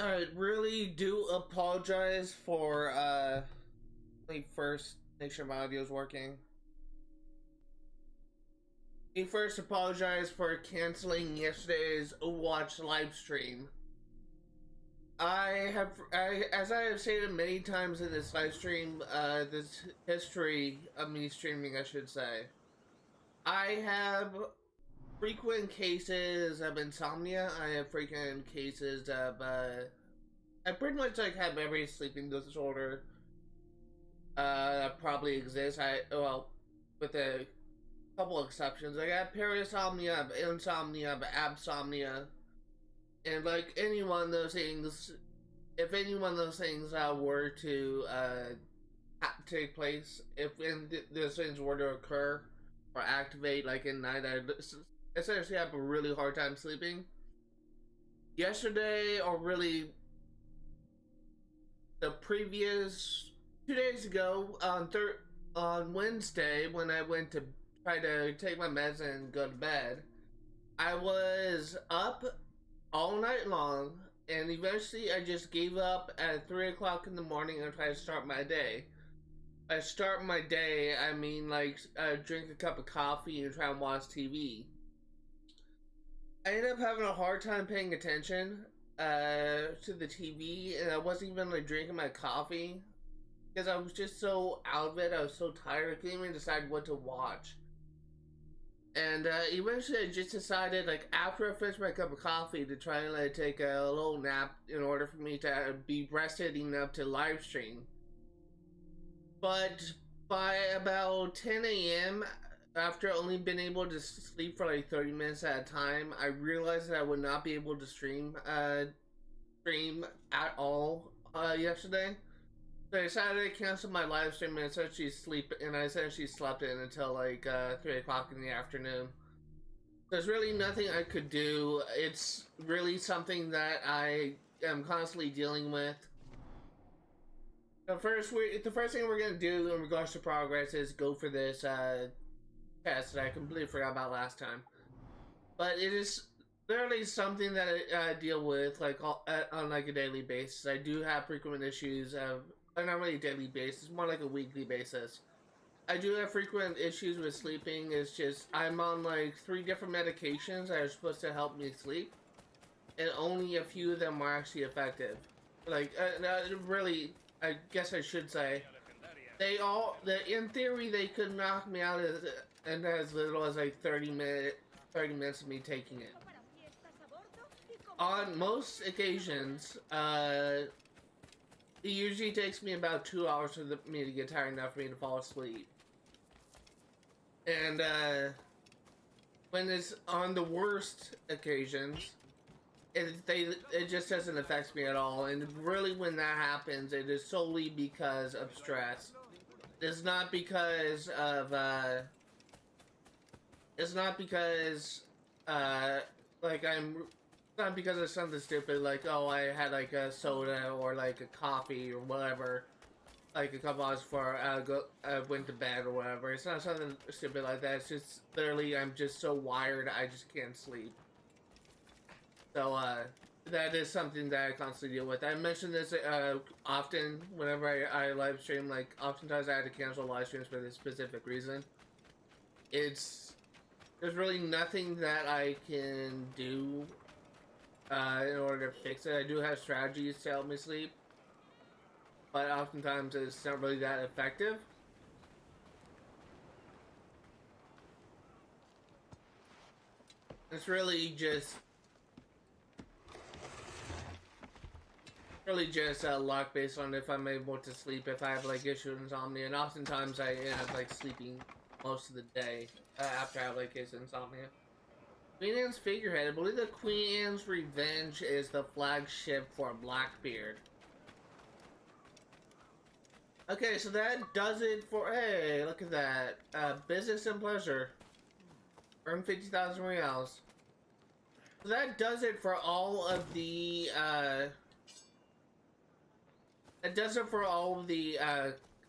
I really do apologize for let me first make sure my audio is working. Let me first apologize for canceling yesterday's Overwatch live stream. As I have stated many times in this live stream, this history of me streaming, I should say, I have frequent cases of insomnia. I have frequent cases of, I pretty much like have every sleeping disorder probably exists. Well, with a couple exceptions. I got parasomnia, insomnia, absomnia, and like any one of those things, if any one of those things were to take place, if those things were to occur or activate, like in night, I essentially have a really hard time sleeping. Yesterday, or really the previous 2 days ago, on Wednesday, when I went to try to take my meds and go to bed, I was up all night long, and eventually I just gave up at 3 o'clock in the morning and tried to start my day. I start my day, I mean like drink a cup of coffee and try and watch TV. I ended up having a hard time paying attention to the TV, and I wasn't even like drinking my coffee because I was just so out of it. I was so tired, I couldn't even decide what to watch. And eventually I just decided, like, after I finished my cup of coffee, to try and like take a little nap in order for me to be rested enough to live stream. But by about 10 a.m., after only being able to sleep for like 30 minutes at a time, I realized that I would not be able to stream at all yesterday. So I decided to cancel my live stream and essentially slept in until like 3 o'clock in the afternoon. There's really nothing I could do. It's really something that I am constantly dealing with. The first thing we're gonna do in regards to progress is go for this test that I completely forgot about last time. But it is literally something that I deal with like on like a daily basis. I do have frequent issues of, not really a daily basis, more like a weekly basis. I do have frequent issues with sleeping. It's just I'm on like 3 different medications that are supposed to help me sleep, and only a few of them are actually effective. Like really, I guess I should say, in theory, they could knock me out in as little as like 30 minutes of me taking it. On most occasions, it usually takes me about 2 hours for me to get tired enough for me to fall asleep. And when it's on the worst occasions, it just doesn't affect me at all. And really, when that happens, it is solely because of stress. It's not because of it's not because like it's not because of something stupid like, oh, I had like a soda or like a coffee or whatever, like a couple hours before I went to bed or whatever. It's not something stupid like that. It's just literally I'm just so wired I just can't sleep. So that is something that I constantly deal with. I mention this often whenever I live stream. Like, oftentimes I had to cancel live streams for this specific reason. There's really nothing that I can do in order to fix it. I do have strategies to help me sleep, but oftentimes it's not really that effective. It's really just luck based on if I'm able to sleep, if I have like issues with insomnia, and oftentimes I end up like sleeping most of the day after I have like insomnia. Queen Anne's figurehead. I believe the Queen Anne's Revenge is the flagship for Blackbeard. Okay, so that does it for, hey, look at that. Business and pleasure. Earn 50,000 reals. So that does it for all of the,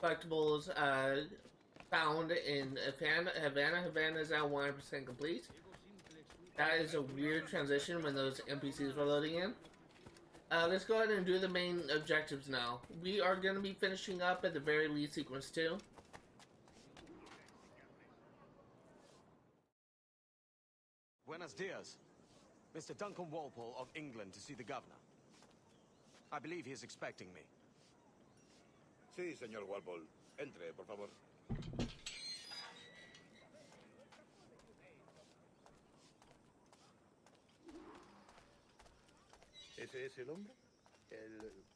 collectibles, found in Havana. Havana is now 100% complete. That is a weird transition when those NPCs were loading in. Let's go ahead and do the main objectives now. We are going to be finishing up at the very least sequence 2. Buenos dias. Mr. Duncan Walpole of England to see the governor. I believe he is expecting me. Sí, señor Walpole. Entre, por favor. ¿Ese es el hombre?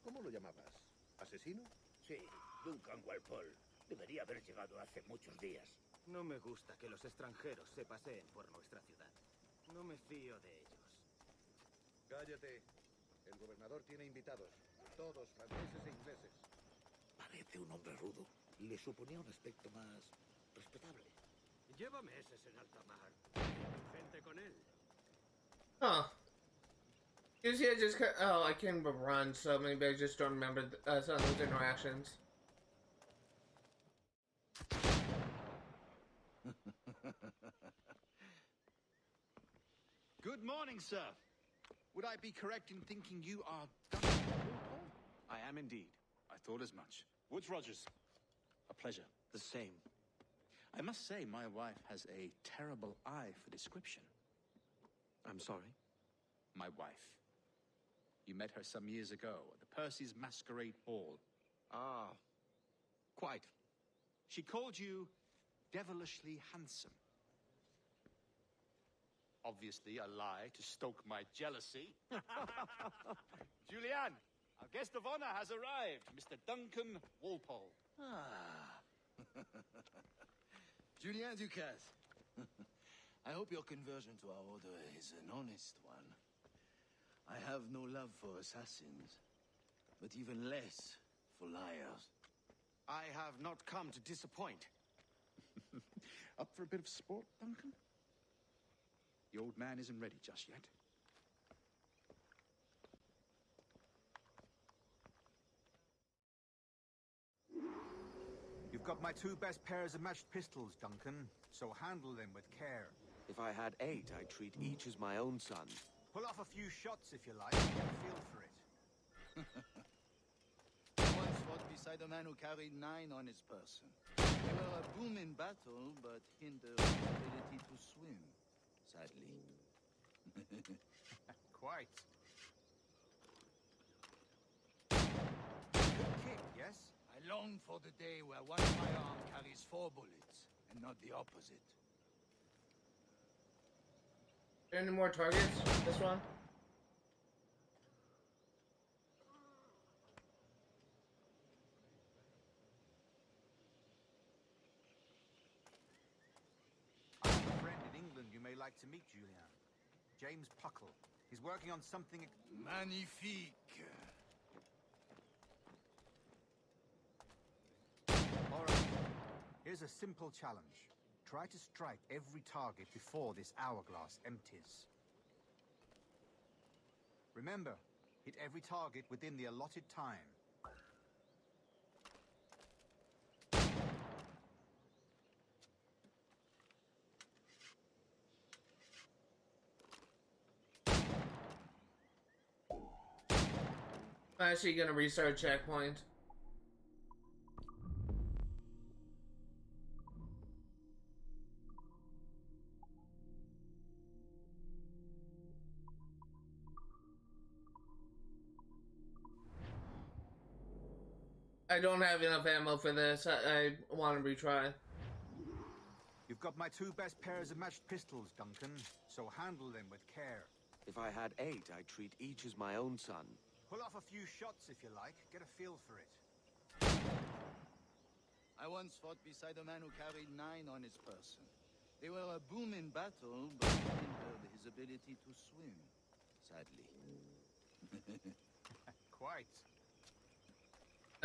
¿Cómo lo llamabas? ¿Asesino? Sí, Duncan Walpole. Debería haber llegado hace muchos días. No me gusta que los extranjeros se paseen por nuestra ciudad. No me fío de ellos. Cállate. El gobernador tiene invitados. Todos franceses e ingleses. Parece un hombre rudo. Le suponía un aspecto más respetable. Lleva meses en alta mar. Gente con él. Huh. You see, I just oh, I can't even run, so maybe I just don't remember some of those interactions. Good morning, sir. Would I be correct in thinking you are Duncan Walpole? I am indeed. I thought as much. Woods Rogers. A pleasure. The same. I must say, my wife has a terrible eye for description. I'm sorry? My wife. You met her some years ago at the Percy's Masquerade Ball. Ah, quite. She called you devilishly handsome. Obviously a lie to stoke my jealousy. Julianne, our guest of honor has arrived, Mr. Duncan Walpole. Ah. Julien Ducasse. I hope your conversion to our order is an honest one. I have no love for assassins, but even less for liars. I have not come to disappoint. Up for a bit of sport, Duncan? The old man isn't ready just yet. You've got my 2 best pairs of matched pistols, Duncan, so handle them with care. If I had 8, I'd treat each as my own son. Pull off a few shots if you like, get a feel for it. I once fought beside a man who carried 9 on his person. They were a boom in battle, but hindered his ability to swim, sadly. Quite. Good kick, yes? I long for the day where one firearm carries 4 bullets, and not the opposite. Any more targets? This one? I have a friend in England you may like to meet, Julian. James Puckle. He's working on something... Magnifique! All right. Here's a simple challenge. Try to strike every target before this hourglass empties. Remember, hit every target within the allotted time. I'm actually gonna restart checkpoint. I don't have enough ammo for this. I want to retry. You've got my 2 best pairs of matched pistols, Duncan, so handle them with care. If I had 8, I'd treat each as my own son. Pull off a few shots if you like, get a feel for it. I once fought beside a man who carried 9 on his person. They were a boom in battle, but hindered his ability to swim, sadly. Quite.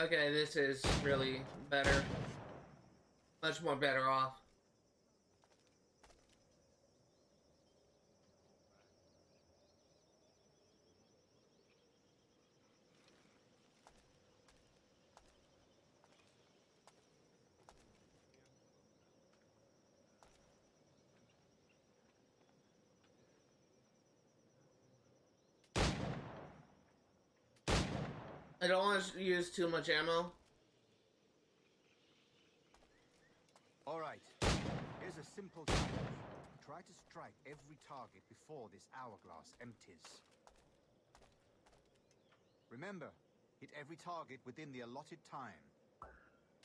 Okay, this is really better. Much more better off. I don't want to use too much ammo. All right. Here's a simple challenge. Try to strike every target before this hourglass empties. Remember, hit every target within the allotted time.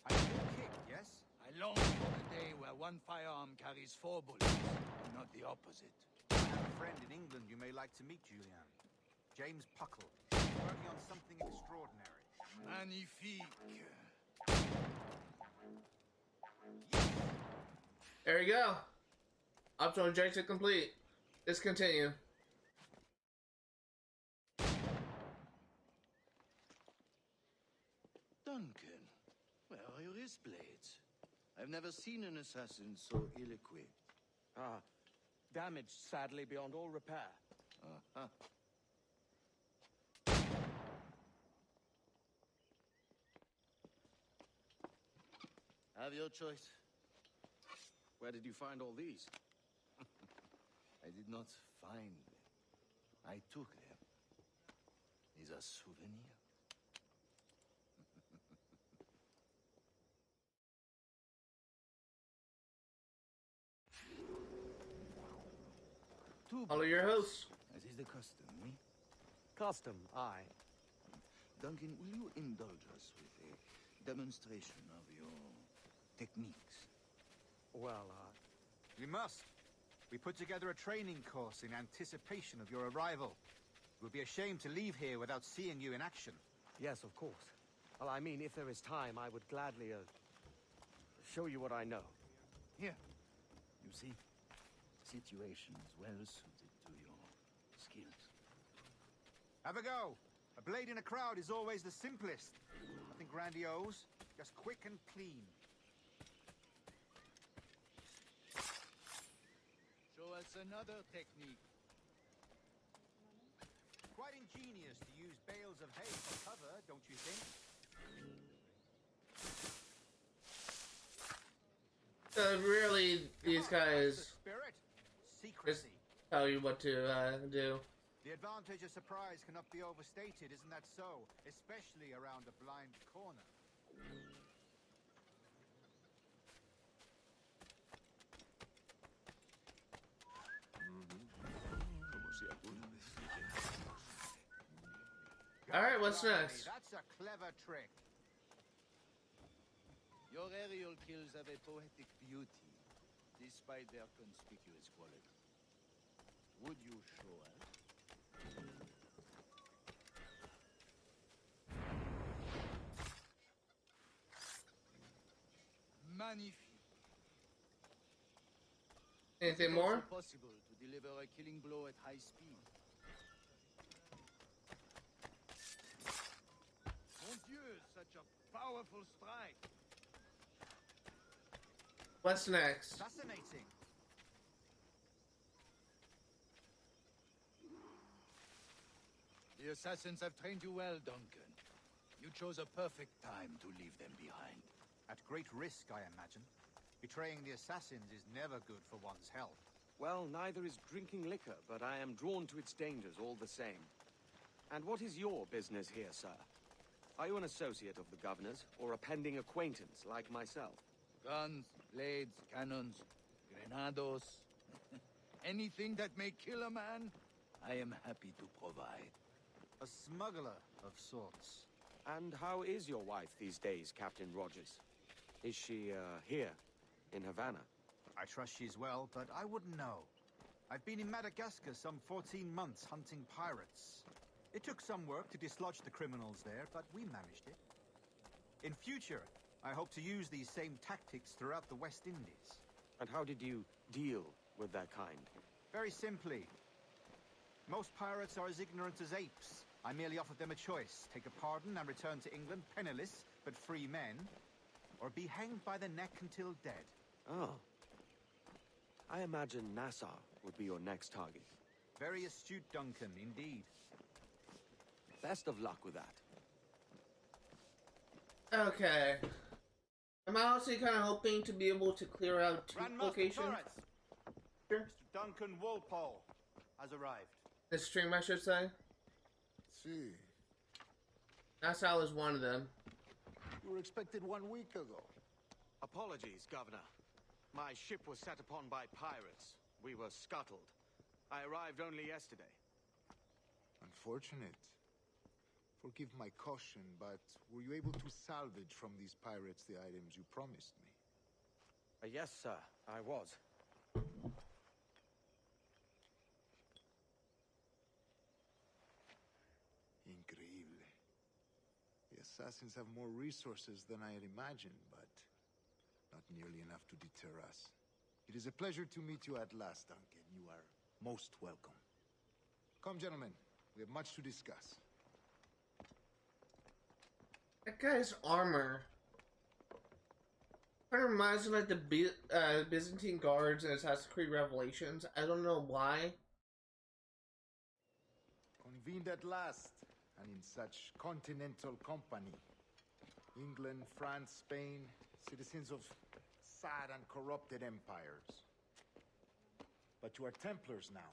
A good kick, yes? I long for the day where one firearm carries 4 bullets, and not the opposite. I have a friend in England you may like to meet, Julian. James Puckle. He's working on something extraordinary. Magnifique. There you go. Optional objective complete. Discontinue. Duncan, where are your wrist blades? I've never seen an assassin so ill-equipped. Ah, damaged sadly beyond all repair. Uh-huh. Have your choice. Where did you find all these? I did not find them. I took them. Is a souvenir. Follow your host. As is the custom, me? Custom, aye. Duncan, will you indulge us with a demonstration of your techniques? Well, We must. We put together a training course in anticipation of your arrival. It would be a shame to leave here without seeing you in action. yes, of course. Well, I mean, if there is time, I would gladly, show you what I know. Here. You see, situation is well suited to your skills. Have a go. A blade in a crowd is always the simplest. Nothing grandiose, just quick and clean. Show us another technique. Quite ingenious to use bales of hay for cover, don't you think? Really, these Come on, guys that's the spirit. just Secrecy. tell you what to do. The advantage of surprise cannot be overstated, isn't that so? Especially around a blind corner. Alright, what's Blimey, next? That's a clever trick. Your aerial kills have a poetic beauty, despite their conspicuous quality. Would you show us? Magnifique. Anything It is more? also possible to deliver a killing blow at high speed. Mon Dieu, such a powerful strike. What's next? Fascinating. The assassins have trained you well, Duncan. You chose a perfect time to leave them behind. At great risk, I imagine. Betraying the assassins is never good for one's health. Well, neither is drinking liquor, but I am drawn to its dangers all the same. And what is your business here, sir? Are you an associate of the governor's, or a pending acquaintance like myself? Guns, blades, cannons, grenados. Anything that may kill a man, I am happy to provide. A smuggler of sorts. And how is your wife these days, Captain Rogers? Is she, here, in Havana? I trust she's well, but I wouldn't know. I've been in Madagascar some 14 months hunting pirates. It took some work to dislodge the criminals there, but we managed it. In future, I hope to use these same tactics throughout the West Indies. And how did you deal with their kind? Very simply. Most pirates are as ignorant as apes. I merely offered them a choice. Take a pardon and return to England penniless, but free men. Or be hanged by the neck until dead. Oh. I imagine Nassau would be your next target. Very astute, Duncan, indeed. Best of luck with that. Okay. I'm honestly kind of hoping to be able to clear out 2 Grand Master locations. Torres. Sure. Mr. Duncan Walpole has arrived. This stream, I should say. Sí. Nassau is one of them. You were expected 1 week ago. Apologies, Governor. My ship was set upon by pirates. We were scuttled. I arrived only yesterday. Unfortunate. Forgive my caution, but were you able to salvage from these pirates the items you promised me? Yes, sir, I was. Increíble. The assassins have more resources than I had imagined, but not nearly enough to deter us. It is a pleasure to meet you at last, Duncan. You are most welcome. Come, gentlemen. We have much to discuss. That guy's armor kind of reminds me of like the Byzantine guards in Assassin's Creed Revelations. I don't know why. Convened at last, and in such continental company. England, France, Spain, citizens of sad and corrupted empires. But you are Templars now,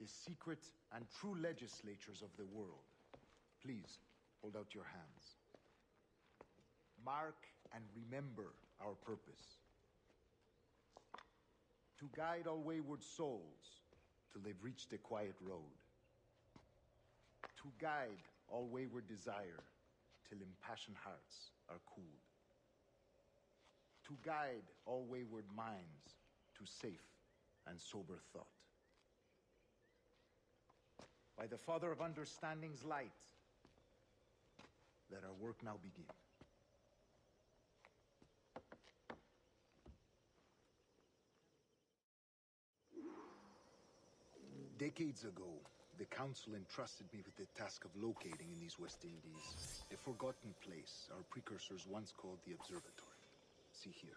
the secret and true legislatures of the world. Please, hold out your hands. Mark and remember our purpose. To guide all wayward souls till they've reached a quiet road. To guide all wayward desire till impassioned hearts are cooled. To guide all wayward minds to safe and sober thought. By the Father of Understanding's light, let our work now begin. Decades ago, the Council entrusted me with the task of locating in these West Indies a forgotten place our precursors once called the Observatory. See here.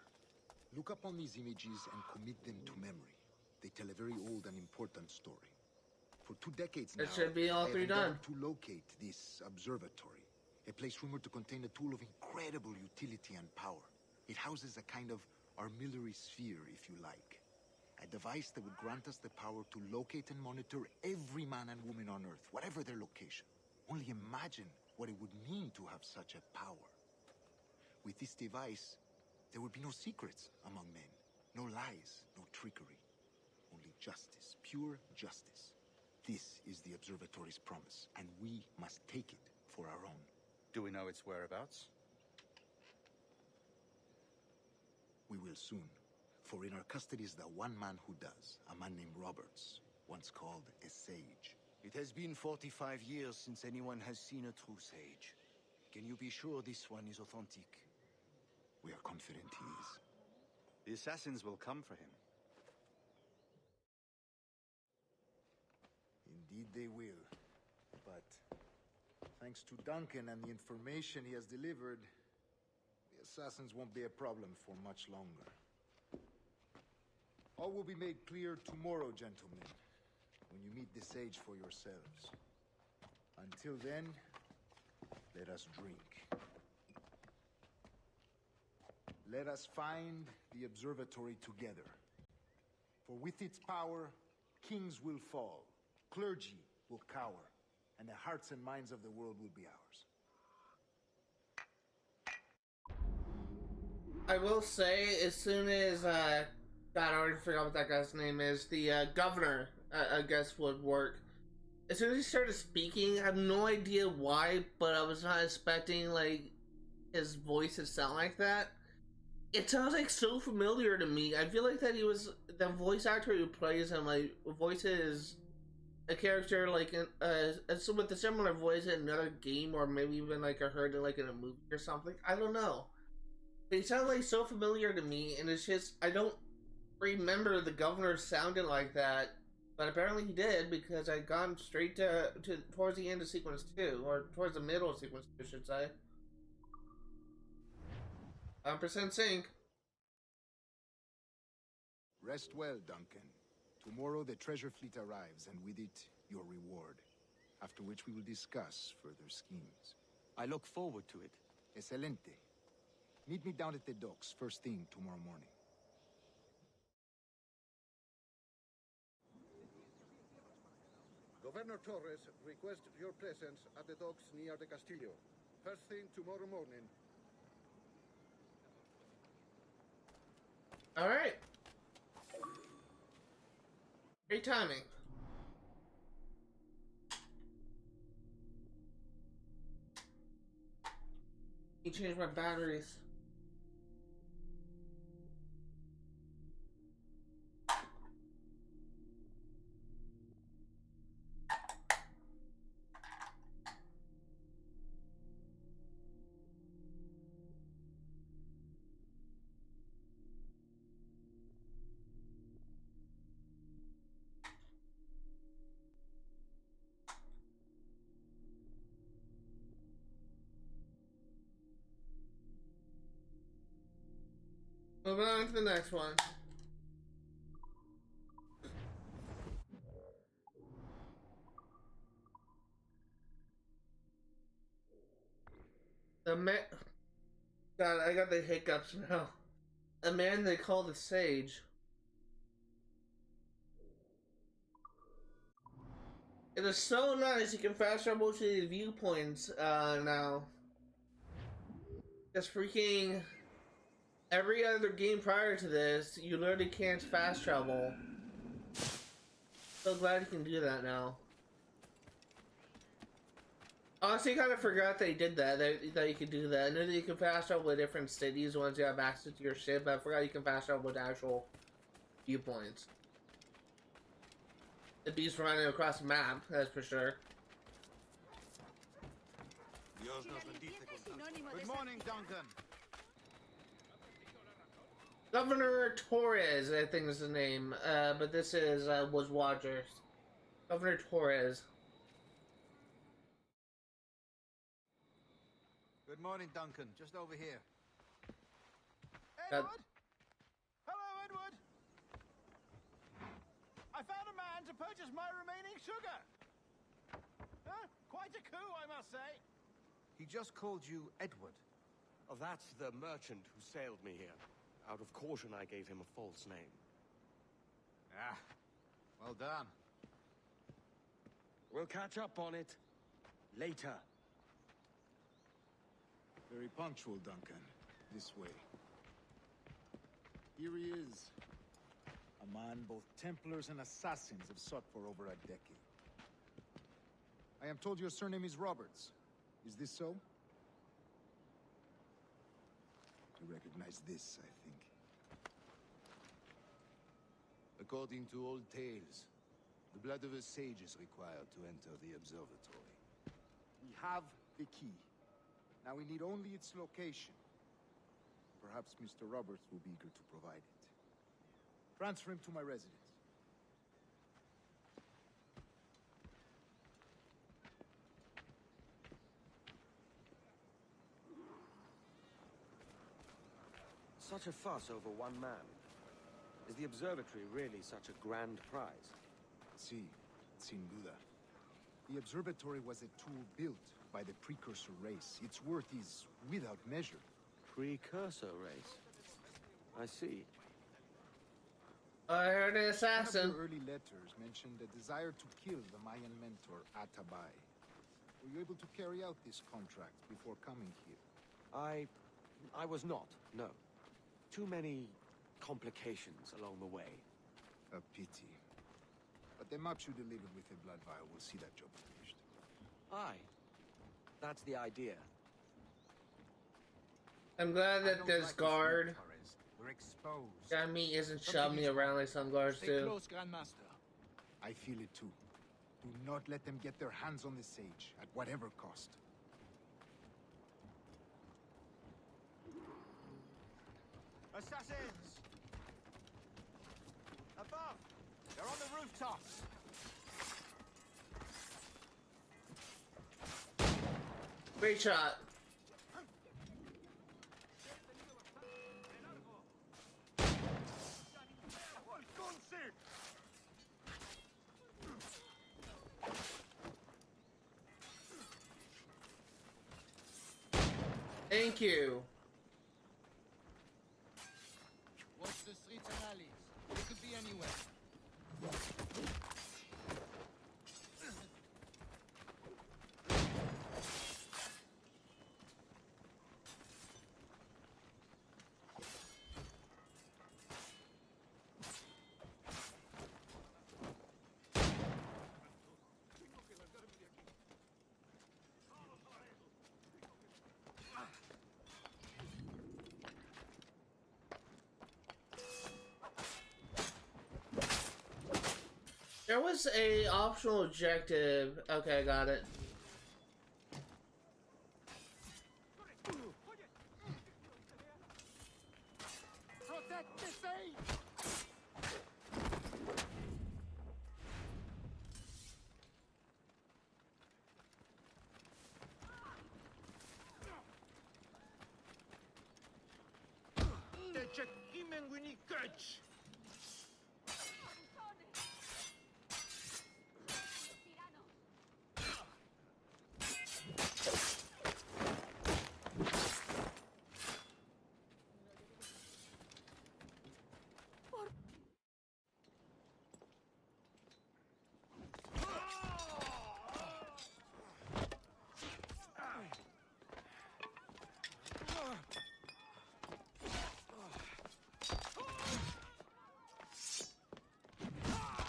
Look upon these images and commit them to memory. They tell a very old and important story. For 2 decades now, It should be all I have three done. endeavored to locate this observatory, a place rumored to contain a tool of incredible utility and power. It houses a kind of armillary sphere, if you like. A device that would grant us the power to locate and monitor every man and woman on Earth, whatever their location. Only imagine what it would mean to have such a power. With this device, there would be no secrets among men, no lies, no trickery. Only justice, pure justice. This is the observatory's promise, and we must take it for our own. Do we know its whereabouts? We will soon. For in our custody is the one man who does, a man named Roberts, once called a sage. It has been 45 years since anyone has seen a true sage. Can you be sure this one is authentic? We are confident he is. The assassins will come for him. Indeed they will. But thanks to Duncan and the information he has delivered, the assassins won't be a problem for much longer. All will be made clear tomorrow, gentlemen, when you meet the sage for yourselves. Until then, let us drink. Let us find the observatory together. For with its power, kings will fall, clergy will cower, and the hearts and minds of the world will be ours. I will say, as soon as God, I already forgot what that guy's name is. The governor, I guess, would work. As soon as he started speaking, I have no idea why, but I was not expecting like his voice to sound like that. It sounds like so familiar to me. I feel like that he was the voice actor who plays him, like voices a character like in, with a similar voice in another game, or maybe even like I heard it like in a movie or something. I don't know. They sound like so familiar to me, and it's just I don't remember the governor sounding like that, but apparently he did because I gone straight to towards the end of sequence 2, or towards the middle of sequence 2, I should say. 100% sync. Rest well, Duncan. Tomorrow the treasure fleet arrives, and with it, your reward. After which we will discuss further schemes. I look forward to it. Excelente. Meet me down at the docks first thing tomorrow morning. Governor Torres requests your presence at the docks near the Castillo. First thing tomorrow morning. All right. Great timing. You changed my batteries. Moving on to the next one. The man. God, I got the hiccups now. A man they call the Sage. It is so nice. You can fast travel to the viewpoints now. Just freaking. Every other game prior to this, you literally can't fast travel. So glad you can do that now. Honestly, I kind of forgot they did that, that you could do that. I knew that you can fast travel with different cities once you have access to your ship, but I forgot you can fast travel with actual viewpoints. The beast running across the map, that's for sure. Good morning, Duncan. Governor Torres, I think is his name, but this is was Rogers. Governor Torres. Good morning, Duncan. Just over here. That- Edward? Hello, Edward. I found a man to purchase my remaining sugar. Huh? Quite a coup, I must say. He just called you Edward. Oh, that's the merchant who sailed me here. Out of caution, I gave him a false name. Ah, well done. We'll catch up on it later. Very punctual, Duncan. This way. Here he is. A man both Templars and assassins have sought for over a decade. I am told your surname is Roberts. Is this so? You recognize this, I think. According to old tales, the blood of a sage is required to enter the observatory. We have the key. Now we need only its location. Perhaps Mr. Roberts will be eager to provide it. Transfer him to my residence. Such a fuss over one man. Is the observatory really such a grand prize? Si, sin duda. The observatory was a tool built by the precursor race. Its worth is without measure. Precursor race? I see. I heard an One assassin. of your early letters mentioned a desire to kill the Mayan mentor, Atabai. Were you able to carry out this contract before coming here? I was not, no. Too many complications along the way. A pity. But the maps you delivered with the blood vial will see that job finished. Aye. That's the idea. I'm glad that this guard We're exposed. got me isn't shoving me around like some guards Stay do. close, Grandmaster. I feel it too. Do not let them get their hands on the sage, at whatever cost. Assassins! Above! They're on the rooftops! Great shot. Thank you. Watch the streets and alleys. They could be anywhere. There was a optional objective. Okay, I got it.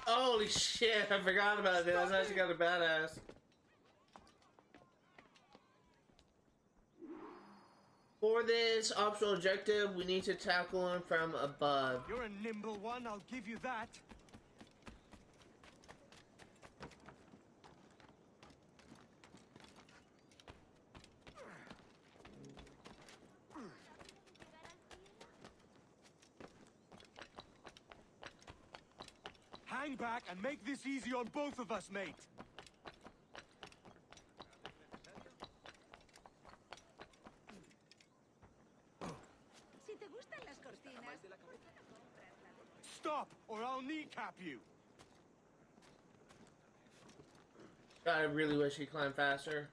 Holy shit, I forgot about that. That's actually kind of badass. For this optional objective, we need to tackle him from above. You're a nimble one, I'll give you that. Hang back and make this easy on both of us, mate. Stop, or I'll kneecap you. God, I really wish he climbed faster.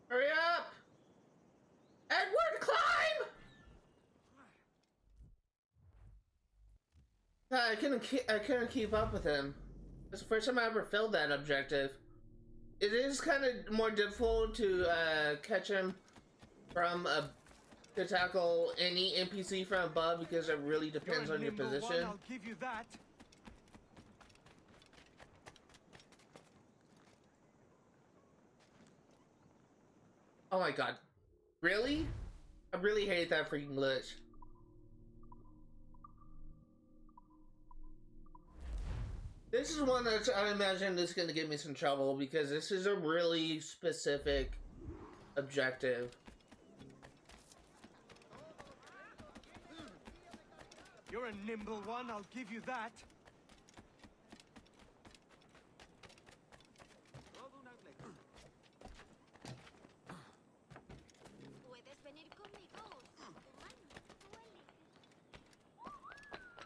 Hurry up! Edward, climb! God, I couldn't keep up with him. It's the first time I ever failed that objective. It is kind of more difficult to catch him from to tackle any NPC from above because it really depends on your position. One, I'll give you that. Oh my god. Really? I really hate that freaking glitch. This is one that I imagine is going to get me some trouble because this is a really specific objective. You're a nimble one, I'll give you that.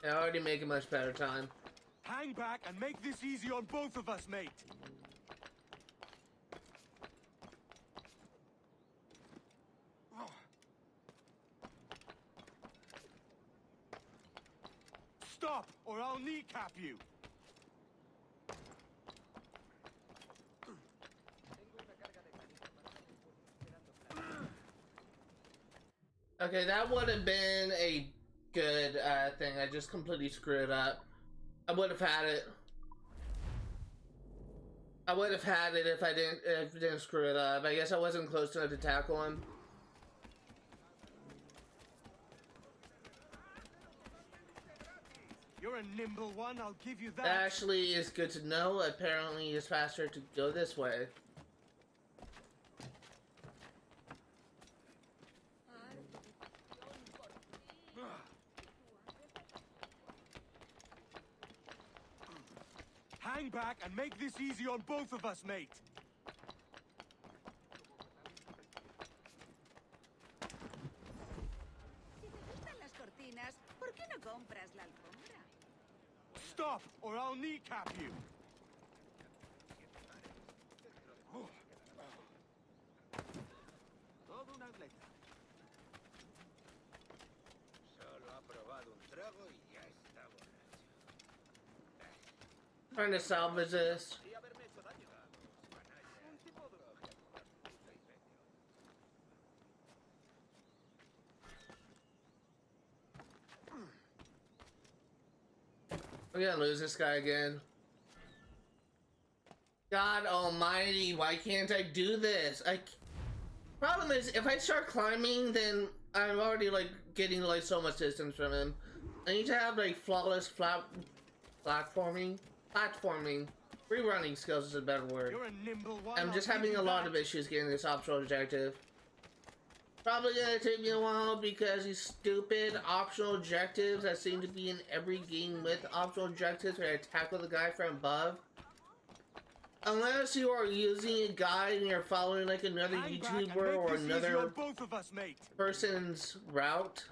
I already make a much better time. Hang back and make this easy on both of us, mate. Stop, or I'll kneecap you. Okay, that would have been a good thing. I just completely screwed up. I would have had it. I would have had it if I didn't screw it up. I guess I wasn't close enough to tackle him. You're a nimble one, I'll give you that. Actually, it's good to know. Apparently, it's faster to go this way. Hang back and make this easy on both of us, mate. Stop, or I'll kneecap you. Todo un atleta. Solo ha probado un trago y ya está borracho. Trying to salvage this. I'm gonna lose this guy again. God almighty, why can't I do this? Problem is, if I start climbing, then I'm already like getting like so much distance from him. I need to have like flawless platforming. Rerunning skills is a better word. You're a nimble one. I'm just I'll having give a you lot that. of issues getting this optional objective. Probably gonna take me a while because these stupid optional objectives that seem to be in every game with optional objectives where I tackle the guy from above. Unless you are using a guide and you're following like another Hang back and YouTuber make or this easier another on both of us, mate. person's route.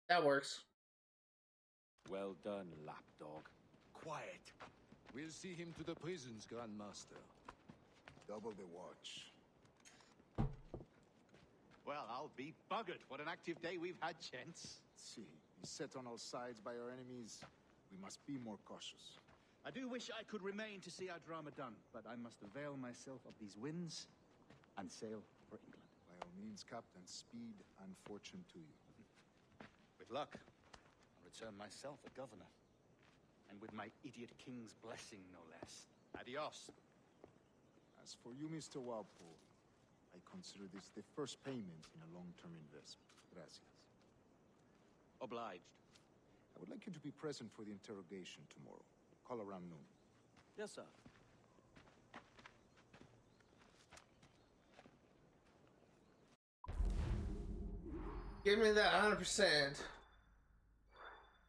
That works. Well done, lapdog. Quiet. We'll see him to the prisons, Grandmaster. Double the watch. Well, I'll be buggered. What an active day we've had, gents. See, beset on all sides by our enemies, we must be more cautious. I do wish I could remain to see our drama done, but I must avail myself of these winds and sail for England. By all means, Captain, speed and fortune to you. With luck, I'll return myself a governor. And with my idiot king's blessing, no less. Adios. As for you, Mr. Walpole, I consider this the first payment in a long-term investment. Gracias. Obliged. I would like you to be present for the interrogation tomorrow. Call around noon. Yes, sir. Give me that 100%.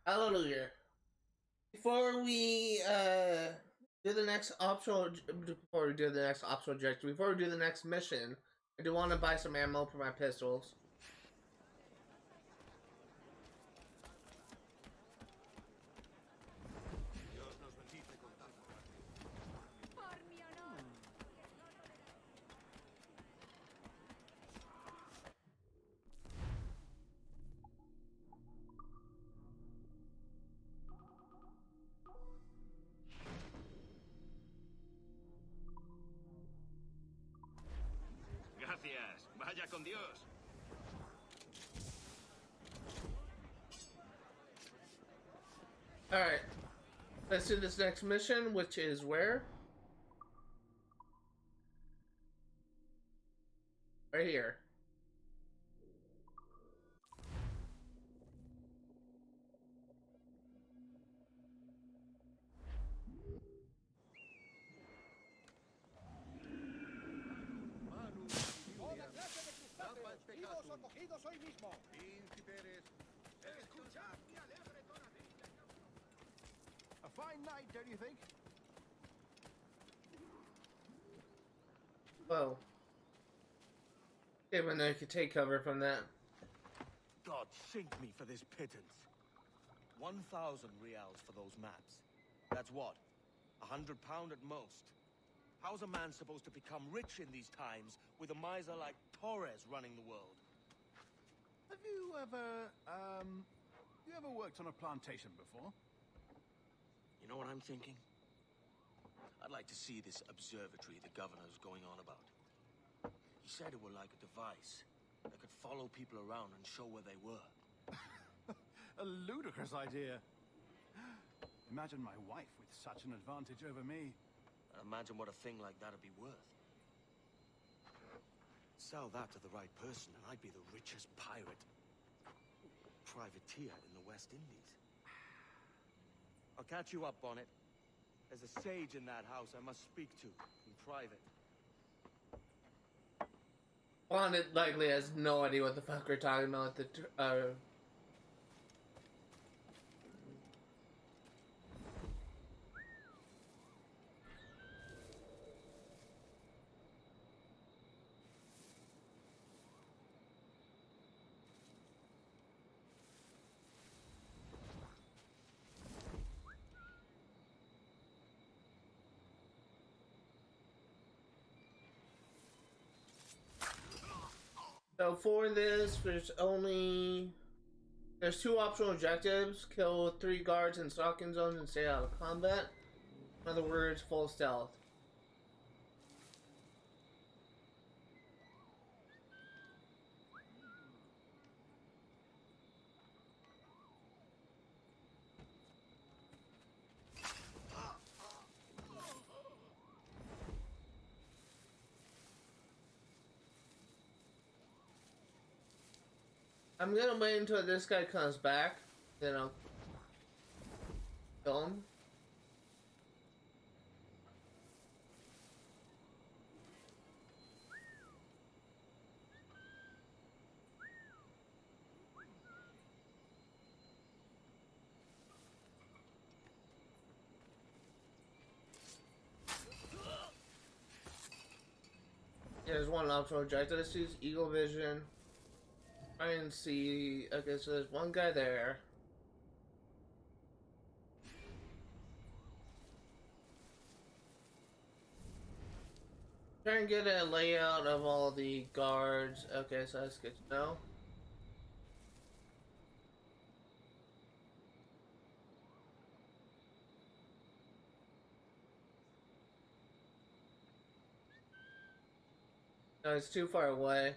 Hallelujah. Before we do the next optional objective, before we do the next mission, I do want to buy some ammo for my pistols. Gracias. Vaya con Dios. Alright. Let's do this next mission, which is where? Right here. A fine night, don't you think? Whoa. Okay, but no, you could take cover from that. God sink me for this pittance. 1,000 reals for those maps. That's what? £100 at most. How's a man supposed to become rich in these times with a miser like Torres running the world? Have you ever worked on a plantation before? You know what I'm thinking? I'd like to see this observatory the governor's going on about. He said it were like a device that could follow people around and show where they were. A ludicrous idea. Imagine my wife with such an advantage over me. Imagine what a thing like that'd be worth. Sell that to the right person and I'd be the richest pirate. Privateer in the West Indies. I'll catch you up on it. There's a sage in that house I must speak to in private. Bonnet likely has no idea what the fuck we're talking about. So for this, there's two optional objectives: kill 3 guards in stalking zones and stay out of combat. In other words, full stealth. I'm gonna wait until this guy comes back, then I'll kill him. There's one optional objective. Let's use Eagle Vision. Try and see. Okay, so there's one guy there. Try and get a layout of all the guards. Okay, so that's good to know. No, it's too far away.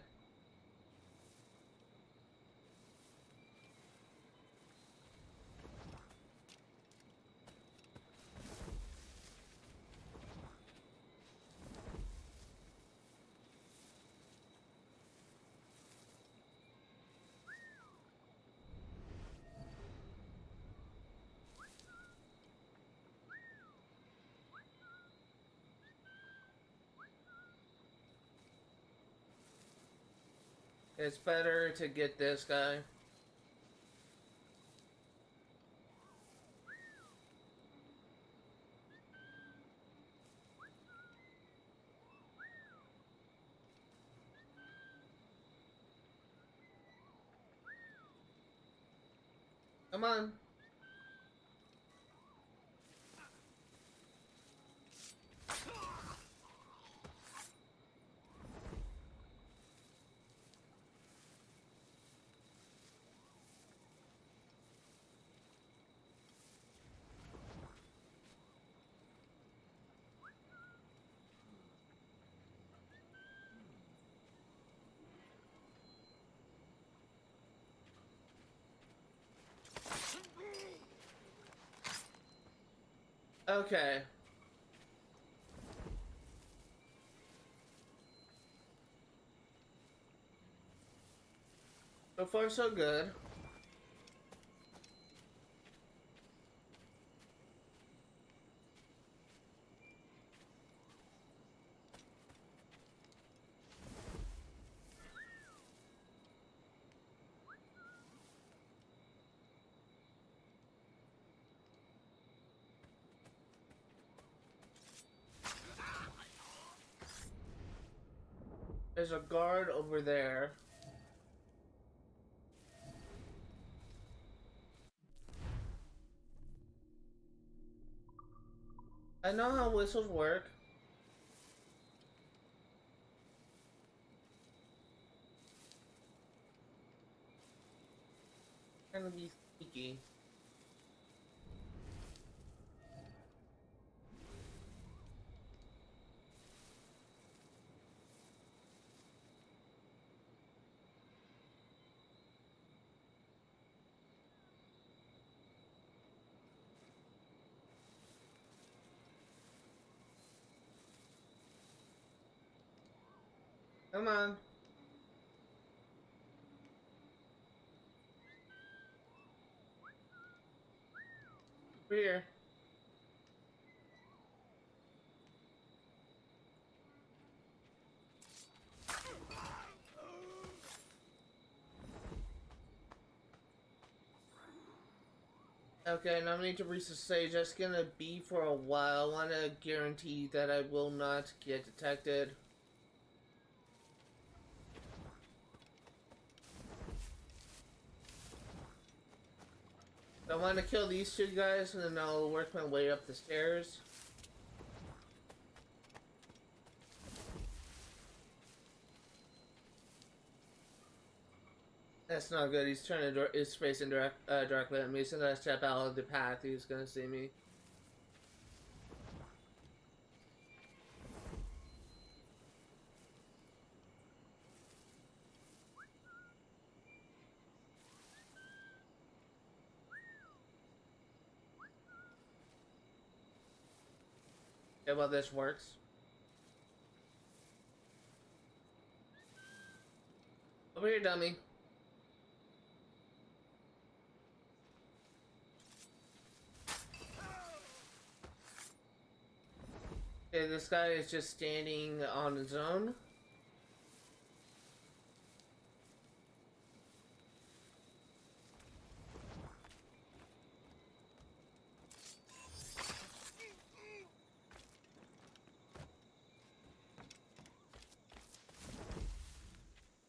It's better to get this guy. Come on. Okay. So far, so good. There's a guard over there. I know how whistles work. Gonna be sneaky. Come on. Over here. Okay, now I need to reach the stage. That's gonna be for a while. I want to guarantee that I will not get detected. I want to kill these two guys and then I'll work my way up the stairs. That's not good. He's turning his face directly at me. So I step out of the path, he's gonna see me. Okay, well, this works. Over here, dummy. Okay, this guy is just standing on his own.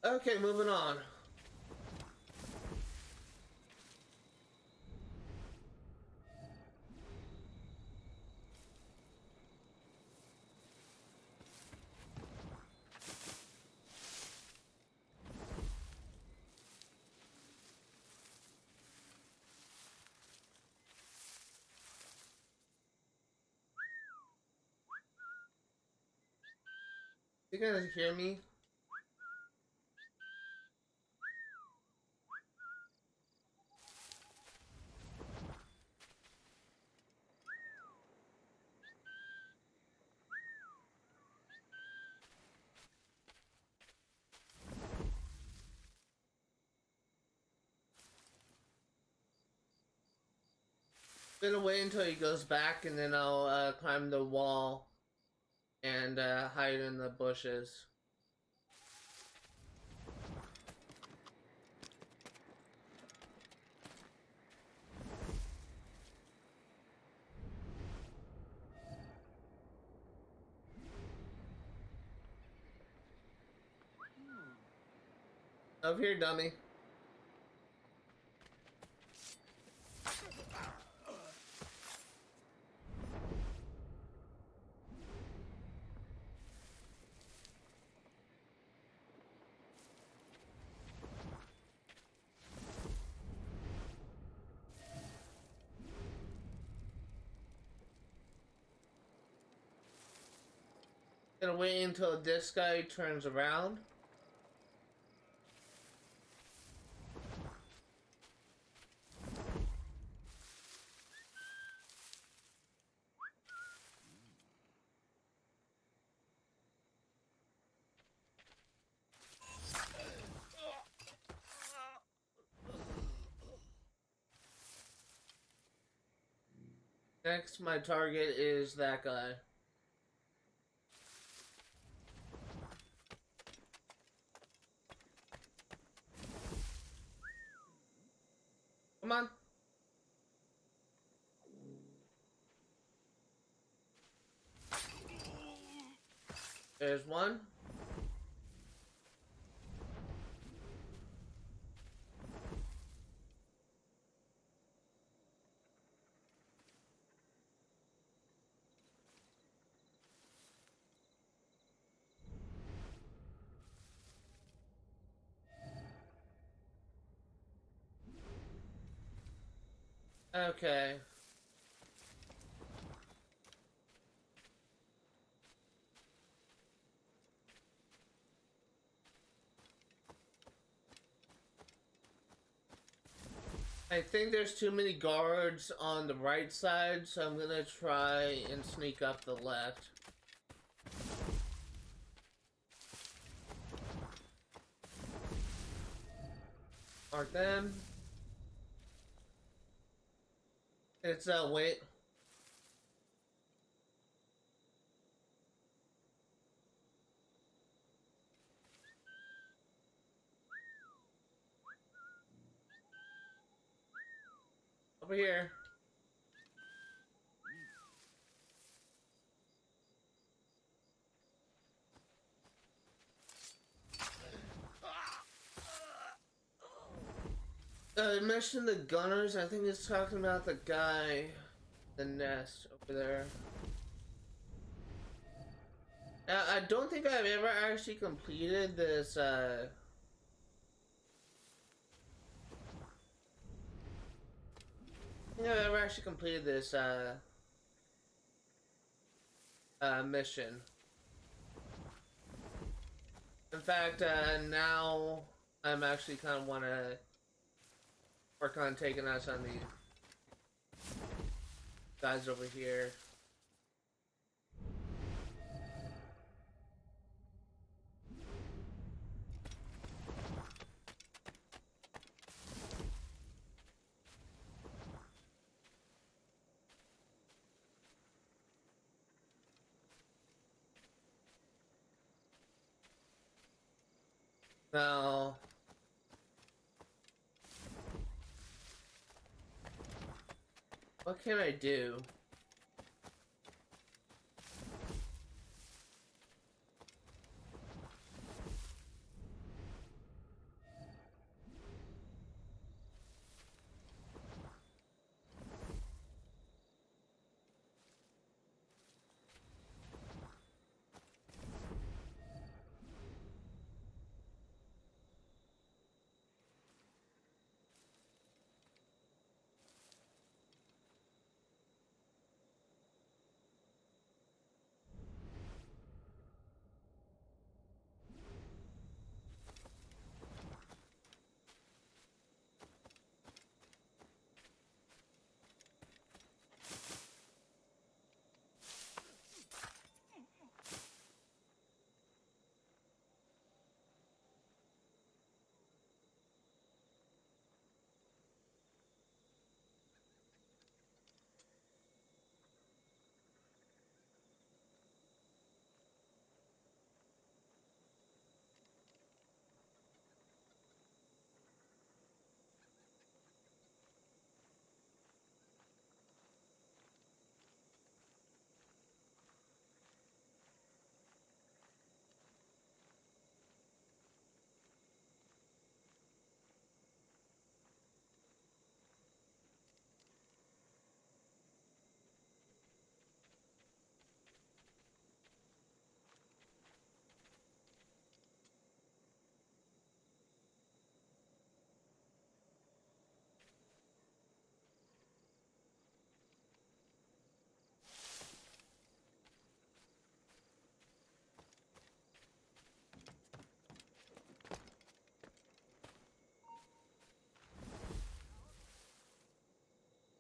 Okay, moving on. You guys hear me? I'm gonna wait until he goes back, and then I'll climb the wall and hide in the bushes. Over here, dummy. Gonna wait until this guy turns around. Next, my target is that guy. Come on. There's one. Okay. I think there's too many guards on the right side, so I'm gonna try and sneak up the left. Mark them. It's wait. Over here. I mentioned the gunners. I think it's talking about the guy, the nest over there. I don't think I've ever actually completed this Yeah, I've never actually completed this mission. In fact, now I'm actually kind of want to work on taking us on these guys over here. Now, what can I do?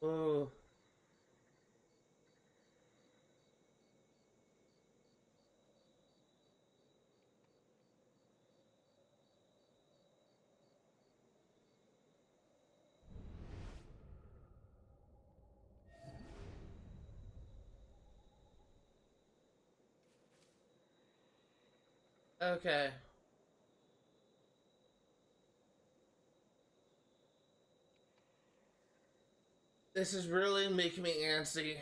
Oh. Okay. This is really making me antsy.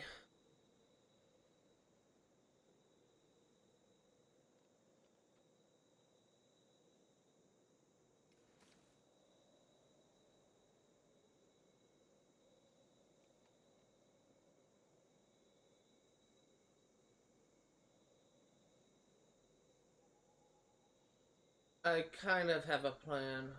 I kind of have a plan.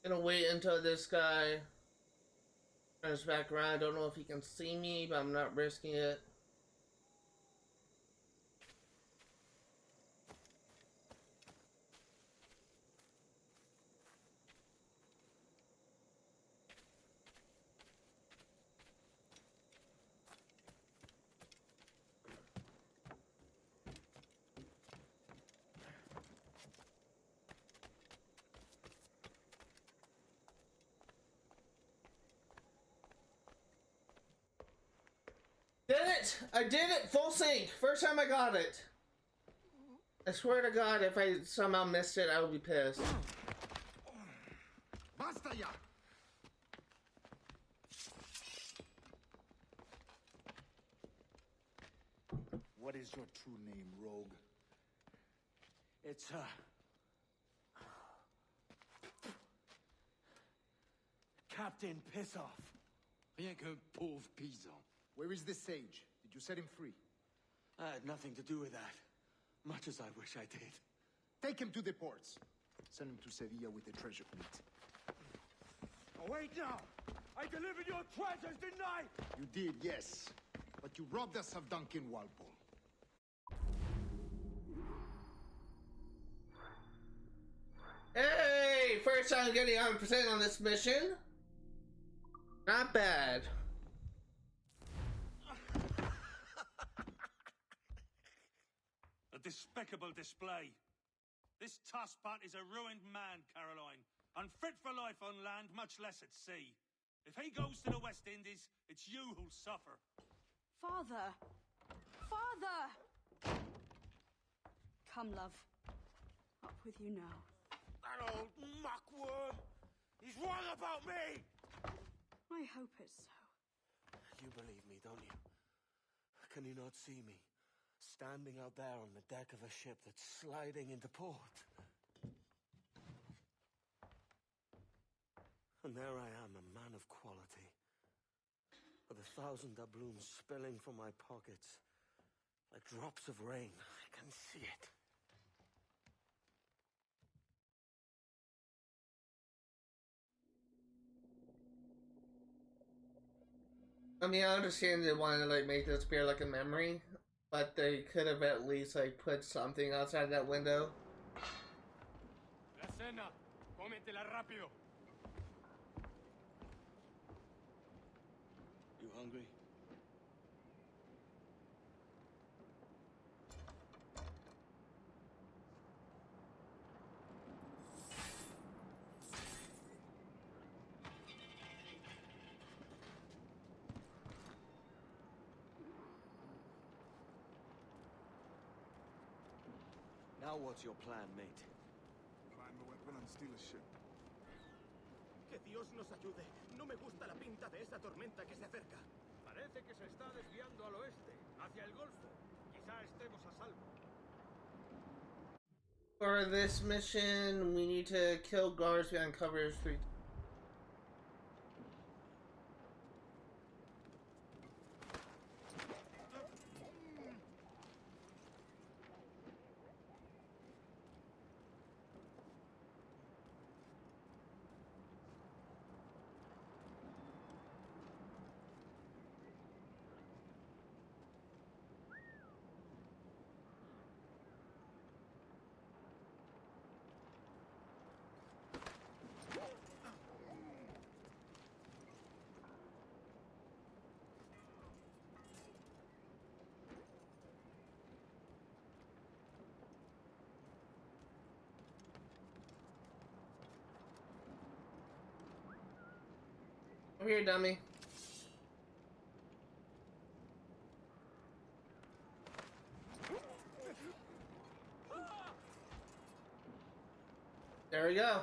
Gonna wait until this guy turns back around. I don't know if he can see me, but I'm not risking it. Did it! I did it! Full sync! First time I got it! I swear to God, if I somehow missed it, I would be pissed. Basta ya! What is your true name, rogue? It's, Captain Piss Off. Rien qu'un pauvre paysan. Where is the sage? Did you set him free? I had nothing to do with that. Much as I wish I did. Take him to the ports. Send him to Sevilla with the treasure fleet. Oh, wait now! I delivered your treasures, didn't I? You did, yes. But you robbed us of Duncan Walpole. Hey! First time getting 100% on this mission. Not bad. A despicable display. This tosspot is a ruined man, Caroline. Unfit for life on land, much less at sea. If he goes to the West Indies, it's you who'll suffer. Father! Father! Come, love. Up with you now. That old muckworm! He's wrong about me! I hope it's so. You believe me, don't you? Can you not see me? Standing out there on the deck of a ship that's sliding into port. And there I am, a man of quality. With 1,000 doubloons spilling from my pockets. Like drops of rain. I can see it. I mean, I understand they wanted to like make this appear like a memory, but they could have at least like put something outside that window. La cena. Cómetela rápido. You hungry? Now what's your plan, mate? Find the weapon and steal a ship. Que Dios nos ayude. No me gusta la pinta de esa tormenta que se acerca. Parece que se está desviando al oeste, hacia el Golfo. Quizá estemos a salvo. For this mission, we need to kill guards behind covers. Come here, dummy. There we go.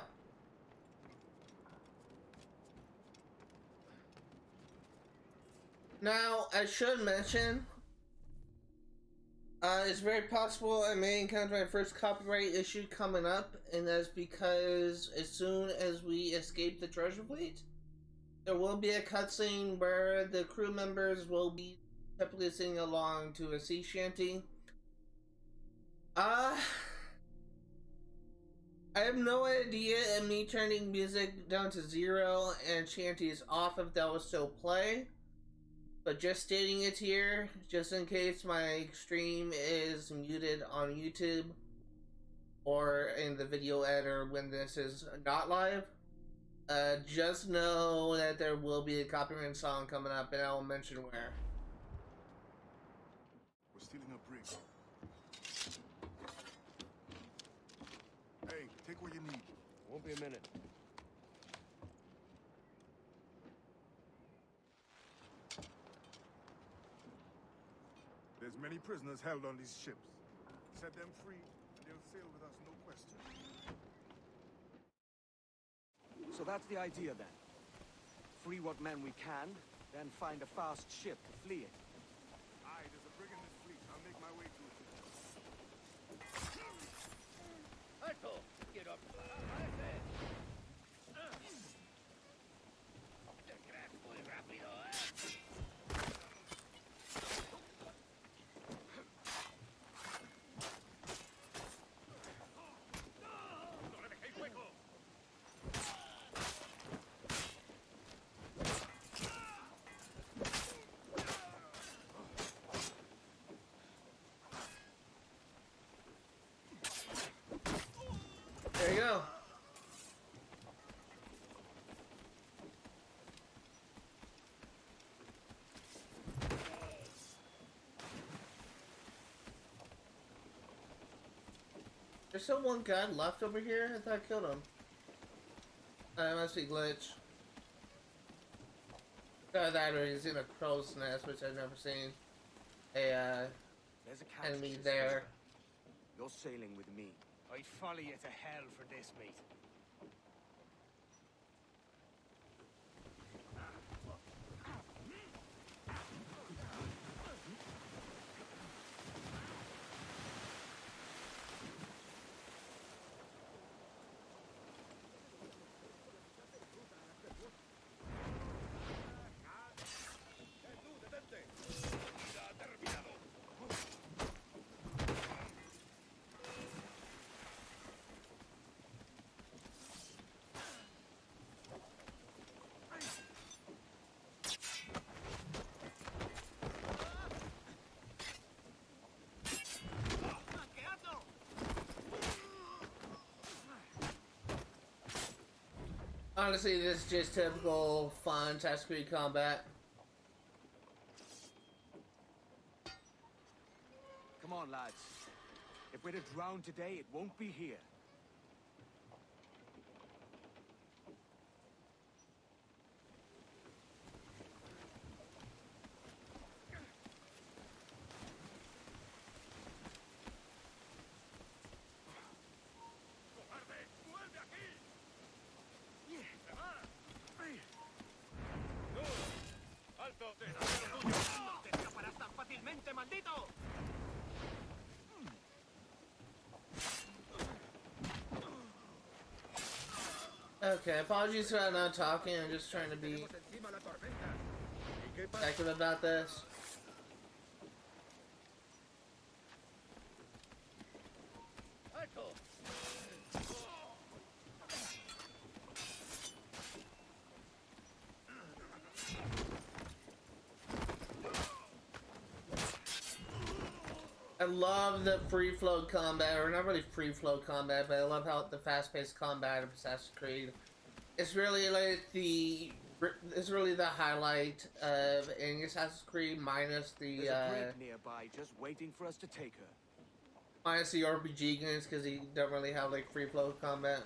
Now, I should mention, it's very possible I may encounter my first copyright issue coming up, and that's because as soon as we escape the treasure fleet, there will be a cutscene where the crew members will be typically singing along to a sea shanty. I have no idea if me turning music down to 0 and shanties off if that will still play. But just stating it here, just in case my stream is muted on YouTube or in the video editor when this is not live. Just know that there will be a copyright song coming up, and I will mention where. We're stealing a brig. Hey, take what you need. Won't be a minute. There's many prisoners held on these ships. Set them free, and they'll sail with us, no question. So that's the idea then. Free what men we can, then find a fast ship to flee it. Aye, there's a brig in this fleet. I'll make my way ¡Alto! ¡Quiero... ¡Aparece! ¡Te crees muy rápido, ¡No le dejéis hueco! There you go. There's still one guy left over here? I thought I killed him. That must be glitch. That or he's in a crow's nest, which I've never seen. There's a catch, Enemy Sister there. Sarah. You're sailing with me. I'd follow you to hell for this, mate. Honestly, this is just typical fun Assassin's Creed combat. Come on, lads. If we're to drown today, it won't be here. ¡Alto! ¡No te escaparás tan fácilmente, maldito! Okay, apologies for not talking. I'm just trying to be active about this. ¡Alto! I love the free flow combat, or not really free flow combat, but I love how the fast paced combat of Assassin's Creed. It's really like it's really the highlight of any Assassin's Creed minus the There's a brig nearby, just waiting for us to take her. minus the RPG games because you don't really have like free flow combat.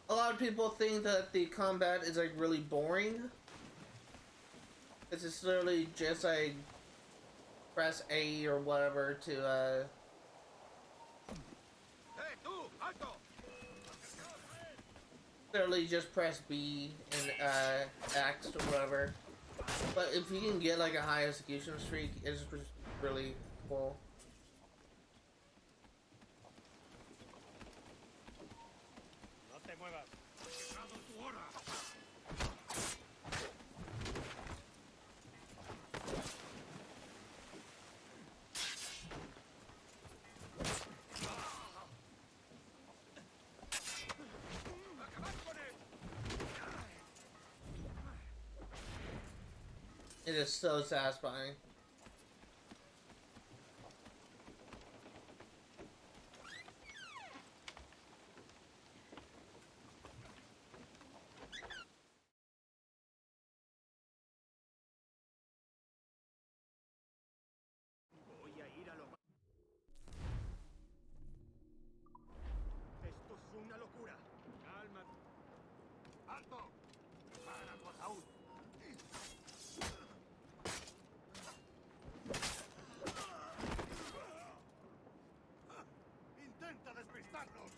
A lot of people think that the combat is like really boring. It's just literally just like press A or whatever to ¡Eh, tú! ¡Alto! literally just press B and X or whatever. But if you can get like a high execution streak, it's really cool. ¡No te muevas! ¡Ha llegado tu hora! It is so satisfying. Voy a ir a lo más... Esto es una locura. Calma. ¡Alto! ¡Para tu ataúd! ¡Intenta despistarlos!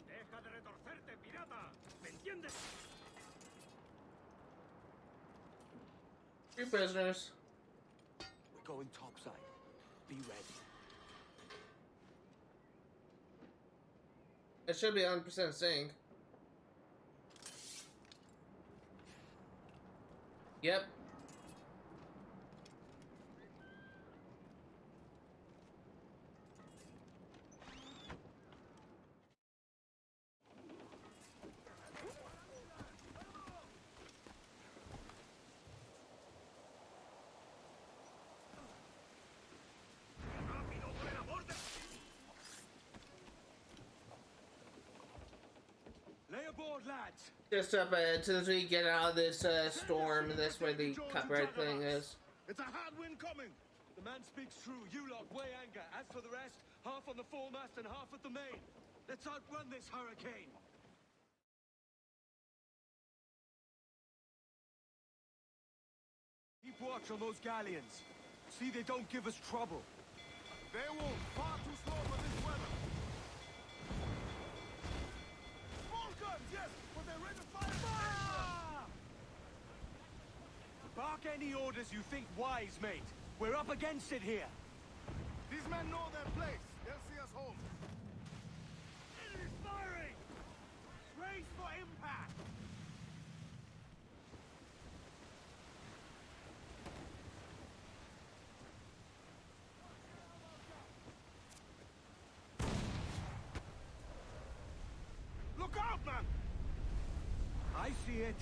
¡Deja de retorcerte, pirata! ¿Me entiendes? Three prisoners. We're going topside. Be ready. It should be 100% sync. Yep. Lay aboard, lads. Just up ahead, as soon as we get out of this storm, that's where the copyright thing is. It's a hard wind coming. The man speaks true. You lot weigh anchor. As for the rest, half on the foremast and half at the main. Let's outrun this hurricane. Keep watch on those galleons. See they don't give us trouble. They won't. Far too slow for this weather. Small guns, yes, but they're ready to fire. Fire! Bark any orders you think wise, mate. We're up against it here. These men know their place. They'll see us home. Enemy's firing! Brace for impact! Look out, man! I see it.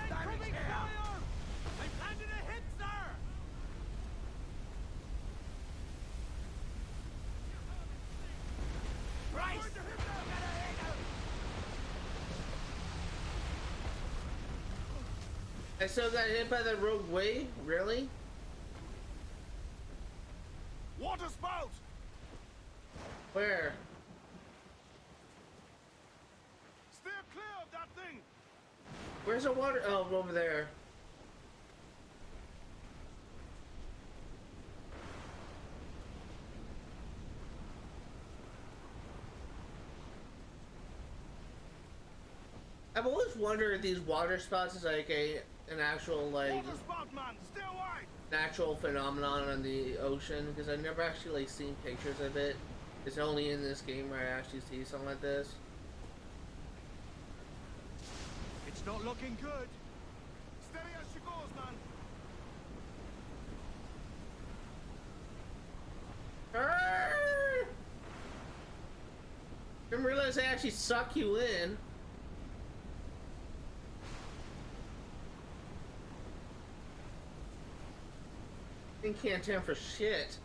Incoming fire! I've landed a hit, sir! Bryce! I still got hit by the rogue wave? Really? Water spout! Where? Steer clear of that thing! Where's the water? Oh, over there. I've always wondered if these water spots is like an actual like Water spout, man! Stay wide! natural phenomenon on the ocean, because I've never actually seen pictures of it. It's only in this game where I actually see something like this. It's not looking good. Steady as she goes, man! Arrgh! Didn't realize they actually suck you in. Can't stand for shit.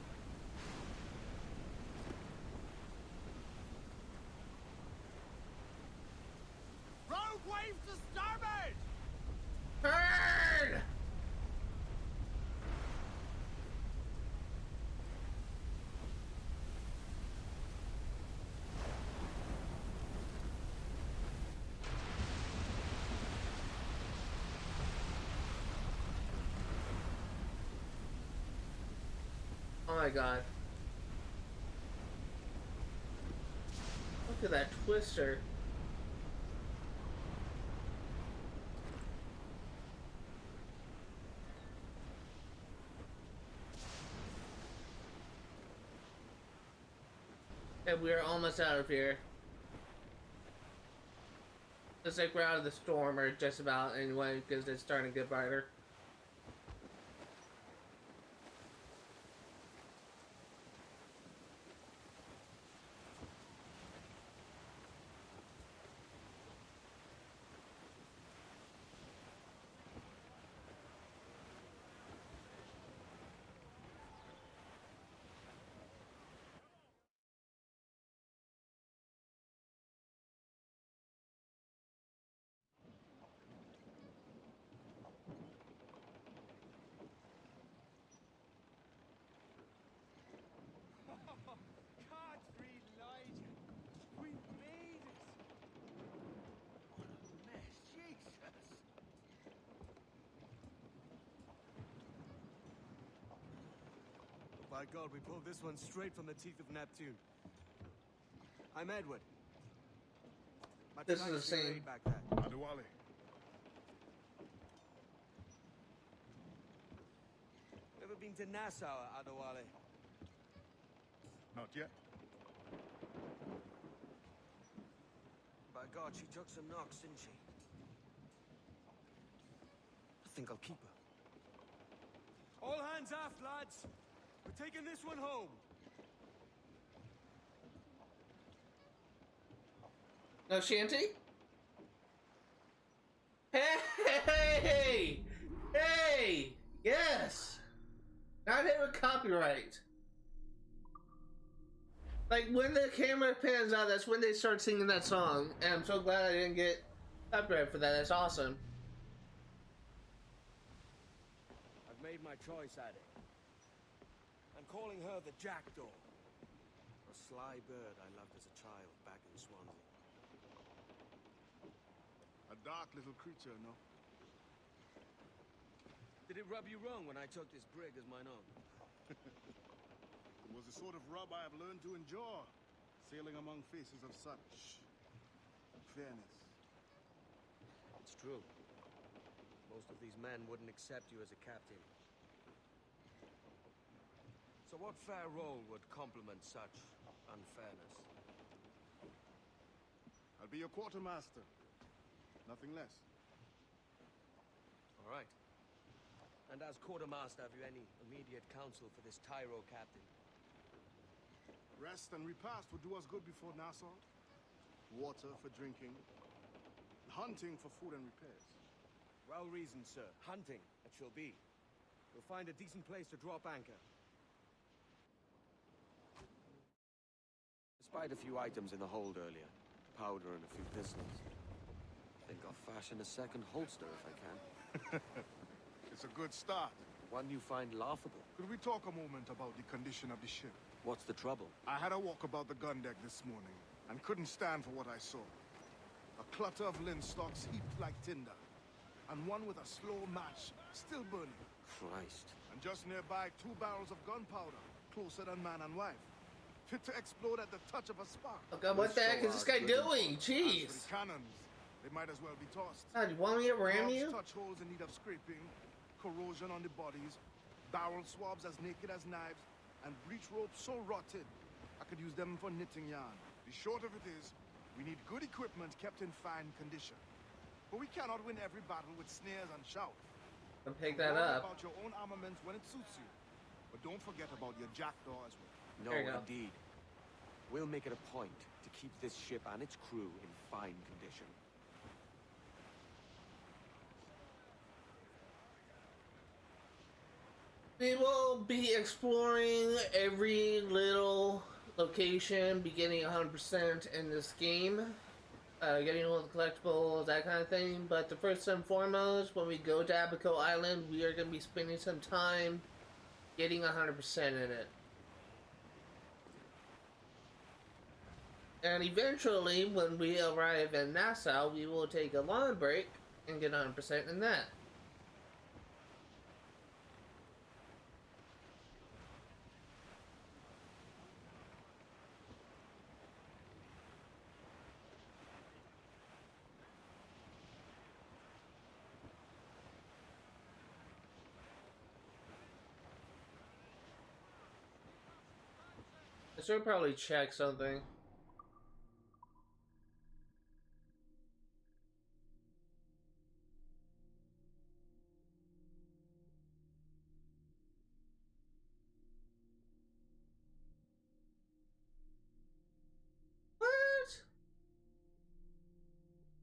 Rogue wave to starboard! Turn! Oh my god. Look at that twister. And we are almost out of here. Looks like we're out of the storm, or just about anyway, because it's starting to get brighter. By God, we pulled this one straight from the teeth of Neptune. I'm Edward. Much This is thanks the for your same. aid back there. Adewale. Ever been to Nassau, Adewale? Not yet. By God, she took some knocks, didn't she? I think I'll keep her. All hands aft, lads! We're taking this one home! No Shanty? Hey! Hey! Yes! Not hit with copyright. Like, when the camera pans out, that's when they start singing that song. And I'm so glad I didn't get copyright for that. That's awesome. I've made my choice, Addy. I'm calling her the Jackdaw. A sly bird I loved as a child back in Swansea. A dark little creature, no? Did it rub you wrong when I took this brig as mine own? It was the sort of rub I have learned to endure, sailing among faces of such fairness. It's true. Most of these men wouldn't accept you as a captain. So what fair role would complement such unfairness? I'll be your quartermaster. Nothing less. All right. And as quartermaster, have you any immediate counsel for this Tyro Captain? Rest and repast would do us good before Nassau. Water for drinking. Hunting for food and repairs. Well reasoned, sir. Hunting, it shall be. We'll find a decent place to drop anchor. Spied a few items in the hold earlier. Powder and a few pistols. Think I'll fashion a second holster if I can. It's a good start. One you find laughable. Could we talk a moment about the condition of the ship? What's the trouble? I had a walk about the gun deck this morning, and couldn't stand for what I saw. A clutter of linstocks heaped like tinder, and one with a slow match still burning. Christ. And just nearby, 2 barrels of gunpowder, closer than man and wife. Fit to explode at the touch of a spark. Oh God, what the heck is this guy doing? Jeez. As for the cannons, they might as well be tossed. God, you want me to ram Knobs you? touch holes in need of scraping, corrosion on the bodies, barrel swabs as naked as knives, and breech ropes so rotted, I could use them for knitting yarn. The short of it is, we need good equipment kept in fine condition. But we cannot win every battle with snares and shouts. I'll pick that Worry up. about your own armament when it suits you. But don't forget about your jackdaw as well. No, There you go. indeed. We'll make it a point to keep this ship and its crew in fine condition. We will be exploring every little location, beginning 100% in this game. Getting all the collectibles, that kind of thing. But the first and foremost, when we go to Abaco Island, we are going to be spending some time getting 100% in it. And eventually, when we arrive in Nassau, we will take a long break and get 100% in that. I should probably check something.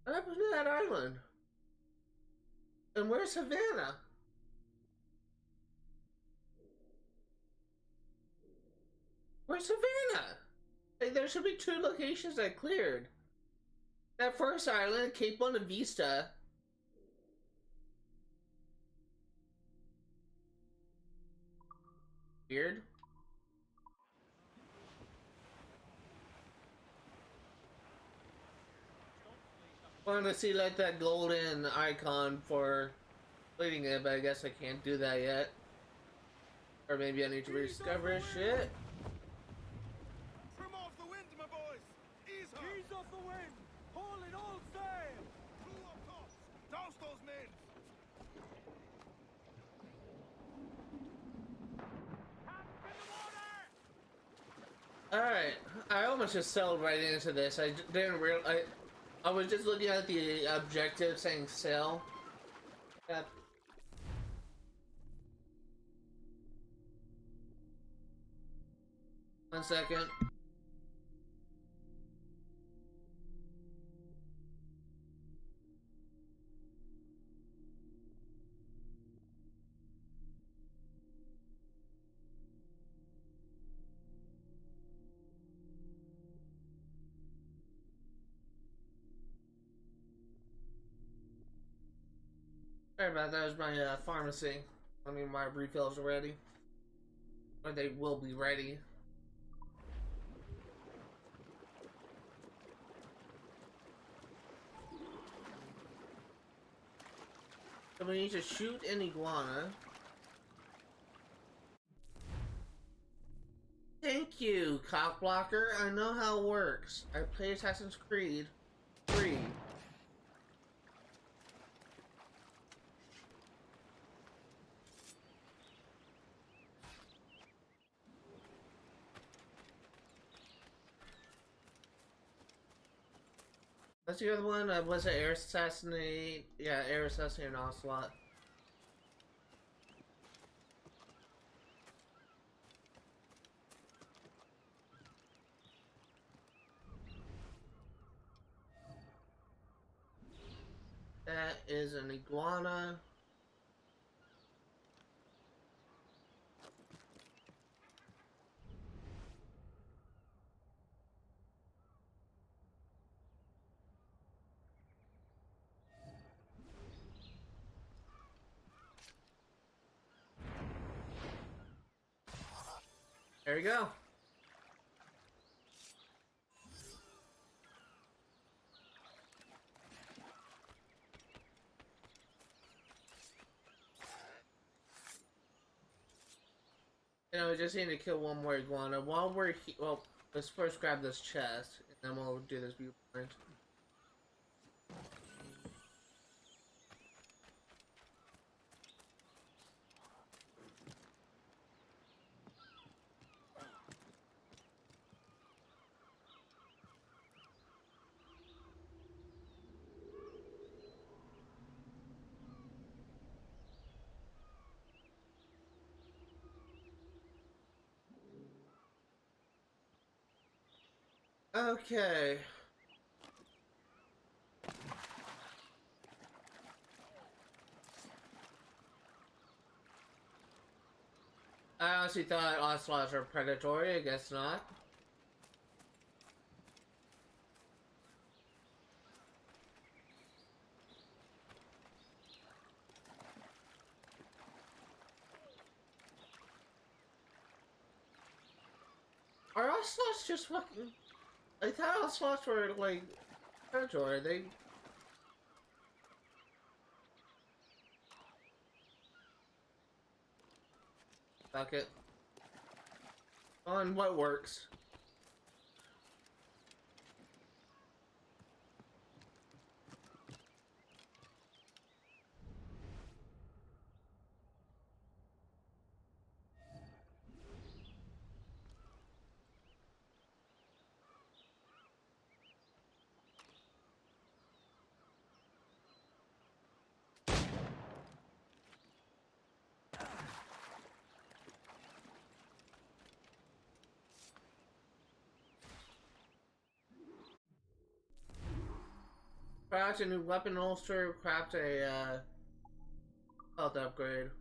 What happened to that island? And where's Havana? Where's Havana? Like, there should be 2 locations I cleared. That first island, Cape Buena Vista. Weird. Wanted to see like that golden icon for leading it, but I guess I can't do that yet. Or maybe I need to rediscover shit. Trim off the wind, my boys! Alright, I almost just sailed right into this. I didn't realize. I was just looking at the objective saying sail. Yep. One second. Sorry about that. That was my pharmacy. I mean, my refills are ready. Or they will be ready. So we need to shoot an iguana. Thank you, cockblocker. I know how it works. I play Assassin's Creed 3. What's the other one? Was it Air Assassinate? Yeah, Air Assassinate and Ocelot. That is an iguana. There you go. You know, we just need to kill one more iguana. While we're well, let's first grab this chest, and then we'll do this viewpoint. Okay. I honestly thought ocelots are predatory. I guess not. Are ocelots just fucking... I thought ocelots were, like, predatory. They... Fuck it. On what works. Craft a new weapon holster, craft a health upgrade.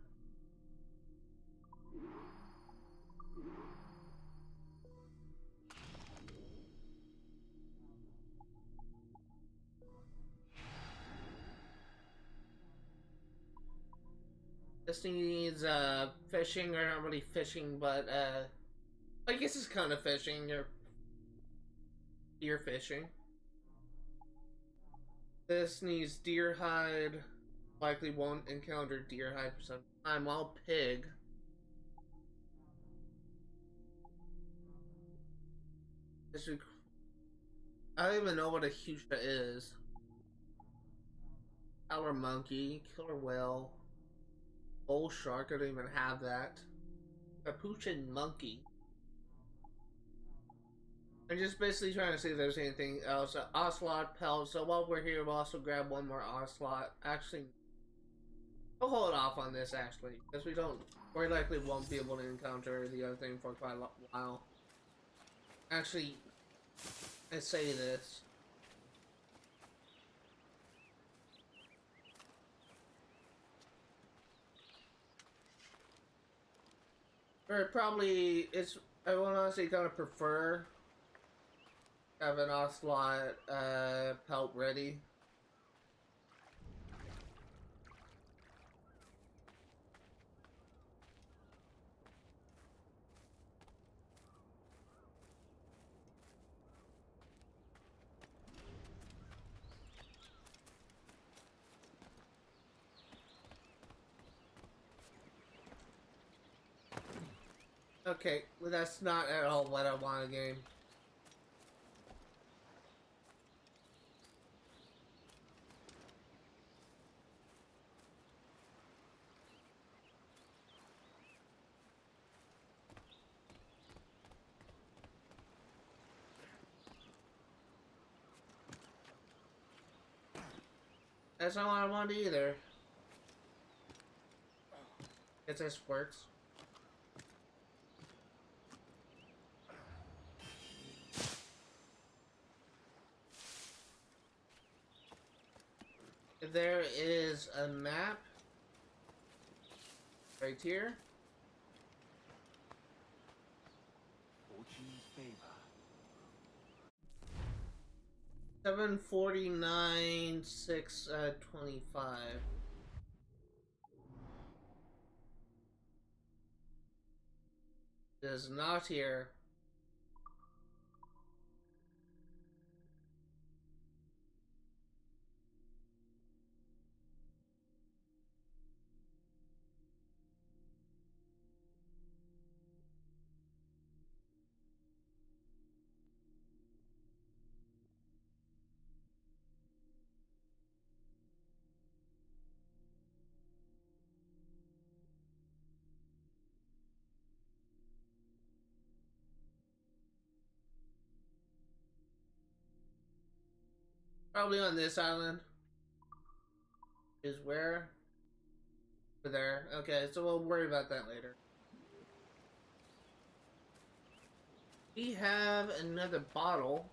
This needs fishing, or not really fishing, but I guess it's kind of fishing. You're fishing. This needs deer hide. Likely won't encounter deer hide for some time. While pig. I don't even know what a Husha is. Killer monkey, killer whale, bull shark. I don't even have that. Capuchin monkey. I'm just basically trying to see if there's anything else. Ocelot pelt. So while we're here, we'll also grab one more ocelot. Actually, we'll hold off on this actually, because we likely won't be able to encounter the other thing for quite a while. Actually, I say this. Or I would honestly kind of prefer have an ocelot pelt ready. Okay, well that's not at all what I want in a game. That's not what I want either. If this works. There is a map right here. Fortune's favor. 749 625. It is not here. Probably on this island. Is where? Over there. Okay, so we'll worry about that later. We have another bottle.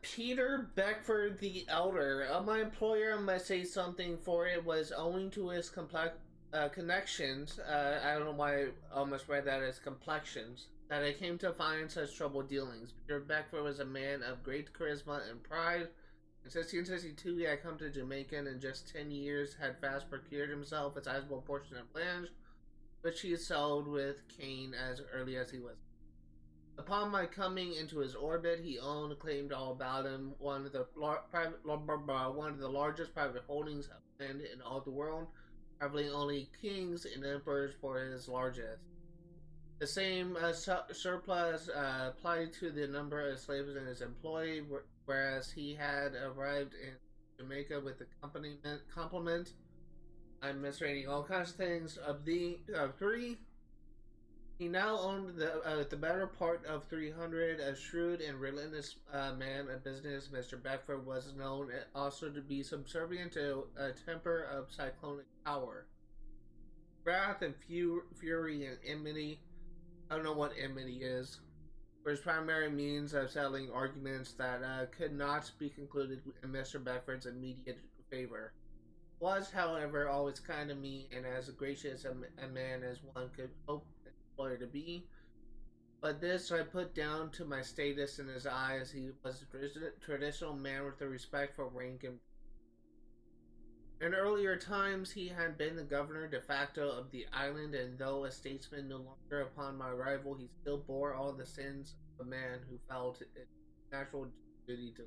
Peter Beckford the Elder. My employer might say something for it was owing to his connections. I don't know why I almost read that as complexions. That I came to find such troubled dealings. Peter Beckford was a man of great charisma and pride. In 1662, he had come to Jamaica and in just 10 years had fast procured himself a sizable portion of land, which he sold with Cain as early as he was. Upon my coming into his orbit, he owned, claimed all about him, one of the largest private holdings of land in all the world, rivaling only kings and emperors for his largest. The same surplus applied to the number of slaves in his employ, whereas he had arrived in Jamaica with the complement. I'm misreading all kinds of things of three. He now owned the better part of 300. A shrewd and relentless man of business, Mr. Beckford was known also to be subservient to a temper of cyclonic power. Wrath and fury and enmity. I don't know what enmity is. Were his primary means of settling arguments that could not be concluded in Mr. Beckford's immediate favor. Was, however, always kind to me and as gracious a man as one could hope to be, but this I put down to my status in his eyes. He was a traditional man with a respect for rank and in earlier times he had been the governor de facto of the island, and though a statesman no longer upon my arrival, he still bore all the sins of a man who felt it natural duty to.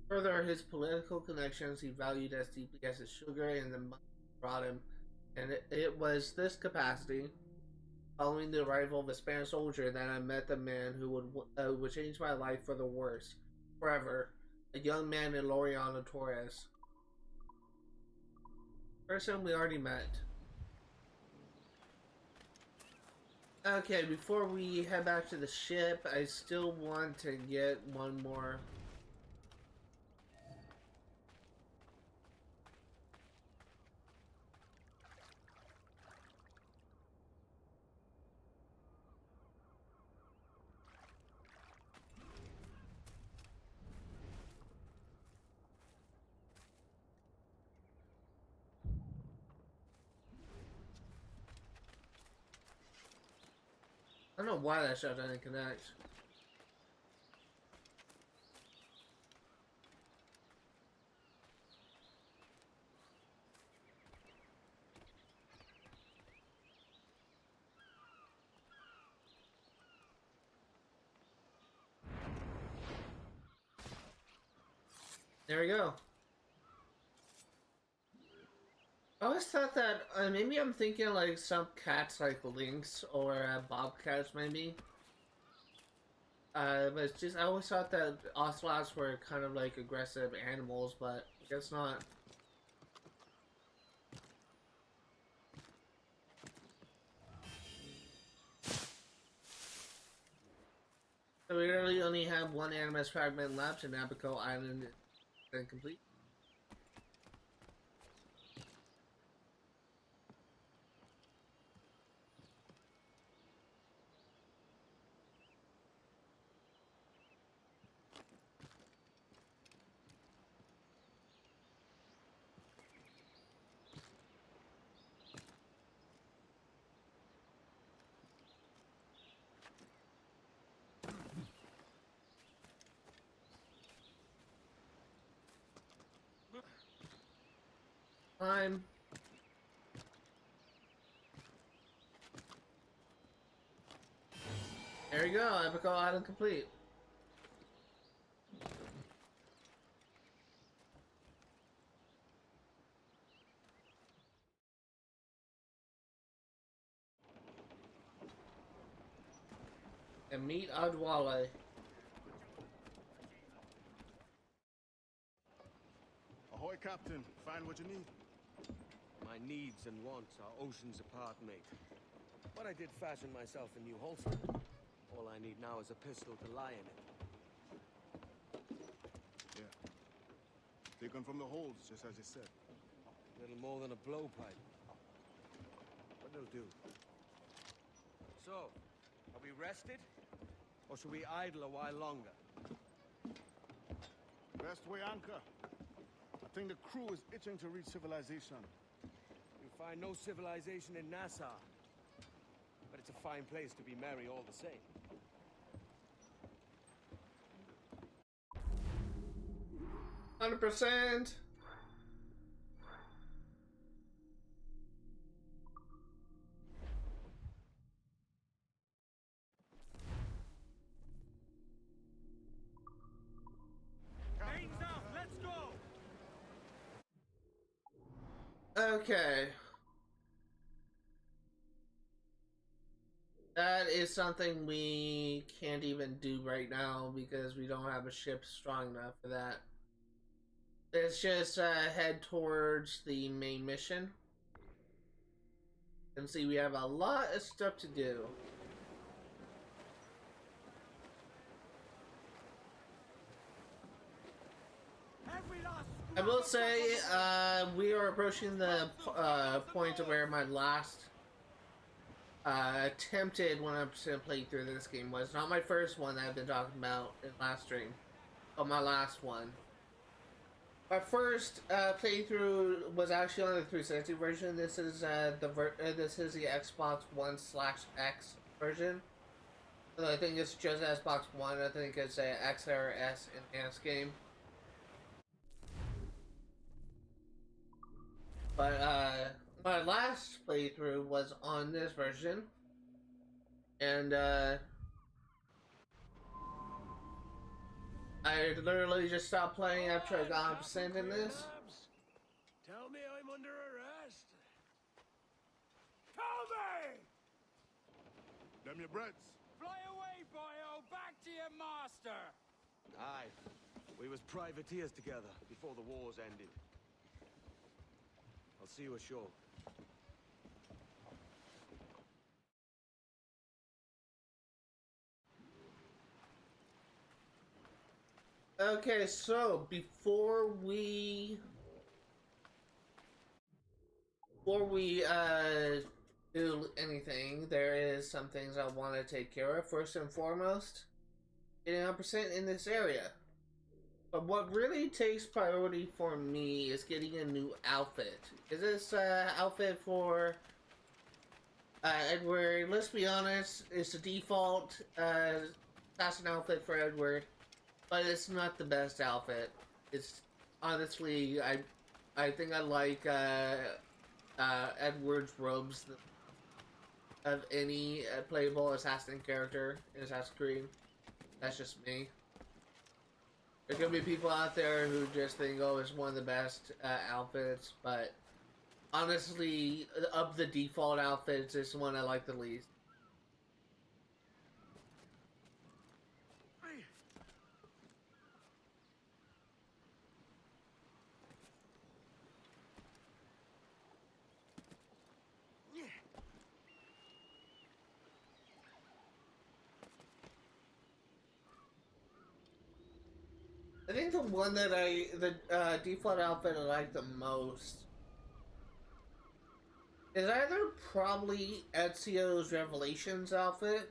Further, his political connections he valued as deeply as his sugar and the money brought him, and it was this capacity Following the arrival of a Spanish soldier, then I met the man who would change my life for the worse, forever. A young man in Laureano Torres. Person we already met. Okay, before we head back to the ship, I still want to get one more. I don't know why that shot didn't connect. There we go. I always thought that maybe I'm thinking like some cats like lynx or bobcats maybe. But it's just I always thought that ocelots were kind of like aggressive animals, but I guess not. So we really only have one Animus fragment left, and Abaco Island is incomplete. Time. There we go, Abaco Island complete. And meet Adwale. Ahoy, Captain. Find what you need. My needs and wants are oceans apart, mate. But I did fashion myself a new holster. All I need now is a pistol to lie in it. Yeah. Taken from the holds, just as you said. Little more than a blowpipe. But it'll do. So, are we rested? Or should we idle a while longer? Best way anchor. I think the crew is itching to reach civilization. You find no civilization in Nassau. But it's a fine place to be merry all the same. %. Mains out, let's go! Okay. That is something we can't even do right now because we don't have a ship strong enough for that. Let's just head towards the main mission. And see, we have a lot of stuff to do. I will say, we are approaching the point where my last attempted 100% playthrough of this game was. Not my first one that I've been talking about in last stream, but my last one. My first playthrough was actually on the 360 version. This is this is the Xbox One/X version. So I think it's just Xbox One. I think it's a XRS enhanced game. But my last playthrough was on this version, and I literally just stopped playing after I got 100% in this. Tell me I'm under arrest. Tell me! Them your breads. Fly away, boyo! Back to your master! Aye. We was privateers together before the wars ended. I'll see you ashore. Okay, so before we do anything, there is some things I want to take care of. First and foremost, getting 100% in this area. But what really takes priority for me is getting a new outfit. Is this outfit for Edward? Let's be honest, it's the default assassin outfit for Edward, but it's not the best outfit. It's honestly, I think I like Edward's robes of any playable assassin character in Assassin's Creed. That's just me. There could be people out there who just think, oh, it's one of the best outfits, but honestly, of the default outfits, it's the one I like the least. I think the one that the default outfit I like the most is either probably Ezio's Revelations outfit,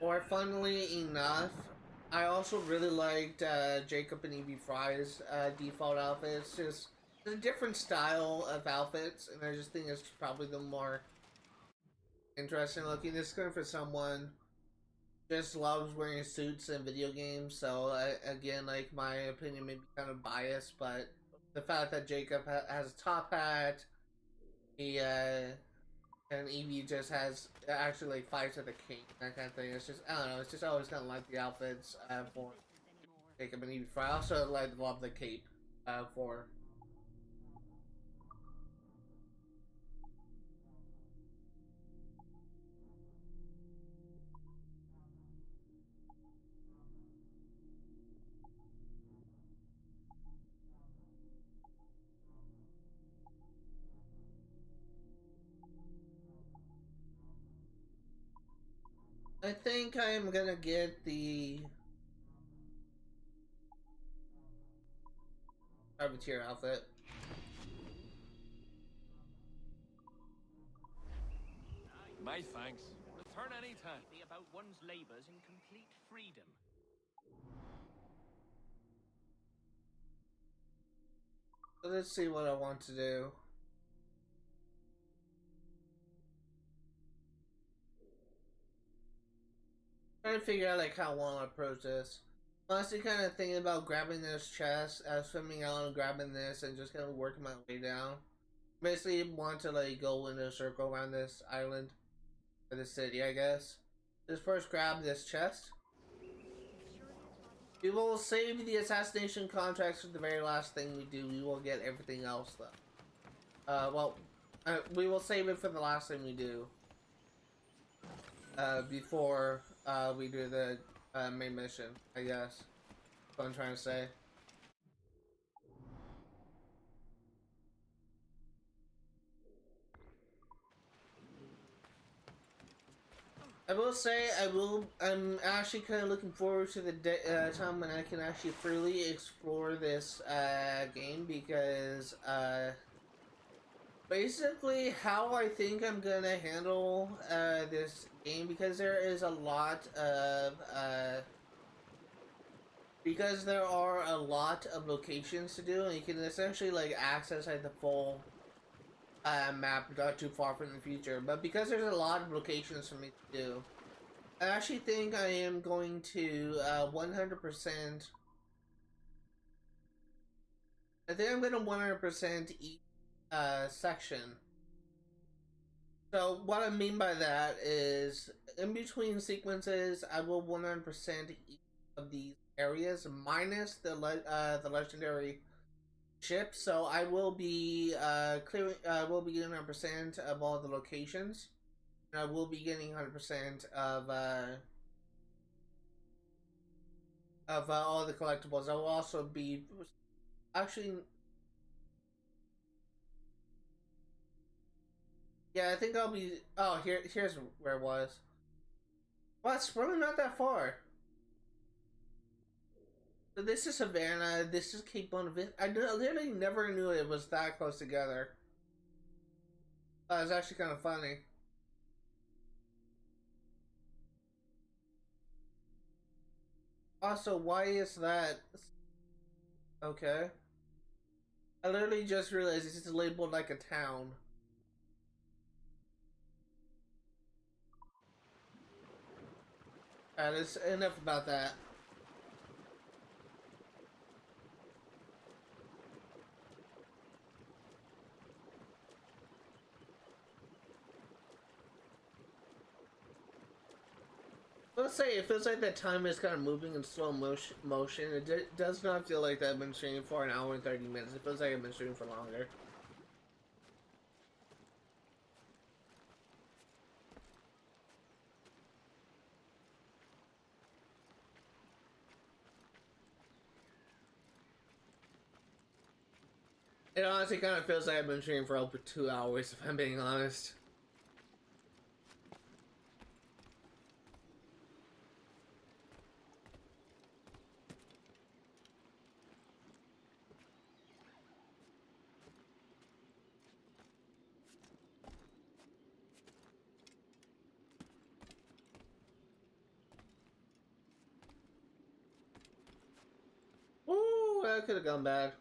or funnily enough, I also really liked Jacob and Evie Fry's default outfit. It's just a different style of outfits, and I just think it's probably the more interesting looking. This is good for someone just loves wearing suits in video games, so again, like, my opinion may be kind of biased, but the fact that Jacob has a top hat, he and Evie just has actually like fights with a king, that kind of thing. It's just, I don't know, it's just always kind of like the outfits for Jacob and Evie. I also love the cape for. I think I'm gonna get the privateer outfit. My thanks. Return anytime. Be about one's labors in complete freedom. So let's see what I want to do. Trying to figure out like how I want to approach this. Honestly, kind of thinking about grabbing this chest, swimming out and grabbing this, and just kind of working my way down. Basically, want to like go in a circle around this island, or this city, I guess. Just first grab this chest. We will save the assassination contracts for the very last thing we do. We will get everything else though. We will save it for the last thing we do. Before we do the main mission, I guess. That's what I'm trying to say. I will say, I'm actually kind of looking forward to the time when I can actually freely explore this game, because basically how I think I'm gonna handle this game, because there is a lot of because there are a lot of locations to do, and you can essentially like access like the full map not too far from the future. But because there's a lot of locations for me to do, I actually think I am going to 100%. I think I'm gonna 100% each section. So what I mean by that is, in between sequences, I will 100% each of these areas minus the legendary ships. So I will be clearing. Will be 100% of all the locations. I will be getting 100% of all the collectibles. I will also be actually. Yeah, I think I'll be. Oh, here's where it was. Well, it's really not that far. So this is Havana. This is Cape Bonavista. I literally never knew it was that close together. It's actually kind of funny. Also, why is that? Okay. I literally just realized this is labeled like a town. Alright, it's enough about that. Let's say it feels like that time is kind of moving in slow motion. It does not feel like that I've been streaming for an hour and 30 minutes. It feels like I've been streaming for longer. It honestly kind of feels like I've been streaming for over 2 hours, if I'm being honest. Ooh, that could have gone bad.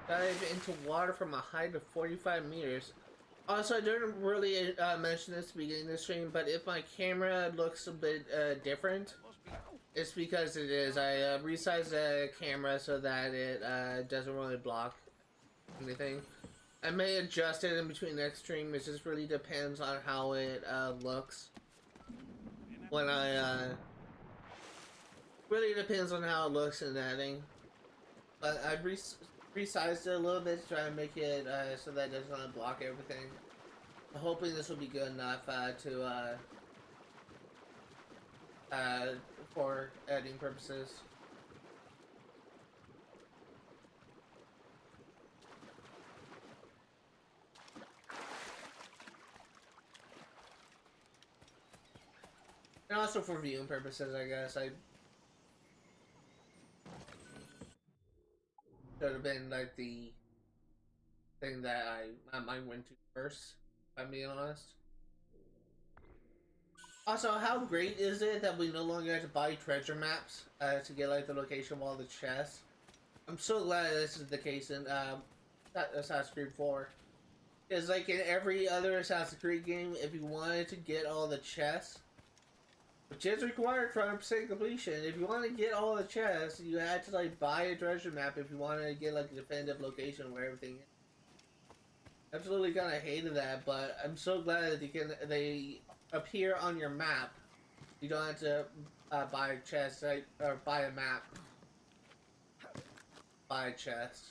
Dive into water from a height of 45 meters. Also, I didn't really mention this at the beginning of the stream, but if my camera looks a bit different, it's because it is. I resized the camera so that it doesn't really block anything. I may adjust it in between next stream. It just really depends on how it looks. When I really depends on how it looks in editing. But I resized it a little bit to try to make it so that it doesn't block everything. I'm hoping this will be good enough for editing purposes. And also for viewing purposes, I guess. I should have been like the thing that my mind went to first, if I'm being honest. Also, how great is it that we no longer have to buy treasure maps to get like the location of all the chests? I'm so glad this is the case in Assassin's Creed 4. Because like in every other Assassin's Creed game, if you wanted to get all the chests, which is required for 100% completion, if you want to get all the chests, you had to like buy a treasure map if you wanted to get like a definitive location where everything is. Absolutely kind of hated that, but I'm so glad that they appear on your map. You don't have to buy a chest or buy a map. Buy a chest.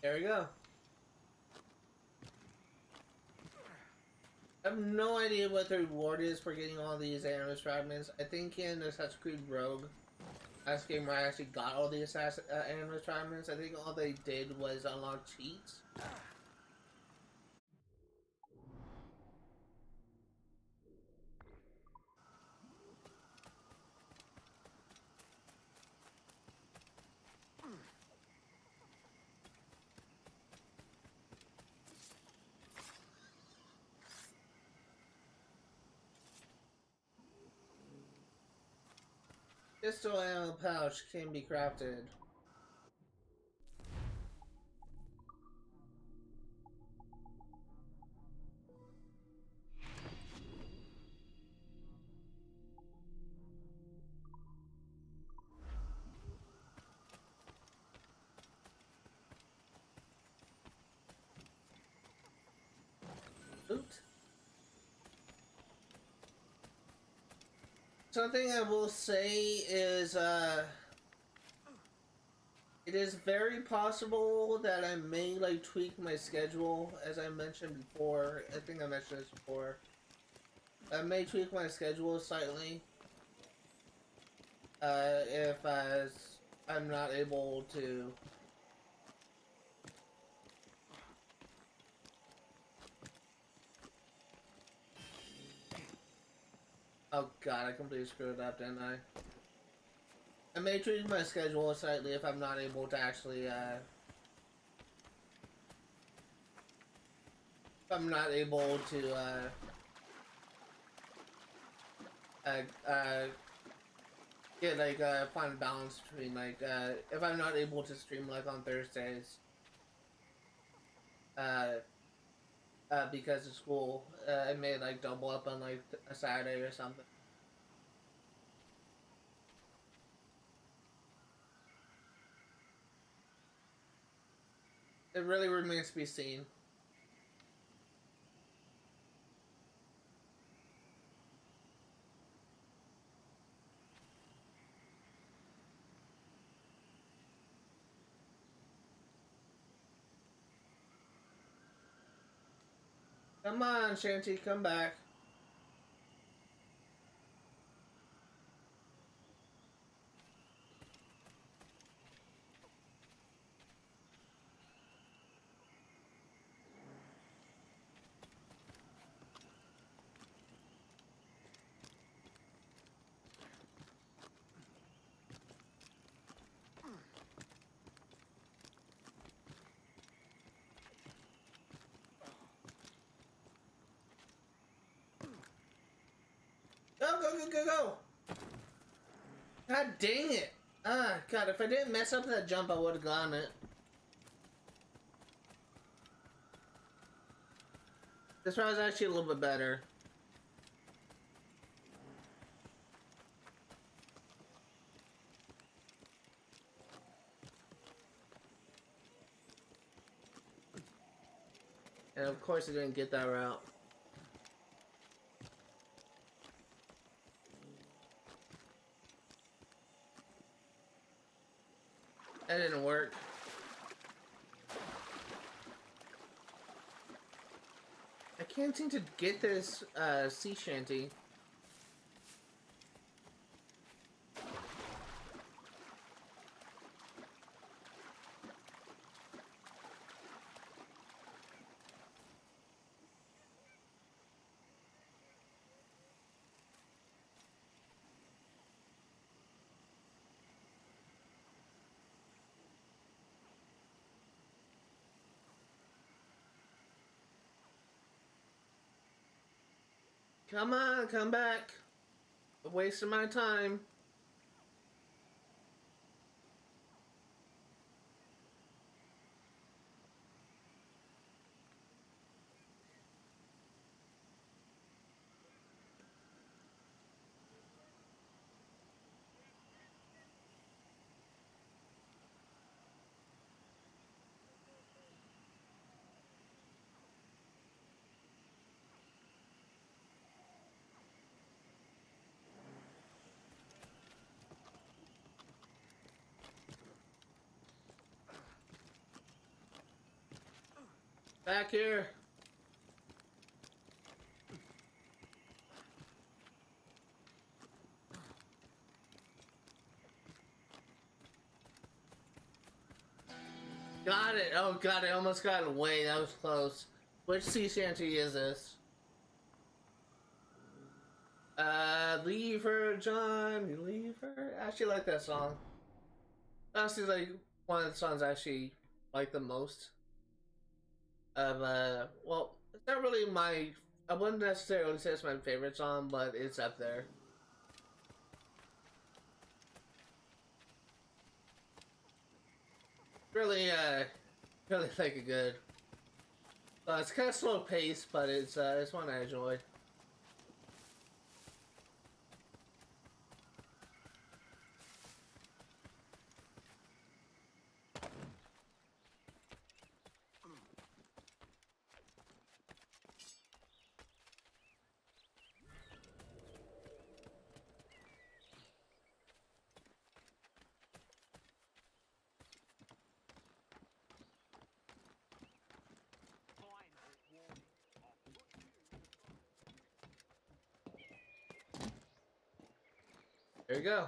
There we go. I have no idea what the reward is for getting all these Animus fragments. I think in Assassin's Creed Rogue, last game where I actually got all the Animus fragments, I think all they did was unlock cheats. Pistol ammo pouch can be crafted. Oops. Something I will say is, it is very possible that I may, like, tweak my schedule, as I mentioned before. I think I mentioned this before. I may tweak my schedule slightly, if I'm not able to. Oh god, I completely screwed up, didn't I? I may tweak my schedule slightly if I'm not able to actually, if I'm not able to, get, like, find a balance between, like, if I'm not able to stream, like, on Thursdays, because of school, I may, like, double up on, like, a Saturday or something. It really remains to be seen. Come on, Shanty, come back. Go, go, go, go, go! God dang it! Ah, God, if I didn't mess up that jump, I would have gotten it. This round is actually a little bit better. And of course I didn't get that route. That didn't work. I can't seem to get this sea shanty. Come on, come back. I'm wasting my time. Back here. Got it. Oh god, I almost got away. That was close. Which sea shanty is this? Leave her, John. You leave her. I actually like that song. That's like one of the songs I actually like the most. Well, it's not really my. I wouldn't necessarily say it's my favorite song, but it's up there. Really, really like it good. It's kind of slow paced, but it's one I enjoy. There you go.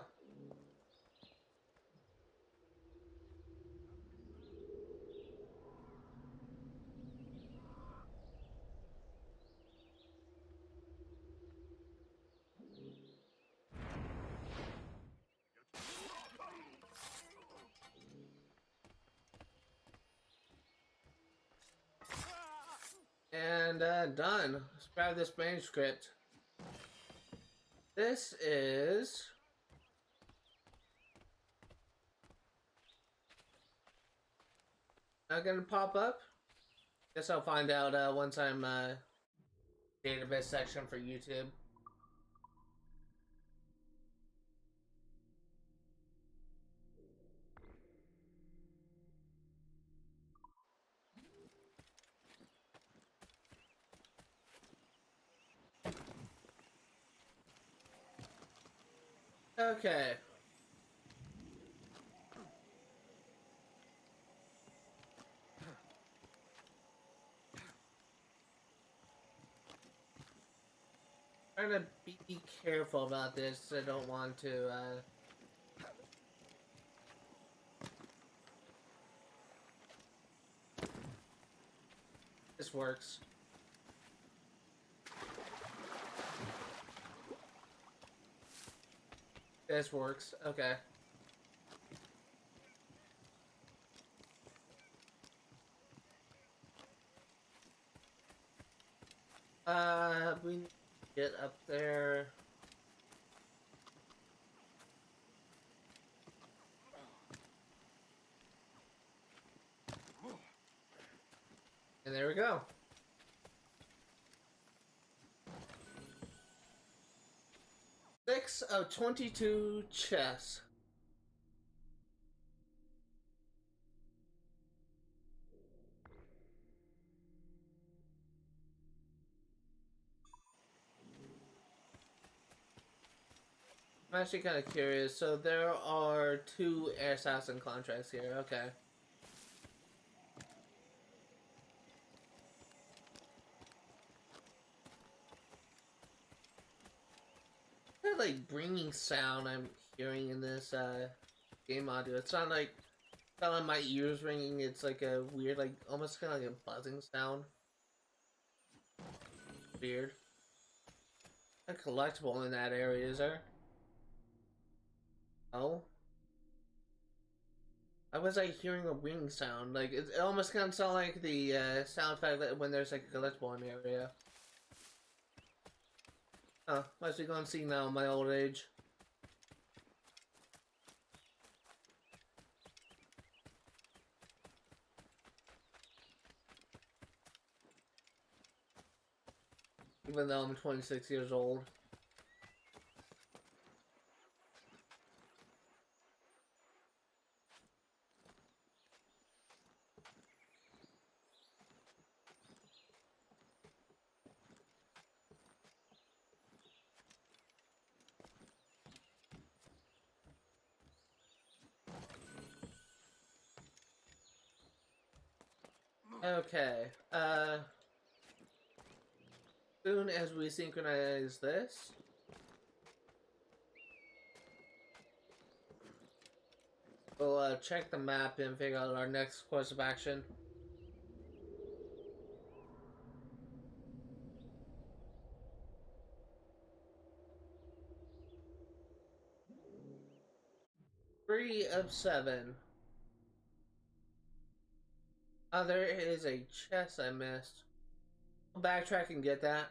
And done. Let's grab this manuscript. This is not gonna pop up. Guess I'll find out once I'm database section for YouTube. Okay. Trying to be careful about this. I don't want to this works. This works. Okay. We get up there. And there we go. Six of 22 chests. I'm actually kind of curious. So there are 2 assassin contracts here. Okay. That like bringing sound I'm hearing in this game audio. It's not like my ears ringing. It's like a weird, like almost kind of like a buzzing sound. Weird. A collectible in that area, is there? Oh. Why was I hearing a ring sound? Like it almost kind of sound like the sound effect that when there's like a collectible in the area. Huh, must be going to see now in my old age. Even though I'm 26 years old. Okay, soon as we synchronize this, we'll check the map and figure out our next course of action. Three of 7. Oh, there is a chest I missed. I'll backtrack and get that.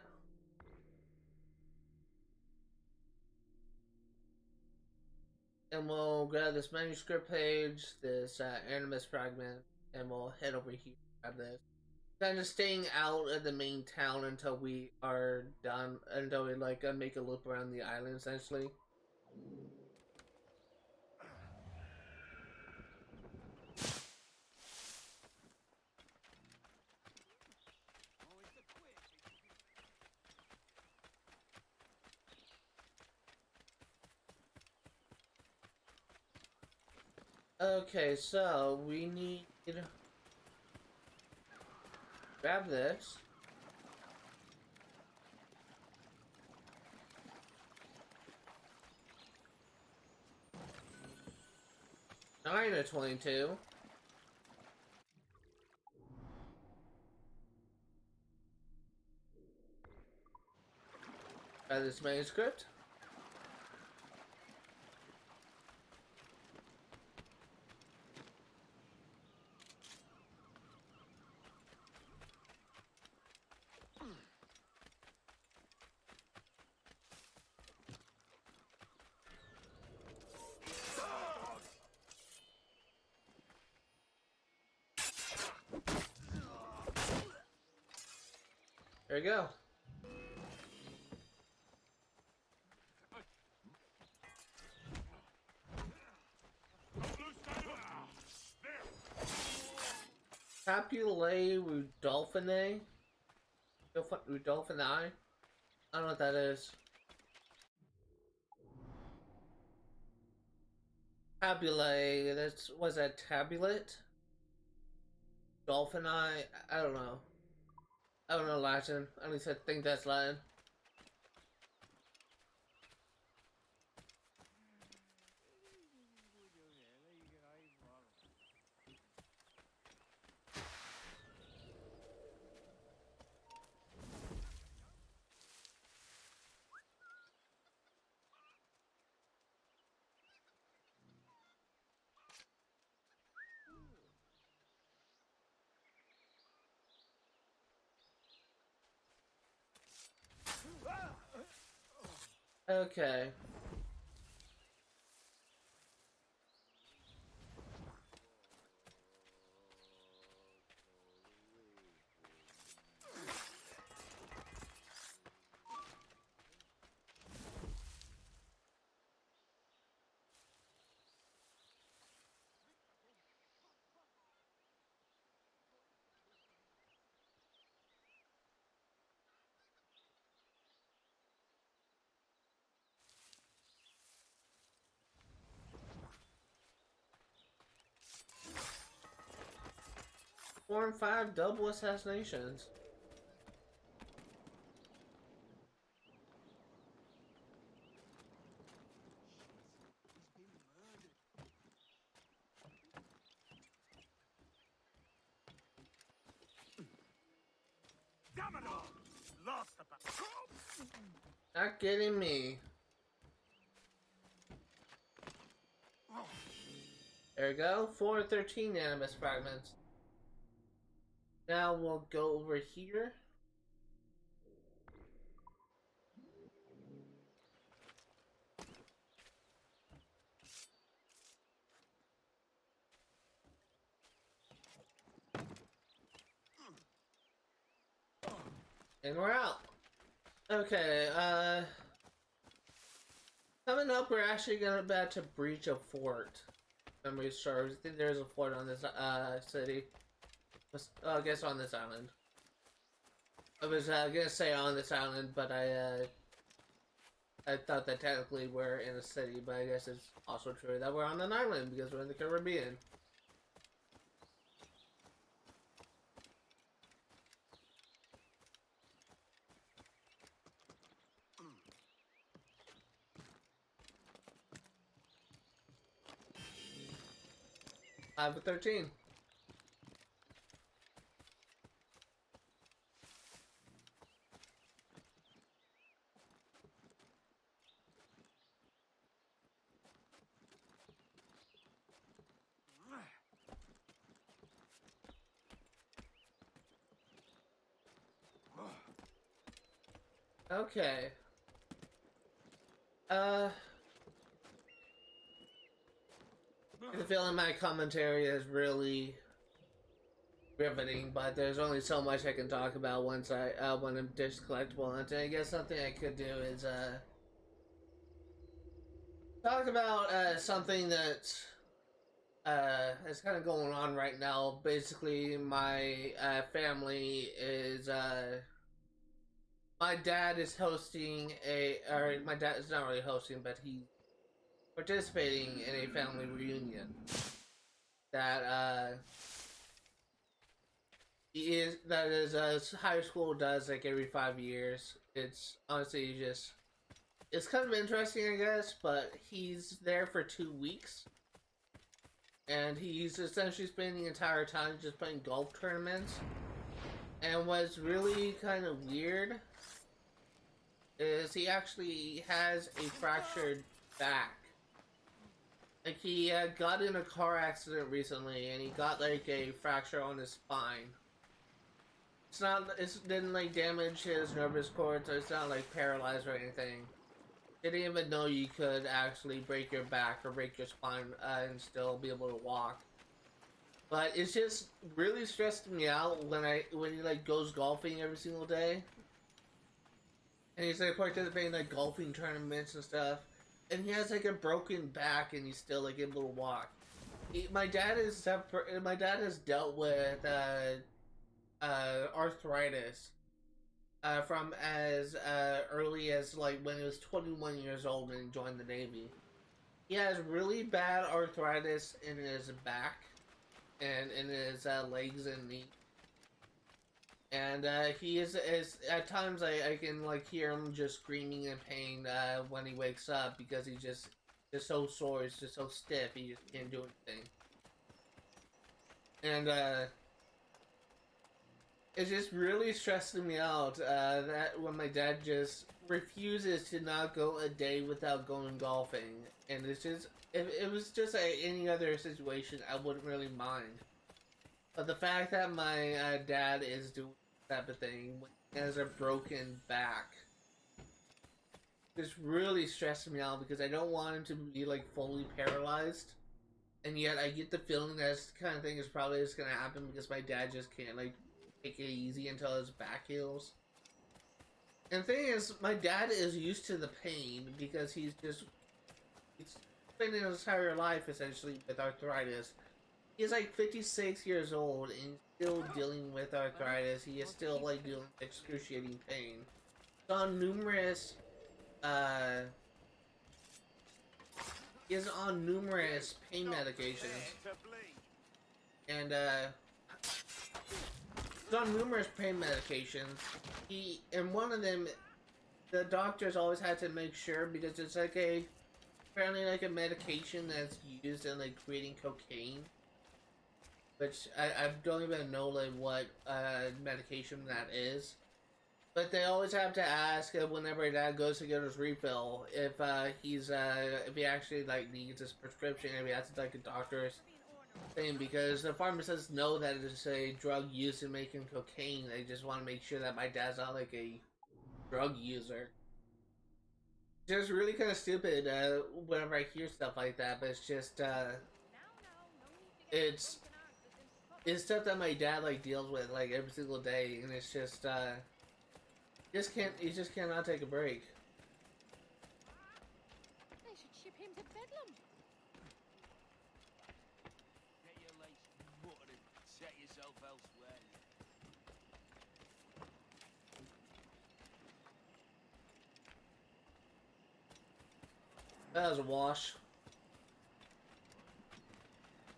And we'll grab this manuscript page, this Animus fragment, and we'll head over here grab this. Kind of staying out of the main town until we are done, until we like make a loop around the island essentially. Okay, so we need grab this. Nine of 22. Grab this manuscript. There you go. Capulae Rudolphinae? Rudolphinae? I don't know what that is. Tabulae, was that tabulate? Dolphinae? I don't know. I don't know Latin. At least I think that's Latin. Okay. Four and 5 double assassinations. Not getting me. There we go. 413 Animus fragments. Now we'll go over here. And we're out. Okay, coming up, we're actually about to breach a fort. Memory serves. I think there's a fort on this, city. I guess on this island. I was, gonna say on this island, but I thought that technically we're in a city, but I guess it's also true that we're on an island because we're in the Caribbean. I have a 13. Okay. I feel like my commentary is really riveting, but there's only so much I can talk about once when I'm just collectible. And I guess something I could do is talk about something that's kind of going on right now. Basically, my family is my dad is hosting or my dad is not really hosting, but he's participating in a family reunion that high school does like every 5 years. It's honestly it's kind of interesting, I guess, but he's there for 2 weeks. And he's essentially spending the entire time just playing golf tournaments. And what's really kind of weird is he actually has a fractured back. Like, he got in a car accident recently, and he got like a fracture on his spine. It didn't like damage his nervous cord, so it's not like paralyzed or anything. Didn't even know you could actually break your back or break your spine and still be able to walk. But it's just really stressed me out when he like goes golfing every single day. And he's like participating in like golfing tournaments and stuff. And he has like a broken back and he's still like able to walk. My dad has dealt with arthritis from as early as like when he was 21 years old and joined the Navy. He has really bad arthritis in his back and in his legs and knees. And he is at times I can like hear him just screaming in pain when he wakes up because he's just so sore, he's just so stiff, he just can't do anything. And it's just really stressing me out that when my dad just refuses to not go a day without going golfing. And it's just, if it was just any other situation, I wouldn't really mind. But the fact that my dad is doing that type of thing when he has a broken back just really stressing me out because I don't want him to be like fully paralyzed. And yet I get the feeling that this kind of thing is probably just going to happen because my dad just can't like take it easy until his back heals. And the thing is, my dad is used to the pain because he's spending his entire life essentially with arthritis. He's like 56 years old and still dealing with arthritis. He is still like dealing with excruciating pain. He's on numerous pain medications. And he's on numerous pain medications. And one of them, the doctors always had to make sure because it's like apparently like a medication that's used in like creating cocaine. Which I don't even know like what medication that is. But they always have to ask whenever Dad goes to get his refill if he actually like needs his prescription, if he has to like a doctor's thing, because the pharmacists know that it's a drug used in making cocaine. They just want to make sure that my dad's not like a drug user. Just really kind of stupid whenever I hear stuff like that, but it's just it's stuff that my dad like deals with like every single day, and it's just he just cannot take a break. They should ship him to Bedlam. Get your legs buttered and set yourself elsewhere. That was a wash.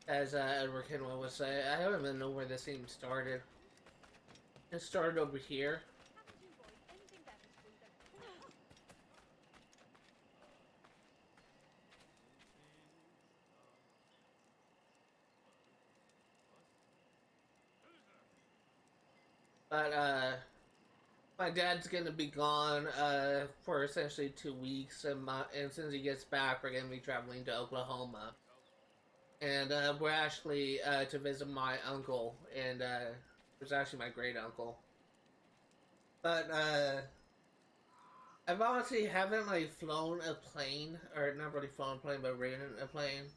As Edward Kenway would say, I don't even know where this even started. It started over here. But my dad's gonna be gone for essentially 2 weeks, and since he gets back, we're gonna be traveling to Oklahoma. And we're actually to visit my uncle, and it's actually my great uncle. But I've honestly haven't like flown a plane, or not really flown a plane, but ridden a plane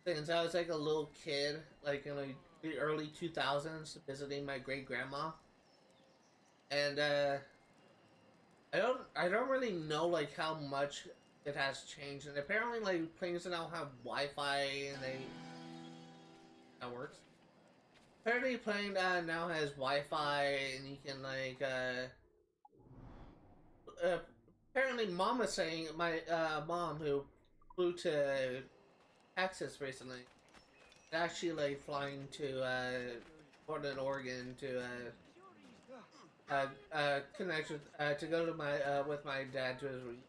since I was like a little kid, like in like the early 2000s, visiting my great grandma, and I don't really know like how much it has changed, and apparently like planes now have Wi-Fi and that works. Apparently plane now has Wi-Fi and you can like apparently mom was saying my mom who flew to Texas recently actually like flying to Portland, Oregon to connect with to go to my with my dad to his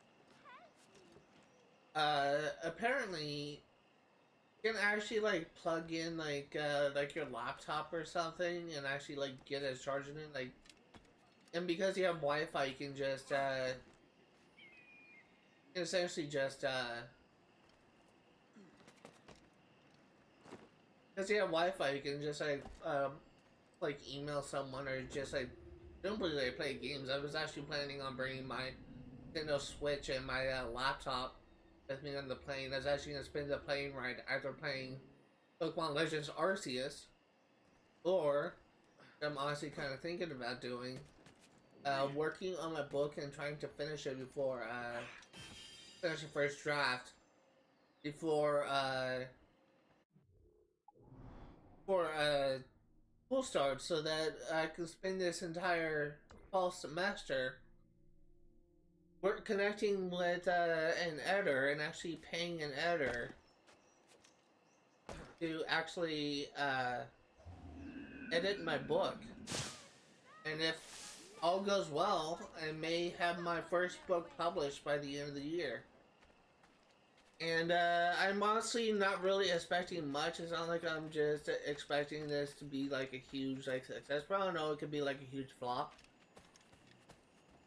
apparently you can actually like plug in like your laptop or something and actually like get it charging it like, and because you have Wi-Fi you can just essentially just because you have Wi-Fi you can just like email someone or just like don't really play games. I was actually planning on bringing my Nintendo Switch and my laptop with me on the plane. I was actually going to spend the plane ride either playing Pokemon Legends Arceus, or I'm honestly kind of thinking about doing working on my book and trying to finish it before finish the first draft before school starts, so that I can spend this entire fall semester connecting with an editor and actually paying an editor to actually edit my book. And if all goes well, I may have my first book published by the end of the year. And I'm honestly not really expecting much. It's not like I'm just expecting this to be like a huge like success. But I don't know, it could be like a huge flop.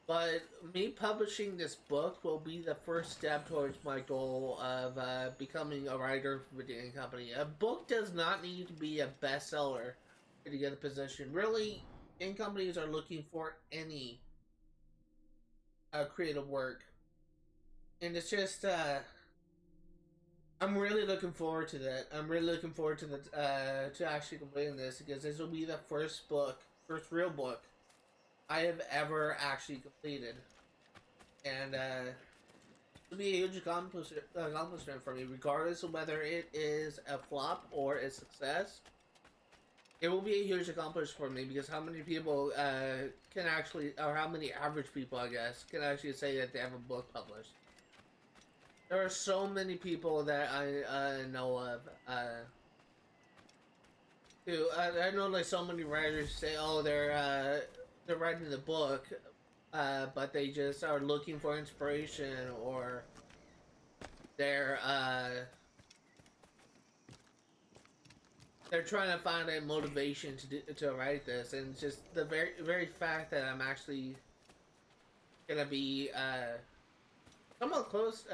But me publishing this book will be the first step towards my goal of becoming a writer for a video game company. A book does not need to be a bestseller to get a position. Really, game companies are looking for any creative work. And it's just I'm really looking forward to that. I'm really looking forward to the to actually completing this, because this will be the first real book I have ever actually completed, and it'll be a huge accomplishment for me, regardless of whether it is a flop or a success. It will be a huge accomplishment for me, because how many people can actually, or how many average people, I guess, can actually say that they have a book published? There are so many people that I know of, who I know like so many writers say, oh, they're writing the book, but they just are looking for inspiration, or they're trying to find a motivation to write this, and it's just the very fact that I'm actually gonna be somewhat close.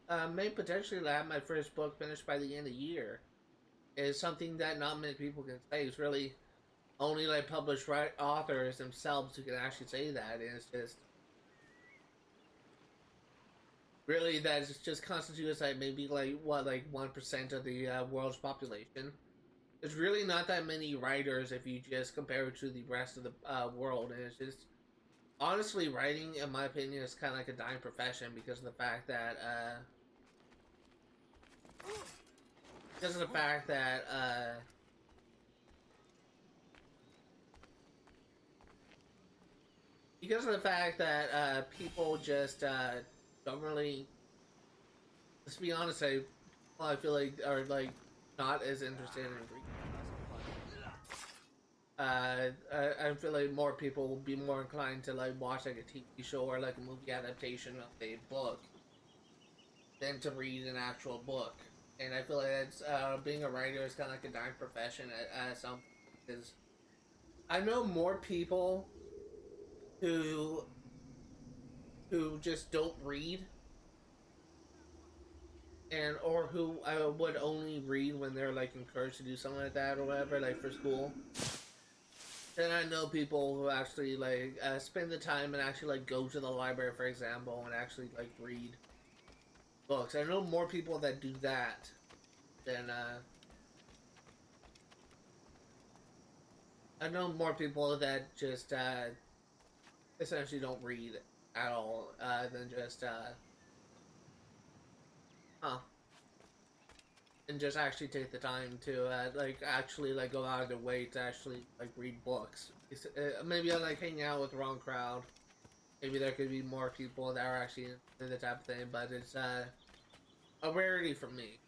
I may potentially have my first book finished by the end of the year. Is something that not many people can say. It's really only like published authors themselves who can actually say that. And it's just really that just constitutes like maybe like what, like 1% of the world's population. There's really not that many writers if you just compare it to the rest of the world, and it's just honestly, writing, in my opinion, is kind of like a dying profession because of the fact that people just don't really, let's be honest, I feel like are like not as interested in reading. I feel like more people will be more inclined to like watch like a TV show or like a movie adaptation of a book than to read an actual book. And I feel like it's being a writer is kind of like a dying profession at some, because I know more people who just don't read, and or who would only read when they're like encouraged to do something like that or whatever, like for school. Then I know people who actually like spend the time and actually like go to the library, for example, and actually like read books. I know more people that do that than I know more people that just essentially don't read at all than just huh and just actually take the time to like actually like go out of their way to actually like read books. Maybe I like hanging out with the wrong crowd. Maybe there could be more people that are actually into the type of thing, but it's a rarity for me.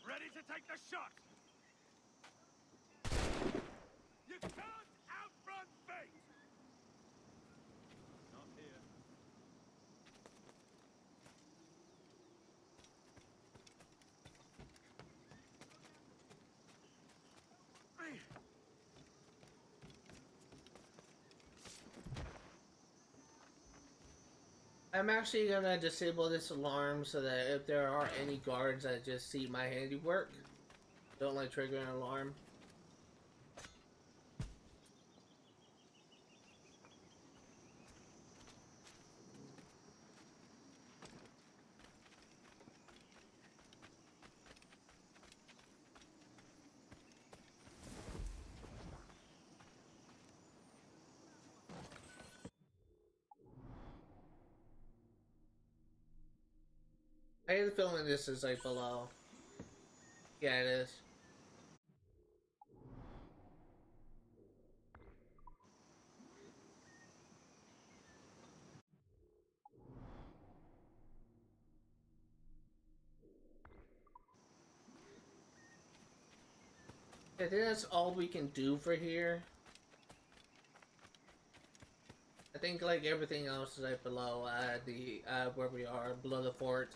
Ready to take the shot! You can't outrun fate! Not here. I'm actually gonna disable this alarm so that if there are any guards that just see my handiwork, don't like trigger an alarm. I get the feeling this is like below. Yeah, it is. I think that's all we can do for here. I think like everything else is like below the where we are, below the fort.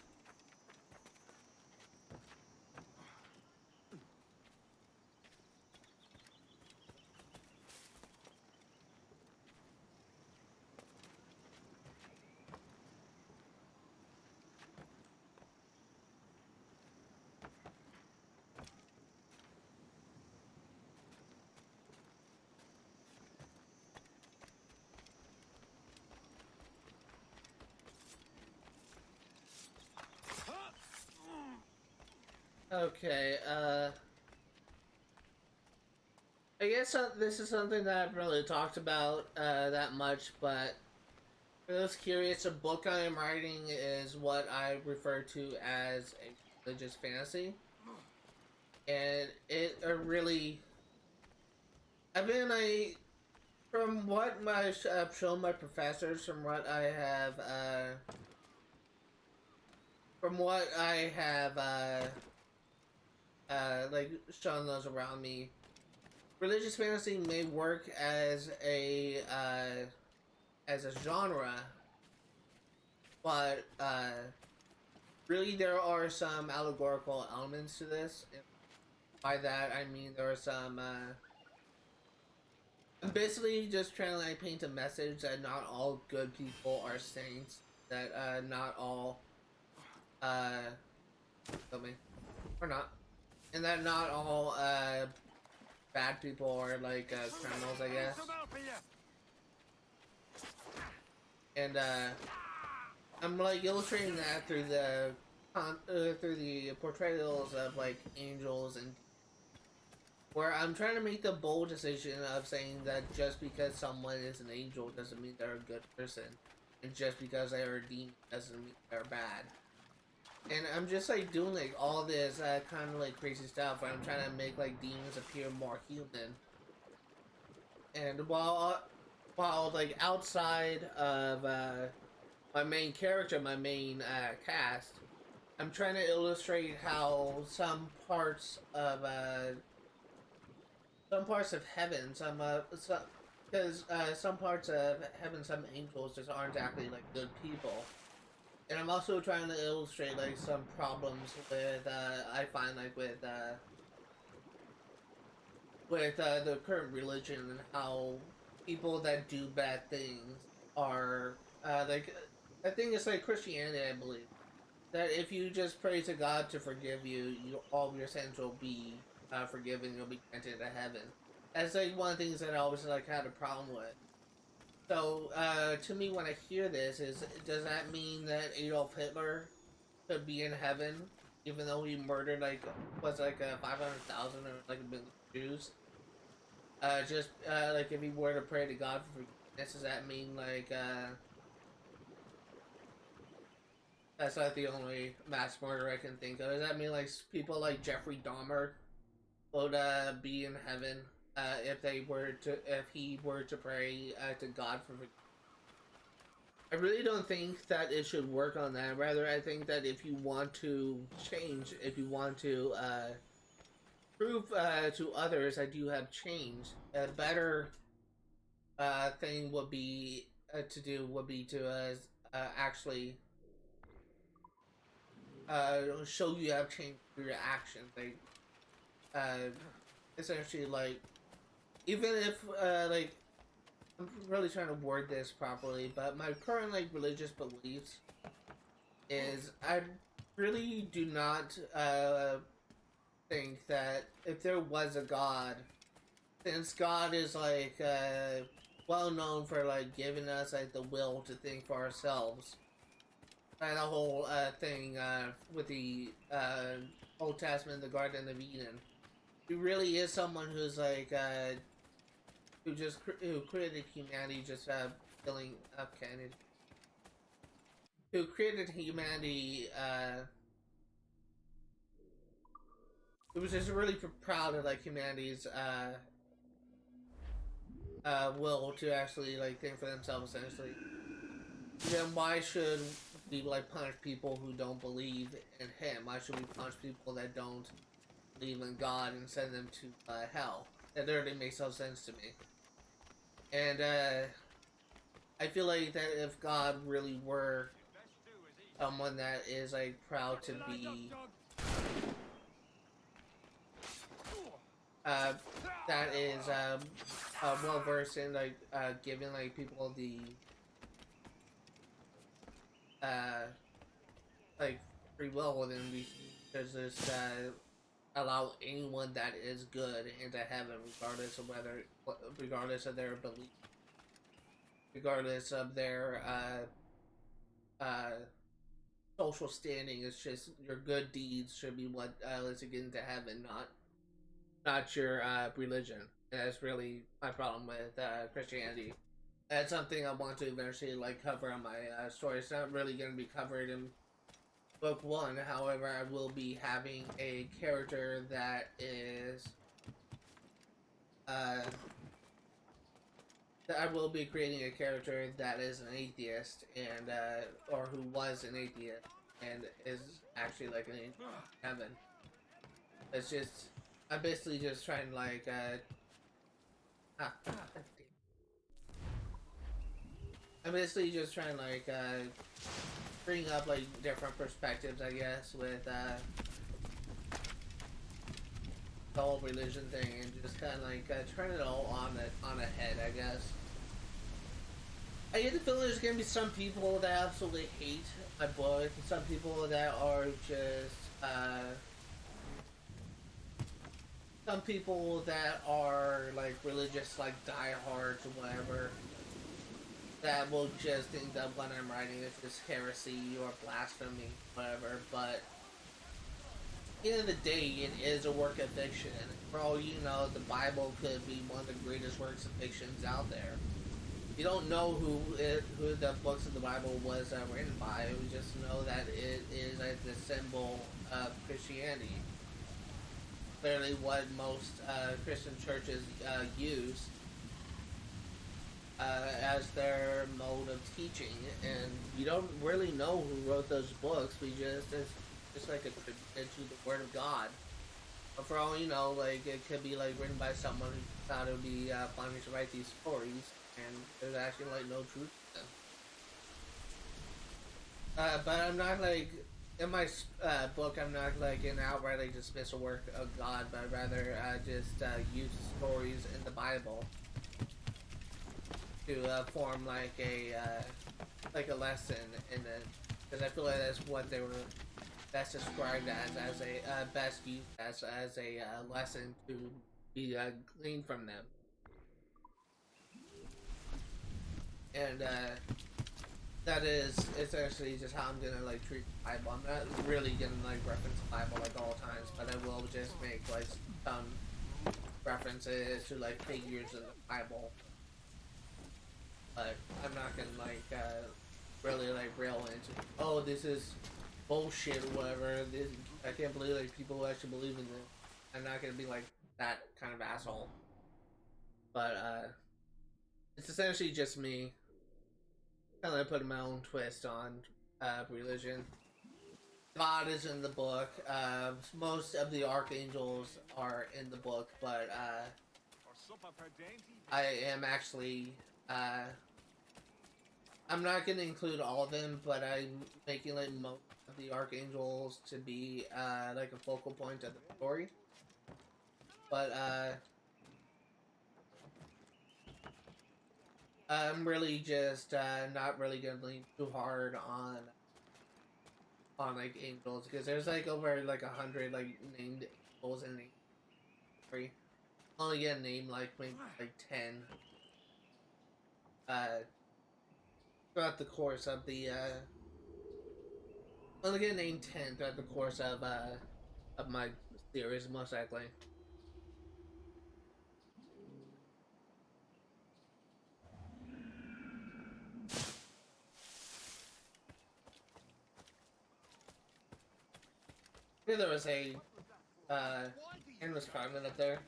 Okay, I guess this is something that I've really talked about that much, but for those curious, a book I am writing is what I refer to as a religious fantasy. And it really... from what I've shown my professors, from what I have like shown those around me, religious fantasy may work as a genre, but really there are some allegorical elements to this. And by that I mean there are some I'm basically just trying to like paint a message that not all good people are saints, that not all kill me or not, and that not all bad people are like criminals, I guess. And I'm like illustrating that through the portrayals of like angels, and where I'm trying to make the bold decision of saying that just because someone is an angel doesn't mean they're a good person, and just because they are a demon doesn't mean they're bad. And I'm just like doing like all this kind of like crazy stuff where I'm trying to make like demons appear more human. And while like outside of my main character, my main cast, I'm trying to illustrate how some parts of heaven, because some parts of heaven, some angels just aren't exactly like good people. And I'm also trying to illustrate like some problems with I find like with the current religion, and how people that do bad things are like, I think it's like Christianity, I believe, that if you just pray to God to forgive you, all of your sins will be forgiven. You'll be granted to heaven. That's like one of the things that I always like had a problem with. So to me, when I hear this, does that mean that Adolf Hitler could be in heaven, even though he murdered like 500,000 or like a million Jews? Just like if he were to pray to God for forgiveness, does that mean like that's not the only mass murder I can think of? Does that mean like people like Jeffrey Dahmer would be in heaven if he were to pray to God for forgiveness? I really don't think that it should work on that. Rather, I think that if you want to change, if you want to prove to others that you have changed, a better thing would be to actually show you have changed through your actions. Like, essentially, like, even if like, I'm really trying to word this properly, but my current like religious beliefs is I really do not think that if there was a God, since God is like well known for like giving us like the will to think for ourselves, and the whole thing with the Old Testament, the Garden of Eden, he really is someone who's like who created humanity just filling up Kennedy. Who created humanity who was just really proud of like humanity's will to actually like think for themselves essentially. Then why should we like punish people who don't believe in him? Why should we punish people that don't believe in God and send them to hell? That literally makes no sense to me. And I feel like that if God really were someone that is like proud to be that is well versed in like giving like people the like free will, then we should just allow anyone that is good into heaven, regardless of their belief, regardless of their social standing. It's just your good deeds should be what lets you get into heaven, not your religion. And that's really my problem with Christianity. That's something I want to eventually like cover on my story. It's not really going to be covered in book 1. However, I will be having a character that is I will be creating a character that is an atheist and or who was an atheist and is actually like an heaven. It's just I'm basically just trying to like I'm basically just trying to like bring up like different perspectives, I guess, with the whole religion thing, and just kind of like turn it all on a head, I guess. I get the feeling there's gonna be some people that absolutely hate my book, and some people that are just some people that are like religious, like diehards or whatever, that will just think that what I'm writing is just heresy or blasphemy, whatever. But at the end of the day, it is a work of fiction. For all you know, the Bible could be one of the greatest works of fictions out there. You don't know who the books of the Bible was written by. We just know that it is like the symbol of Christianity. Clearly, what most Christian churches use as their mode of teaching, and we don't really know who wrote those books. It's just like a tribute to the Word of God. But for all you know, like it could be like written by someone who thought it would be funny to write these stories, and there's actually like no truth to them. But I'm not like in my book. I'm not like an outright like dismiss a work of God, but rather just use stories in the Bible form like a lesson in it, because I feel like that's what they were best described as a best used as a lesson to be gleaned from them. And that is essentially just how I'm gonna like treat the Bible. I'm not really gonna like reference the Bible like all times, but I will just make like some references to like figures in the Bible. But I'm not gonna like really like rail into, oh, this is bullshit or whatever. This, I can't believe like people who actually believe in this. I'm not gonna be like that kind of asshole. But it's essentially just me kind of putting my own twist on religion. God is in the book. Most of the archangels are in the book, but I am actually I'm not going to include all of them, but I'm making like most of the archangels to be like a focal point of the story. But I'm really just not really going to lean too hard on like angels, because there's like over like 100 like named angels in the story. Only get named like maybe like 10 throughout the course of the only get named 10 throughout the course of my series, most likely. I knew there was a Animus fragment up there.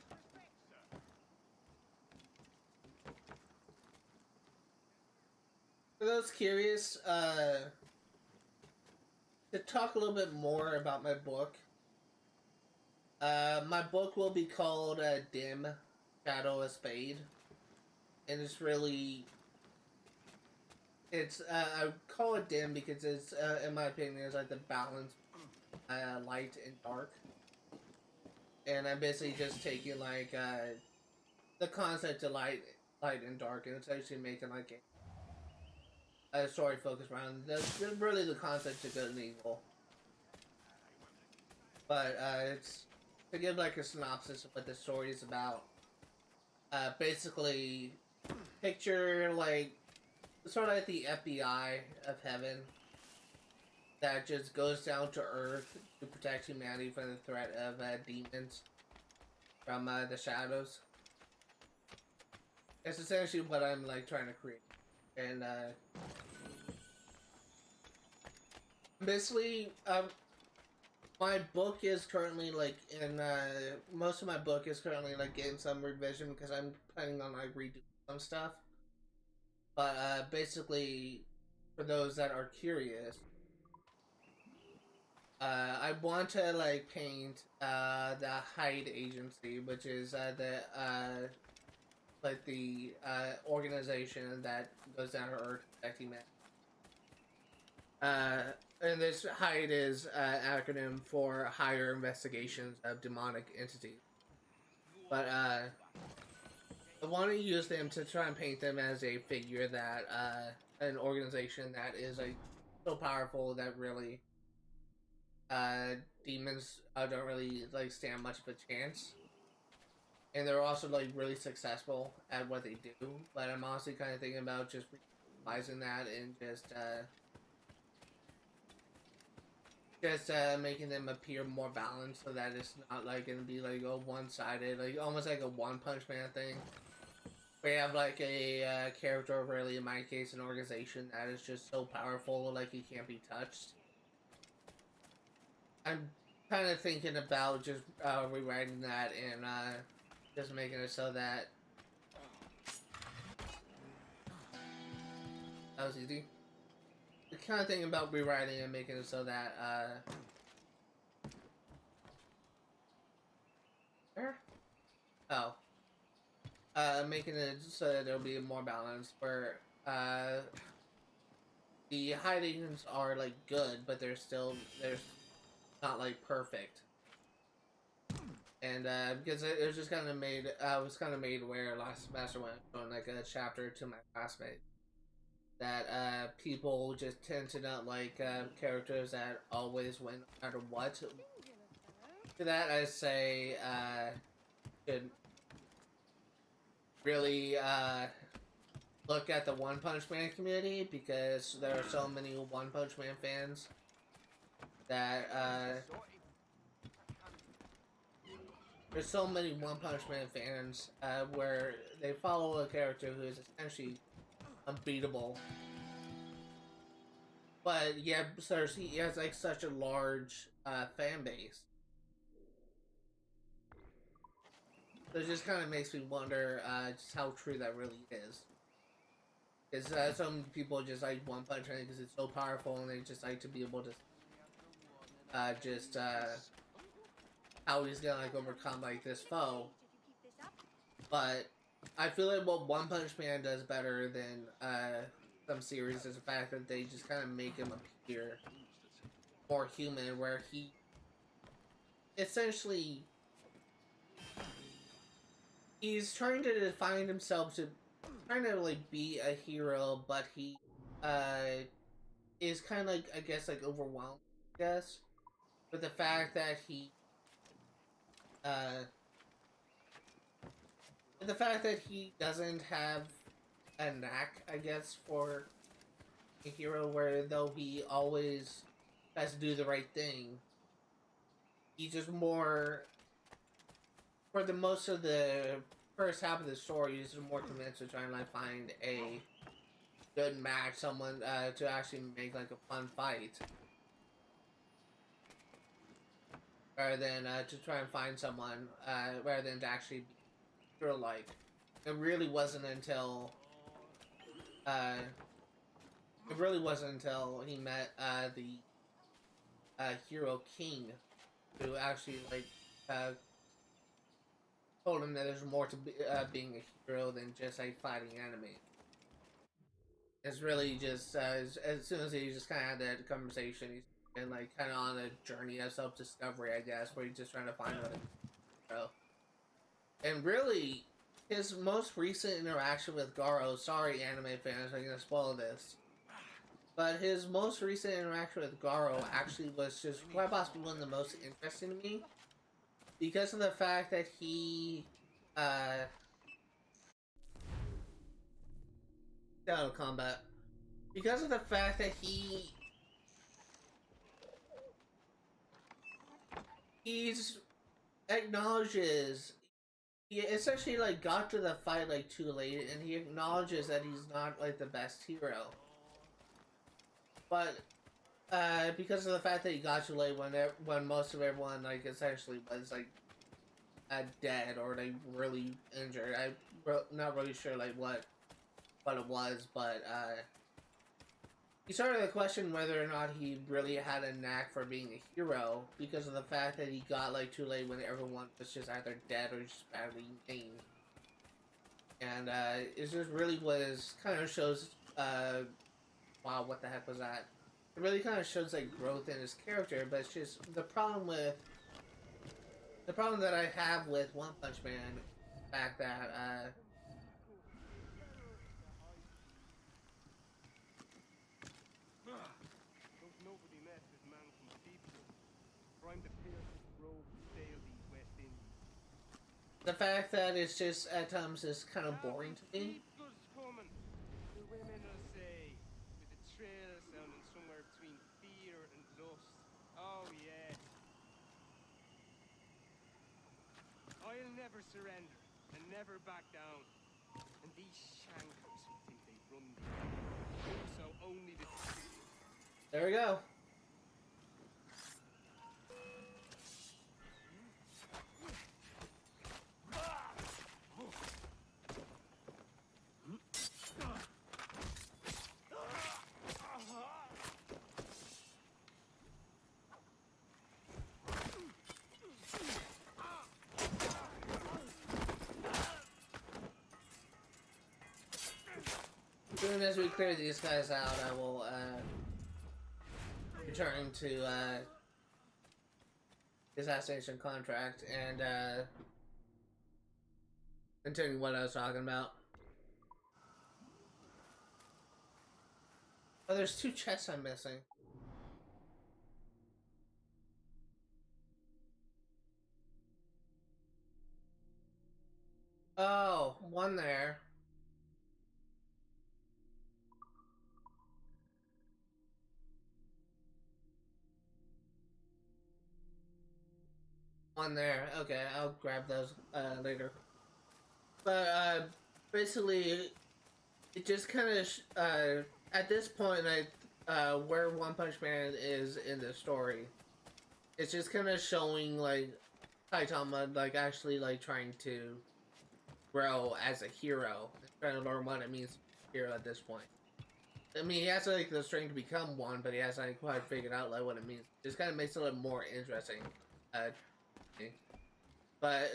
For those curious, to talk a little bit more about my book, my book will be called Dim Shadow of Spade, and it's really, it's I call it dim because it's in my opinion it's like the balance light and dark, and I'm basically just taking like the concept of light and dark, and it's actually making like a story focused around really the concept of good and evil. But it's to give like a synopsis of what the story is about. Basically, picture like sort of like the FBI of heaven that just goes down to Earth to protect humanity from the threat of demons from the shadows. It's essentially what I'm like trying to create, and basically, my book is currently like in most of my book is currently like getting some revision because I'm planning on like redoing some stuff. But basically, for those that are curious, I want to like paint the Hyde Agency, which is the like the organization that goes down to Earth protecting men. And this Hyde is an acronym for Higher Investigations of Demonic Entities. But I want to use them to try and paint them as a figure that an organization that is like so powerful that really demons don't really like stand much of a chance, and they're also like really successful at what they do. But I'm honestly kind of thinking about just revising that and just making them appear more balanced, so that it's not like gonna be like a one-sided, like almost like a One Punch Man thing, where you have like a character, or really in my case an organization that is just so powerful like he can't be touched. I'm kind of thinking about just rewriting that and just making it so that was easy. I'm kind of thinking about rewriting and making it so that making it so that there'll be more balance where the hide agents are like good, but they're not like perfect. And because it was just kind of made, I was kind of made aware last semester when I was showing like a chapter to my classmates that people just tend to not like characters that always win no matter what. To that, I say should really look at the One Punch Man community, because there are so many One Punch Man fans that there's so many One Punch Man fans where they follow a character who is essentially unbeatable, but yeah, so he has like such a large fan base. So it just kind of makes me wonder just how true that really is. Because some people just like One Punch Man because it's so powerful, and they just like to be able to how he's gonna like overcome like this foe. But I feel like what One Punch Man does better than some series is the fact that they just kind of make him appear more human, where he essentially he's trying to define himself to trying to like be a hero, but he is kind of like, I guess, like overwhelmed, I guess, with the fact that he with the fact that he doesn't have a knack, I guess, for a hero, where though he always has to do the right thing, he's just more, for the most of the first half of the story, he's just more convinced to try and like find a good match, someone to actually make like a fun fight, rather than to try and find someone rather than to actually be hero-like. It really wasn't until he met the Hero King, who actually like told him that there's more to being a hero than just like fighting enemies. It's really just as soon as he just kind of had that conversation, he's been like kind of on a journey of self-discovery, I guess, where he's just trying to find what a hero. And really, his most recent interaction with Garo, sorry anime fans, I'm gonna spoil this, but his most recent interaction with Garo actually was just quite possibly one of the most interesting to me, because of the fact that he shadow combat. Because of the fact that he acknowledges, he essentially like got to the fight like too late, and he acknowledges that he's not like the best hero. But because of the fact that he got too late when most of everyone like essentially was like dead or like really injured, I'm not really sure like what it was, but he started to question whether or not he really had a knack for being a hero, because of the fact that he got like too late when everyone was just either dead or just badly maimed. And it just really was kind of shows wow, what the heck was that? It really kind of shows like growth in his character, but it's just the problem that I have with One Punch Man, the fact that the fact that it's just at times is kind of boring to me. The women will say, with a trail sounding somewhere between fear and lust. Oh yes. I'll never surrender and never back down. And these shankers who think they run the do so only the. There we go. As soon as we clear these guys out, I will return to assassination contract and continuing what I was talking about. Oh, there's 2 chests I'm missing. Oh, one there. One there. Okay, I'll grab those later. But basically, it just kind of at this point, where One Punch Man is in the story, it's just kind of showing like Saitama like actually like trying to grow as a hero, trying to learn what it means to be a hero at this point. I mean, he has like the strength to become one, but he hasn't like, quite figured out like what it means. It just kind of makes it a little more interesting. But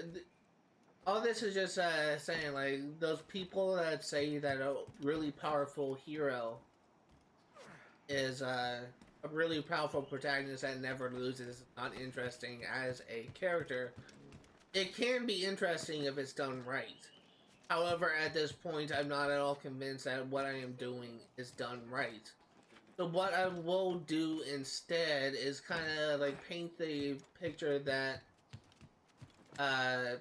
all this is just saying like those people that say that a really powerful hero is a really powerful protagonist that never loses, not interesting as a character. It can be interesting if it's done right. However, at this point, I'm not at all convinced that what I am doing is done right. So what I will do instead is kind of like paint the picture that the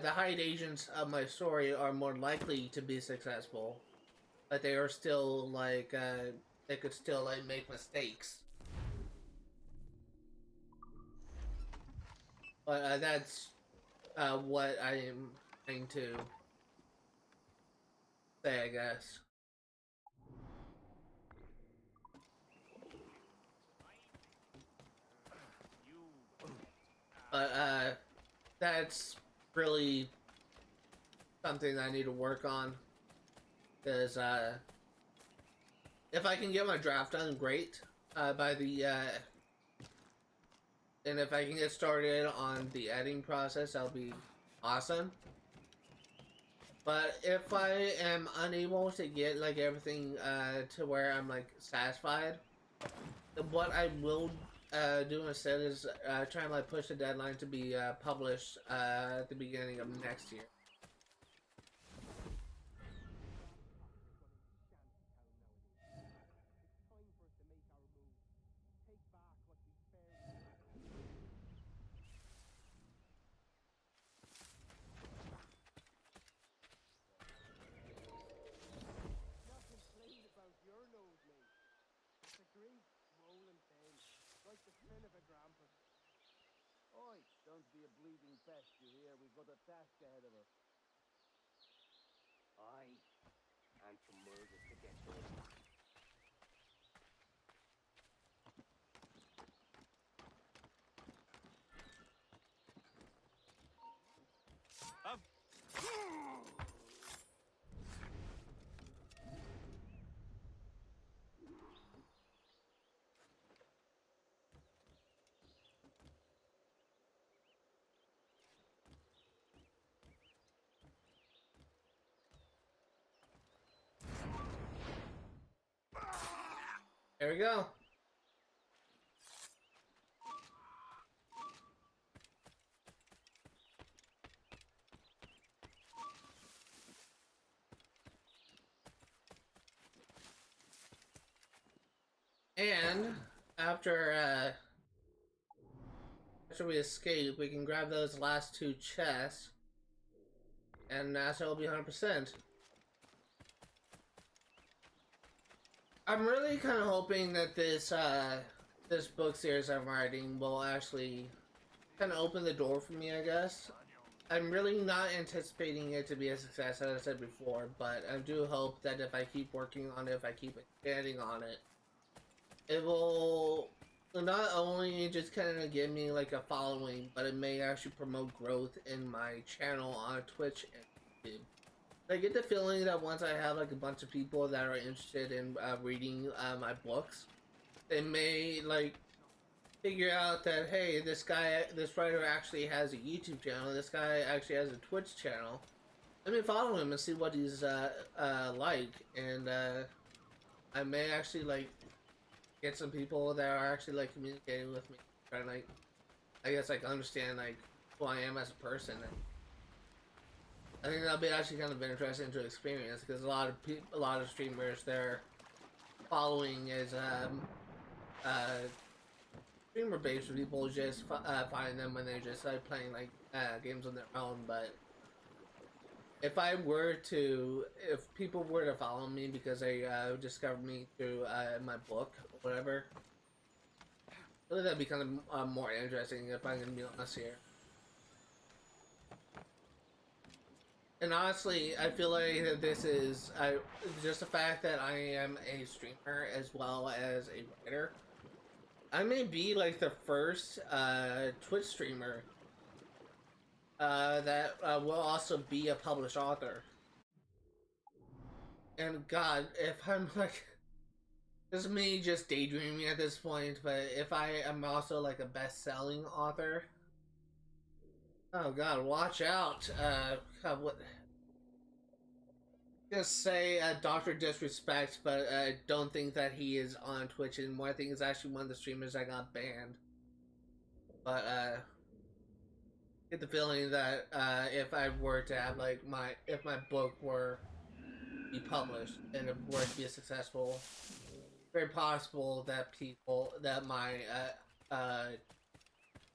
hired agents of my story are more likely to be successful, but they are still like they could still like make mistakes. But that's what I am trying to say, I guess. But that's really something I need to work on, because if I can get my draft done, great. By the and if I can get started on the editing process, that'll be awesome. But if I am unable to get like everything to where I'm like satisfied, what I will do instead is try and like push the deadline to be published at the beginning of next year. Oi, don't be a bleeding pest, you hear? We've got a task ahead of us. Aye, and some murders to get done. There we go. And after we escape, we can grab those last 2 chests, and Nassau will be 100%. I'm really kind of hoping that this this book series I'm writing will actually kind of open the door for me, I guess. I'm really not anticipating it to be a success, as I said before, but I do hope that if I keep working on it, if I keep expanding on it, it will not only just kind of give me like a following, but it may actually promote growth in my channel on Twitch and YouTube. I get the feeling that once I have like a bunch of people that are interested in reading my books, they may like figure out that, hey, this writer actually has a YouTube channel, this guy actually has a Twitch channel. Let me follow him and see what he's like, and I may actually like get some people that are actually like communicating with me trying to, like, I guess, like, understand, like, who I am as a person. And I think that'll be actually kind of interesting to experience, because a lot of streamers, their following is streamer based, where people just find them when they're just playing like games on their own. But if people were to follow me because they discovered me through my book or whatever, I feel that'd be kind of more interesting, if I'm gonna be honest here. And honestly, I feel like that this is just the fact that I am a streamer as well as a writer. I may be like the first Twitch streamer that will also be a published author. And God, if I'm like, this is me just daydreaming at this point, but if I am also like a best-selling author, oh God, watch out! God, what? Just say Dr. Disrespect, but I don't think that he is on Twitch anymore. I think it's actually one of the streamers that got banned. But get the feeling that if I were to have like if my book were to be published and it were to be successful, very possible that my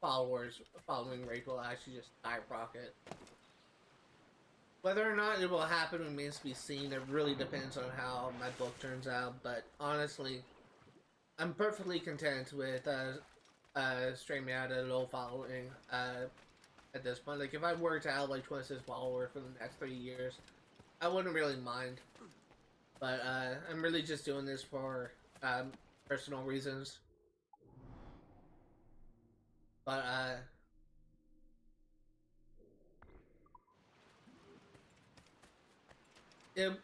following rate will actually just skyrocket. Whether or not it will happen remains to be seen. It really depends on how my book turns out. But honestly, I'm perfectly content with streaming out a low following at this point. Like, if I were to have like 26 followers for the next 3 years, I wouldn't really mind. But I'm really just doing this for personal reasons. But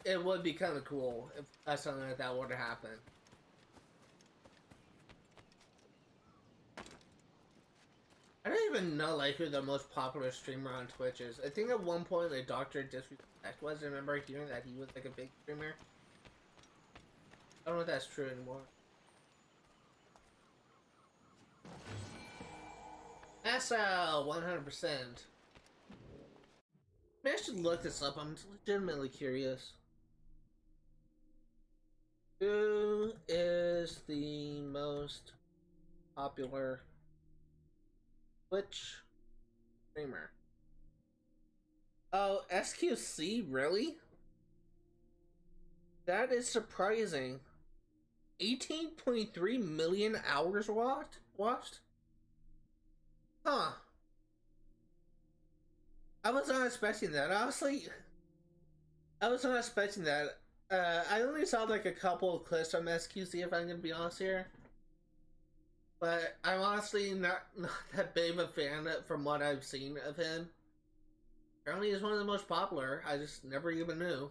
it would be kind of cool if something like that were to happen. I don't even know like who the most popular streamer on Twitch is. I think at one point like Dr. Disrespect was. I remember hearing that he was like a big streamer. I don't know if that's true anymore. Nassau, 100%. Maybe I should look this up. I'm legitimately curious. Who is the most popular Twitch streamer? Oh, SQC, really? That is surprising. 18.3 million hours watched? Huh. I was not expecting that. Honestly, I was not expecting that. I only saw like a couple of clips from SQC, if I'm gonna be honest here. But I'm honestly not that big of a fan from what I've seen of him. Apparently he's one of the most popular. I just never even knew.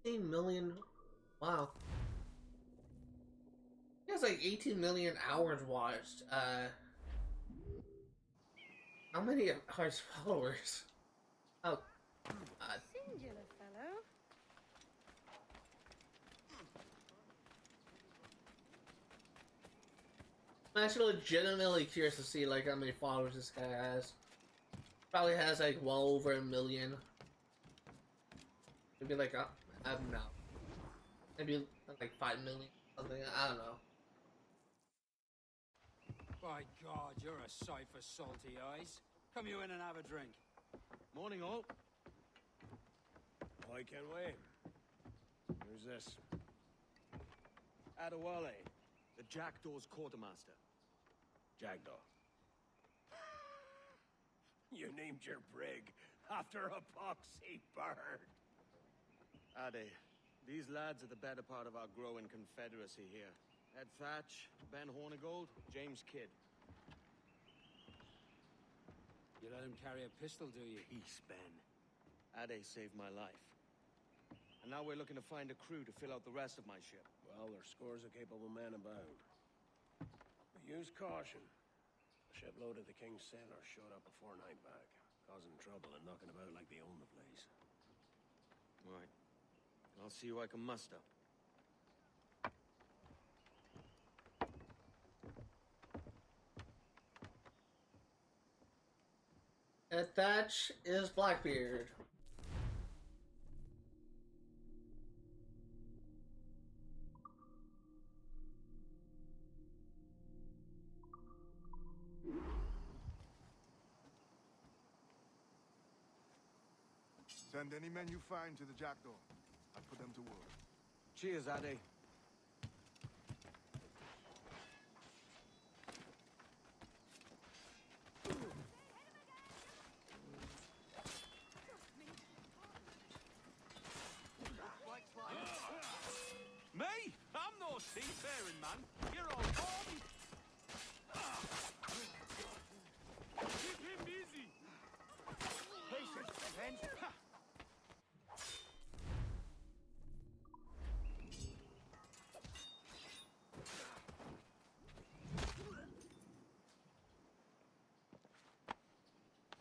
18 million. Wow. He has like 18 million hours watched. How many are his followers? Oh, God. Singular fellow. I'm actually legitimately curious to see like how many followers this guy has. Probably has like well over 1 million. Maybe like I don't know. Maybe like 5 million, something. I don't know. By God, you're a sight for salty eyes. Come you in and have a drink. Morning, all. I can wait. Who's this? Adewale, the Jackdaw's quartermaster. Jackdaw. You named your brig after a poxy bird. Ade, these lads are the better part of our growing confederacy here. Ed Thatch, Ben Hornigold, James Kidd. You let him carry a pistol, do you? Peace, Ben. Ade saved my life. And now we're looking to find a crew to fill out the rest of my ship. Well, there's scores of capable men about. But use caution. A shipload of the King's sailors showed up before nightback, causing trouble and knocking about like they own the place. Right. I'll see who I can muster. And Thatch is Blackbeard. Send any men you find to the Jackdaw. I'll put them to work. Cheers, Addy. Me? I'm no seafaring man. You're all horny. Keep him busy. Patience, Revenge.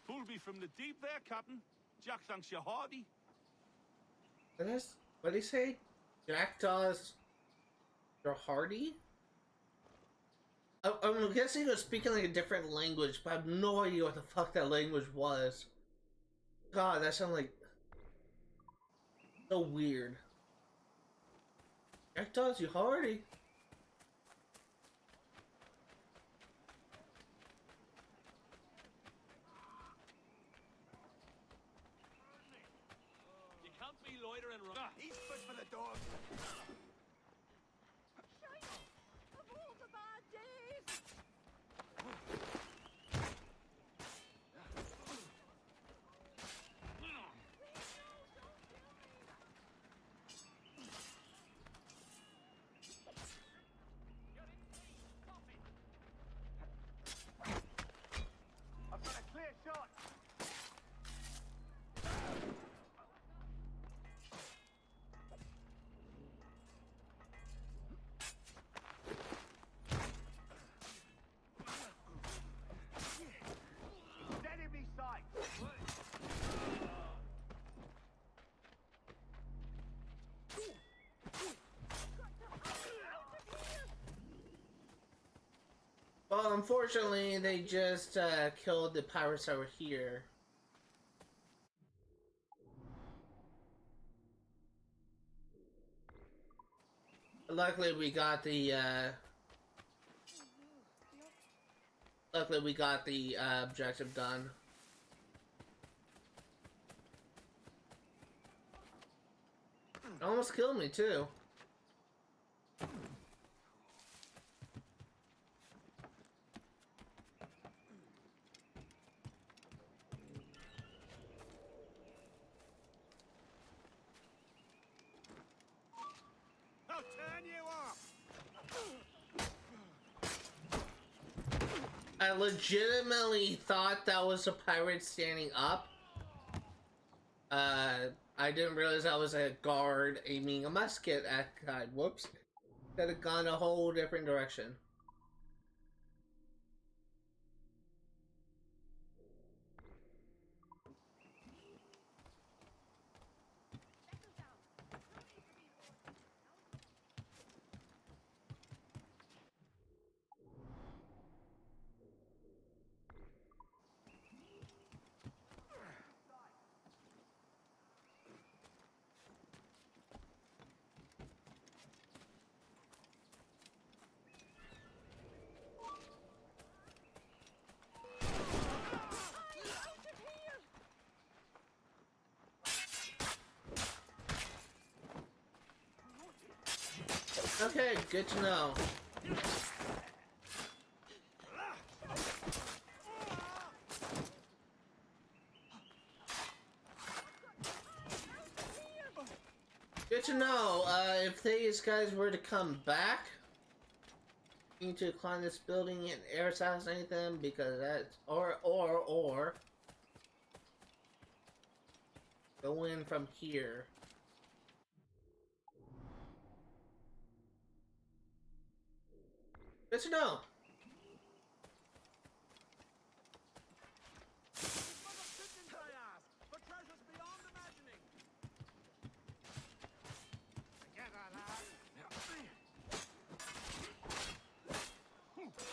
Pulled me from the deep there, Captain. Jack thanks you hardy. What did he say? Jackdaws, you're hardy? I'm guessing he was speaking like a different language, but I have no idea what the fuck that language was. God, that sounded like so weird. Jackdaws, you hardy? You can't be loitering around. He's good for the dog. Of all the bad days! I've got a clear shot. Enemy sight. Well, unfortunately, they just killed the pirates that were here. Luckily, we got the objective done. Almost killed me too. I'll turn you off. I legitimately thought that was a pirate standing up. I didn't realize that was a guard aiming a musket at God. Whoops. Could have gone a whole different direction. Okay, good to know. Good to know. If these guys were to come back, you need to climb this building and air assassinate them because that's or go in from here. Good to know.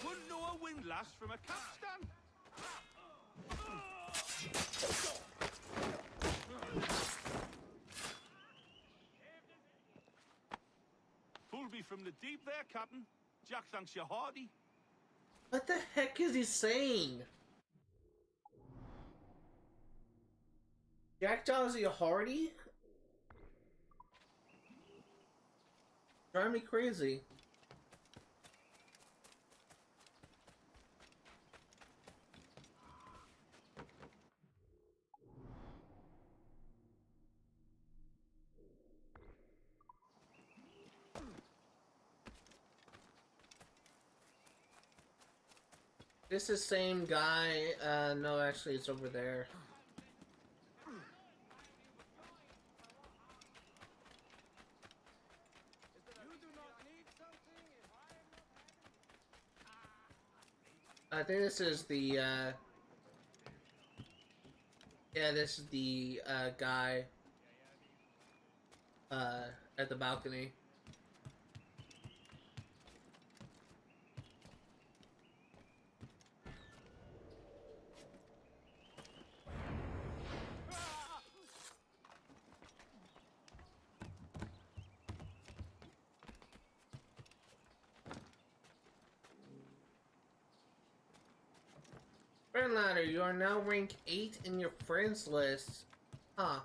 Wouldn't know a windlass from a capstan. You'll be from the deep there, Captain. Jack thanks you hearty. What the heck is he saying? Jackdaw is he hardy? Drive me crazy. This is the same guy. No, actually, it's over there. I think this is the, yeah, this is the, guy, at the balcony. Friend ladder, you are now rank 8 in your friends list. Huh.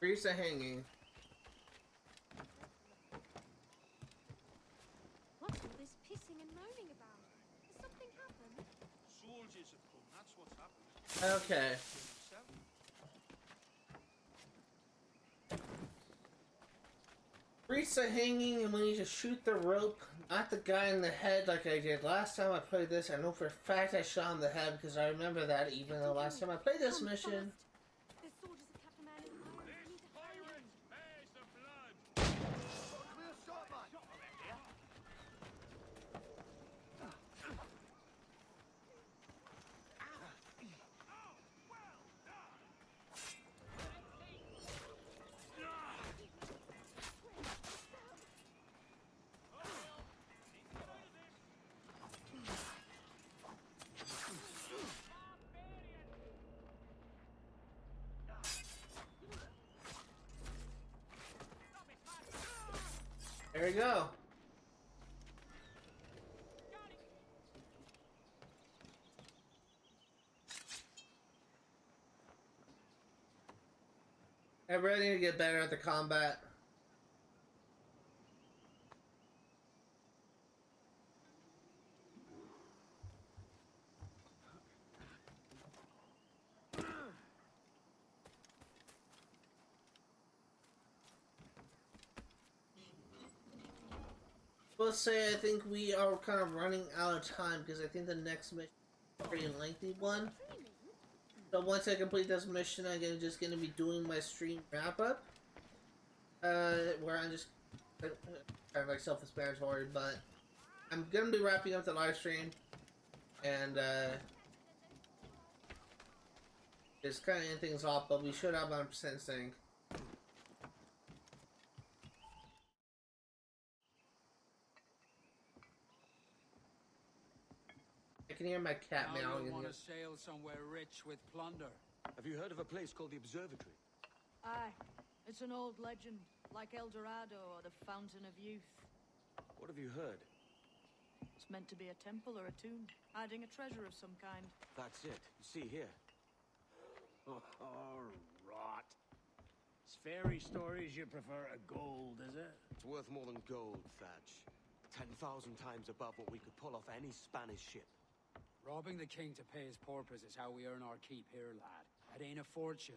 Grease a hanging. What's all this pissing and moaning about? Has something happened? Soldiers have come, that's what's happened. Okay. Grease a hanging, and we need to shoot the rope, not the guy in the head like I did last time I played this. I know for a fact I shot him in the head because I remember that even the last time I played this mission. There's soldiers of Captain Mayan in the island. We need to hurry. There's the blood! Clear shot, man. There we go. I really need to get better at the combat. Let's say I think we are kind of running out of time because I think the next mission is a pretty lengthy one. So once I complete this mission, I'm just gonna be doing my stream wrap up, where I'm just kind of like self-explanatory, but I'm gonna be wrapping up the live stream and just kind of end things off. But we should have 100% sync. I can hear my cat meowing in want here. to sail somewhere rich with plunder. Have you heard of a place called the Observatory? Aye. It's an old legend, like El Dorado or the Fountain of Youth. What have you heard? It's meant to be a temple or a tomb, hiding a treasure of some kind. That's it. You see here. Oh, rot. It's fairy stories you prefer to gold, is it? It's worth more than gold, Thatch. 10,000 times above what we could pull off any Spanish ship. Robbing the king to pay his porpoise is how we earn our keep here, lad. It ain't a fortune.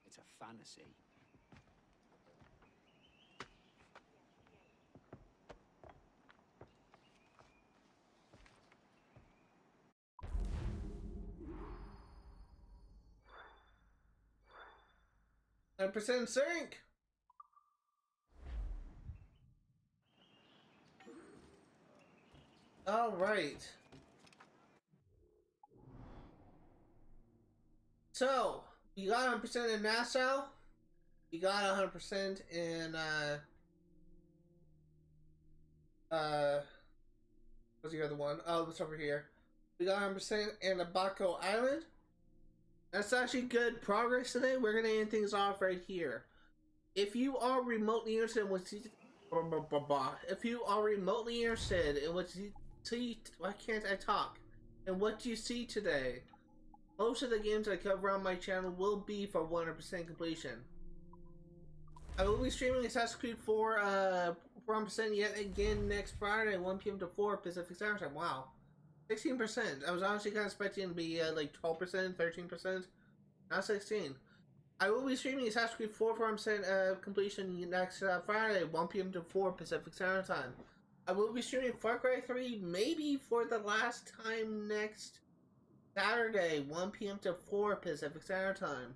It's a fantasy. 100% sync. All right. So we got 100% in Nassau. We got 100% in what's the other one? Oh, it's over here. We got 100% in Abaco Island. That's actually good progress today. We're gonna end things off right here. If you are remotely interested in what you, if you are remotely interested in what you see, why can't I talk? And what you see today, most of the games I cover on my channel will be for 100% completion. I will be streaming Assassin's Creed 4 100% yet again next Friday, 1 p.m. to 4 Pacific Standard Time. Wow. 16%. I was honestly kind of expecting it to be like 12%, 13%. Not 16. I will be streaming Assassin's Creed 4 100% completion next Friday, 1 p.m. to 4 Pacific Standard Time. I will be streaming Far Cry 3 maybe for the last time next Saturday, 1 p.m. to 4 Pacific Standard Time.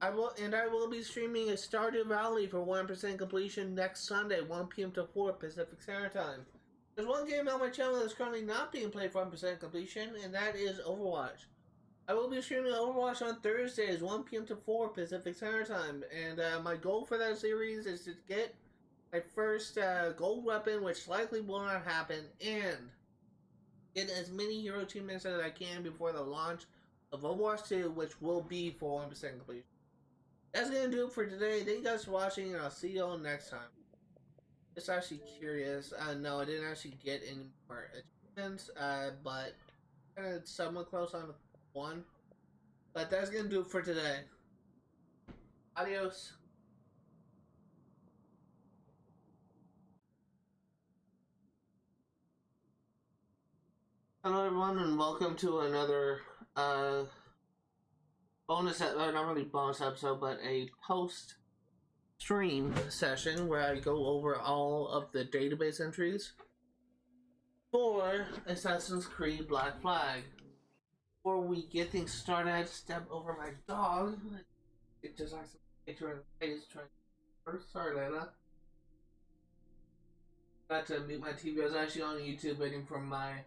I will be streaming a Stardew Valley for 100% completion next Sunday, 1 p.m. to 4 Pacific Standard Time. There's one game on my channel that's currently not being played for 100% completion, and that is Overwatch. I will be streaming Overwatch on Thursdays, 1 p.m. to 4 Pacific Standard Time, and my goal for that series is to get my first gold weapon, which likely will not happen, and get as many hero achievements as I can before the launch of Overwatch 2, which will be for 100% completion. That's gonna do it for today. Thank you guys for watching, and I'll see you all next time. Just actually curious. No, I didn't actually get any more achievements, but kind of somewhat close on one. But that's gonna do it for today. Adios. Hello everyone, and welcome to another bonus, not really bonus episode, but a post stream session where I go over all of the database entries for Assassin's Creed Black Flag. Before we get things started, I had to step over my dog. It just like some picture in the face trying. Sorry, Layla. Got to mute my TV. I was actually on YouTube waiting for my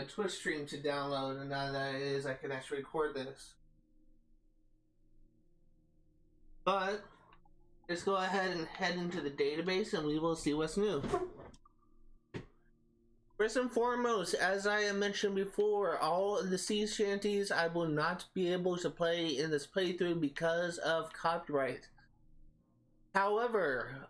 Twitch stream to download, and now that it is, I can actually record this. But let's go ahead and head into the database, and we will see what's new. First and foremost, as I have mentioned before, all of the sea shanties I will not be able to play in this playthrough because of copyright. However,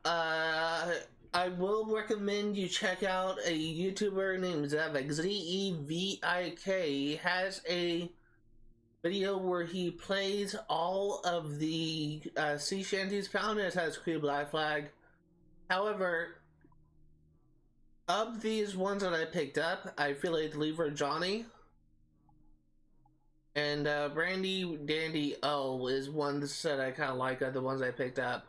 I will recommend you check out a YouTuber named Zevik, Zevik. He has a video where he plays all of the sea shanties found in Assassin's Creed Black Flag. However, of these ones that I picked up, I feel like Liberate Johnny and Brandy Dandy O is one that I kind of like of the ones I picked up.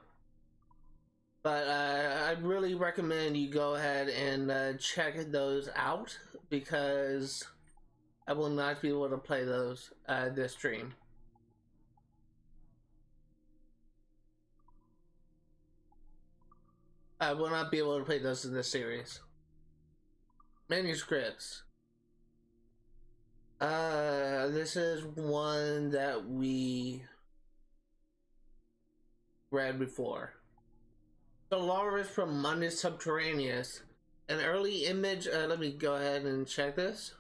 But I really recommend you go ahead and check those out, because I will not be able to play those this stream. I will not be able to play those in this series. Manuscripts. This is one that we read before. Solaris from Mundus Subterraneus. An early image, let me go ahead and check this.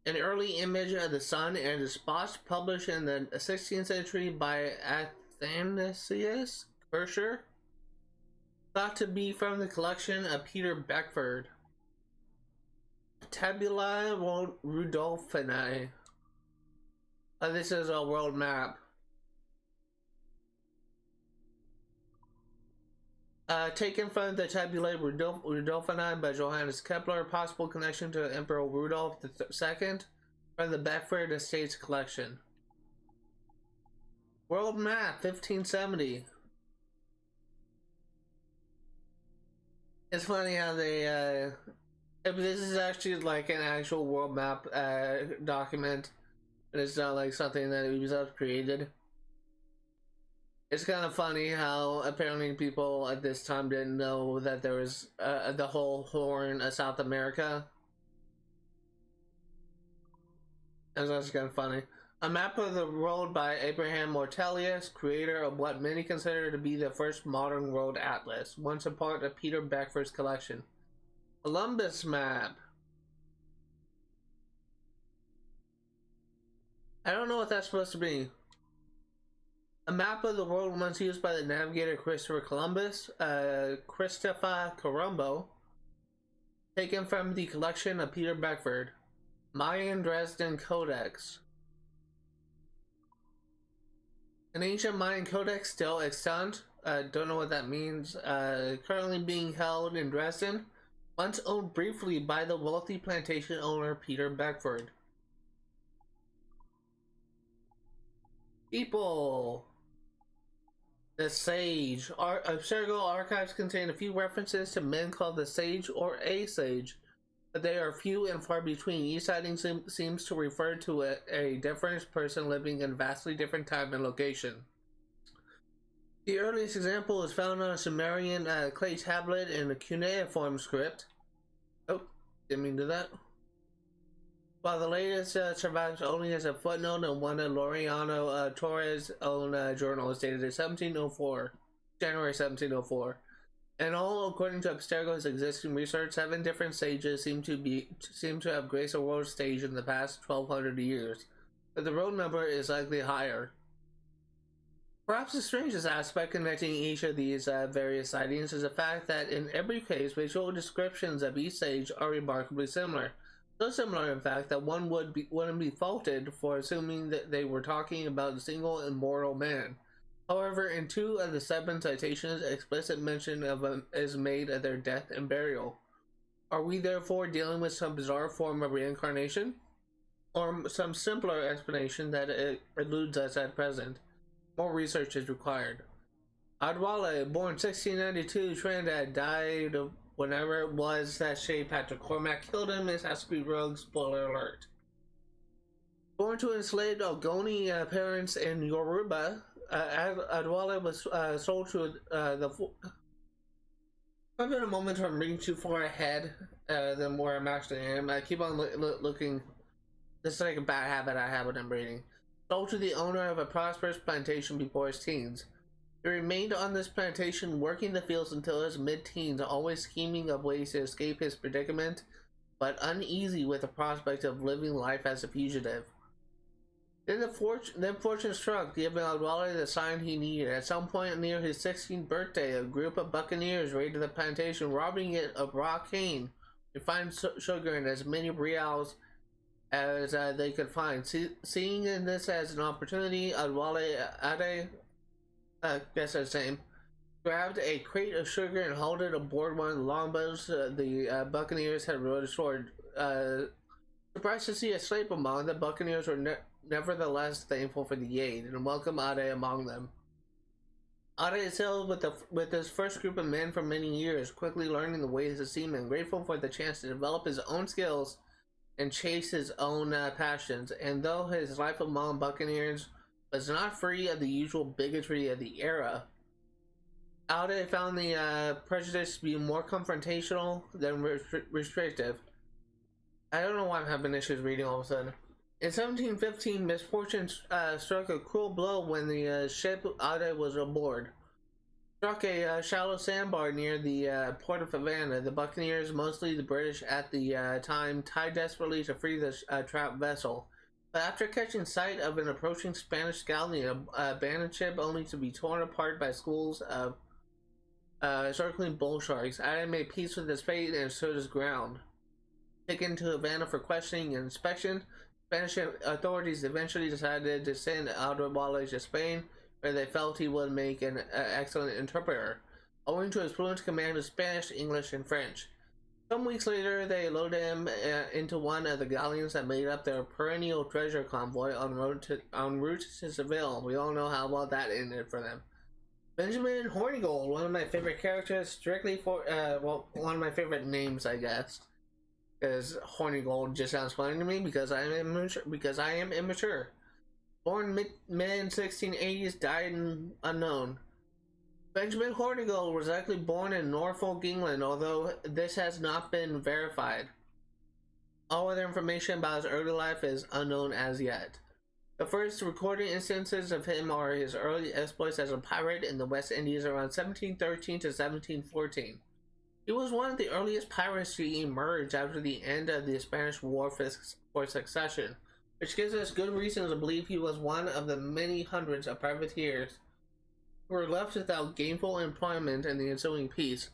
An early image of the sun and its spots, published in the 16th century by Athanasius Kircher. Thought to be from the collection of Peter Beckford. Tabula Rudolphinae. This is a world map. Taken from the Tabula Rudolphinae by Johannes Kepler. Possible connection to Emperor Rudolph II from the Beckford Estates collection. World map 1570. It's funny how they this is actually like an actual world map document. and it's not like something that Ubisoft created. It's kind of funny how apparently people at this time didn't know that there was the whole Horn of South America. That's also kind of funny. A map of the world by Abraham Mortelius, creator of what many consider to be the first modern world atlas, once a part of Peter Beckford's collection. Columbus map. I don't know what that's supposed to be. A map of the world once used by the navigator Christopher Columbus, Christopher Colombo, taken from the collection of Peter Beckford. Mayan Dresden Codex. An ancient Mayan codex still extant. Don't know what that means. Currently being held in Dresden. Once owned briefly by the wealthy plantation owner Peter Beckford. People. The Sage. Abstergo archives contain a few references to men called the Sage or a Sage, but they are few and far between. Each sighting seems to refer to a different person living in a vastly different time and location. The earliest example is found on a Sumerian clay tablet in a cuneiform script. Oh, didn't mean to do that. While the latest survives only as a footnote in one of Laureano Torres' own journals dated in 1704, January 1704. And all, according to Abstergo's existing research, 7 different sages seem to have graced a world stage in the past 1,200 years, but the road number is likely higher. Perhaps the strangest aspect connecting each of these various sightings is the fact that in every case, visual descriptions of each sage are remarkably similar. So similar, in fact, that one wouldn't be faulted for assuming that they were talking about a single immortal man. However, in 2 of the 7 citations, explicit mention of is made of their death and burial. Are we therefore dealing with some bizarre form of reincarnation? Or some simpler explanation that eludes us at present? More research is required. Adwale, born 1692, Trinidad, died of whenever it was that Shea Patrick Cormac killed him. It has to be rogue, spoiler alert. Born to enslaved Ogoni parents in Yoruba, Adwale was sold to I'm in a moment where I'm reading too far ahead than where I'm actually am. I keep on looking. This is like a bad habit I have when I'm reading. Sold to the owner of a prosperous plantation before his teens. He remained on this plantation, working the fields until his mid-teens, always scheming of ways to escape his predicament, but uneasy with the prospect of living life as a fugitive. Then fortune struck, giving Adwale the sign he needed. At some point near his 16th birthday, a group of buccaneers raided the plantation, robbing it of raw cane, refined sugar, and as many reals as they could find. Seeing in this as an opportunity, Adwale Ade, guess that's the name, grabbed a crate of sugar and hauled it aboard one of the longboats the buccaneers had rowed ashore. Surprised to see a slave among the buccaneers were nevertheless thankful for the aid and welcomed Ade among them. Ade sailed with his first group of men for many years, quickly learning the ways of seamen, grateful for the chance to develop his own skills and chase his own passions. And though his life among buccaneers was not free of the usual bigotry of the era, Ade found the prejudice to be more confrontational than restrictive. I don't know why I'm having issues reading all of a sudden. In 1715, misfortune struck a cruel blow when the ship Ade was aboard. Struck a shallow sandbar near the port of Havana. The buccaneers, mostly the British at the time, tried desperately to free the trapped vessel. But after catching sight of an approaching Spanish galleon, abandoned ship only to be torn apart by schools of circling bull sharks, Ade made peace with his fate and stood his ground. Taken to Havana for questioning and inspection, Spanish authorities eventually decided to send Adwale to Spain, where they felt he would make an excellent interpreter, owing to his fluent command of Spanish, English, and French. Some weeks later, they loaded him into one of the galleons that made up their perennial treasure convoy en route to Seville. We all know how well that ended for them. Benjamin Hornigold, one of my favorite characters, strictly for, one of my favorite names, I guess. Because horny gold just sounds funny to me because I am immature. Born mid 1680s, died in unknown. Benjamin Hornigold was likely born in Norfolk, England, although this has not been verified. All other information about his early life is unknown as yet. The first recorded instances of him are his early exploits as a pirate in the West Indies around 1713 to 1714. He was one of the earliest pirates to emerge after the end of the Spanish War for Succession, which gives us good reason to believe he was one of the many hundreds of privateers who were left without gainful employment in the ensuing peace.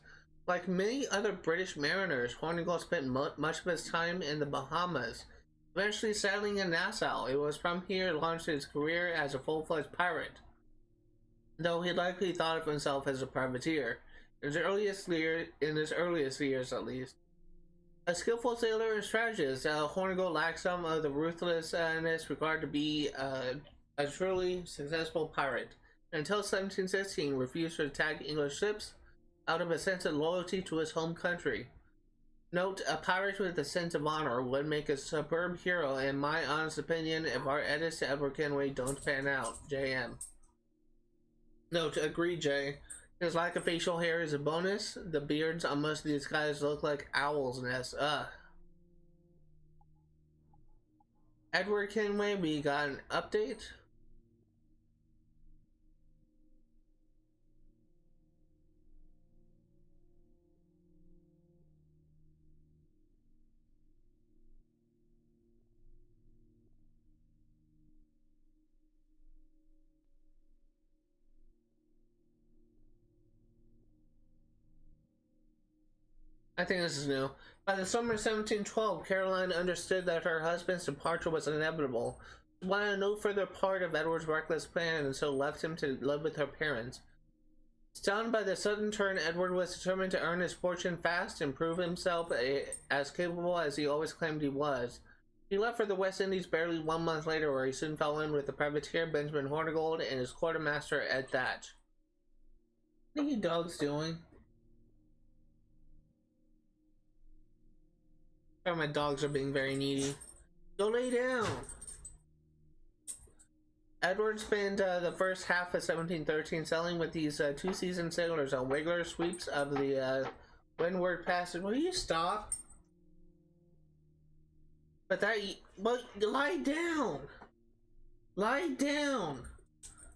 Like many other British mariners, Hornigold spent much of his time in the Bahamas, eventually settling in Nassau. It was from here he launched his career as a full-fledged pirate, though he likely thought of himself as a privateer, in his earliest years at least. A skillful sailor and strategist, Hornigold lacked some of the ruthlessness required to be a truly successful pirate. Until 1716, refused to attack English ships out of a sense of loyalty to his home country. Note, a pirate with a sense of honor would make a superb hero, in my honest opinion, if our edits to Edward Kenway don't pan out. JM. Note, agree, Jay. His lack of facial hair is a bonus. The beards on most of these guys look like owls' nests. Edward Kenway, we got an update. I think this is new. By the summer of 1712, Caroline understood that her husband's departure was inevitable. She wanted no further part of Edward's reckless plan and so left him to live with her parents. Stunned by the sudden turn, Edward was determined to earn his fortune fast and prove himself as capable as he always claimed he was. He left for the West Indies barely 1 month later, where he soon fell in with the privateer Benjamin Hornigold and his quartermaster Ed Thatch. What are you dogs doing? Oh, my dogs are being very needy. Go lay down! Edward spent the first half of 1713 sailing with these two seasoned sailors on regular sweeps of the Windward Passage. Will you stop? But lie down! Lie down!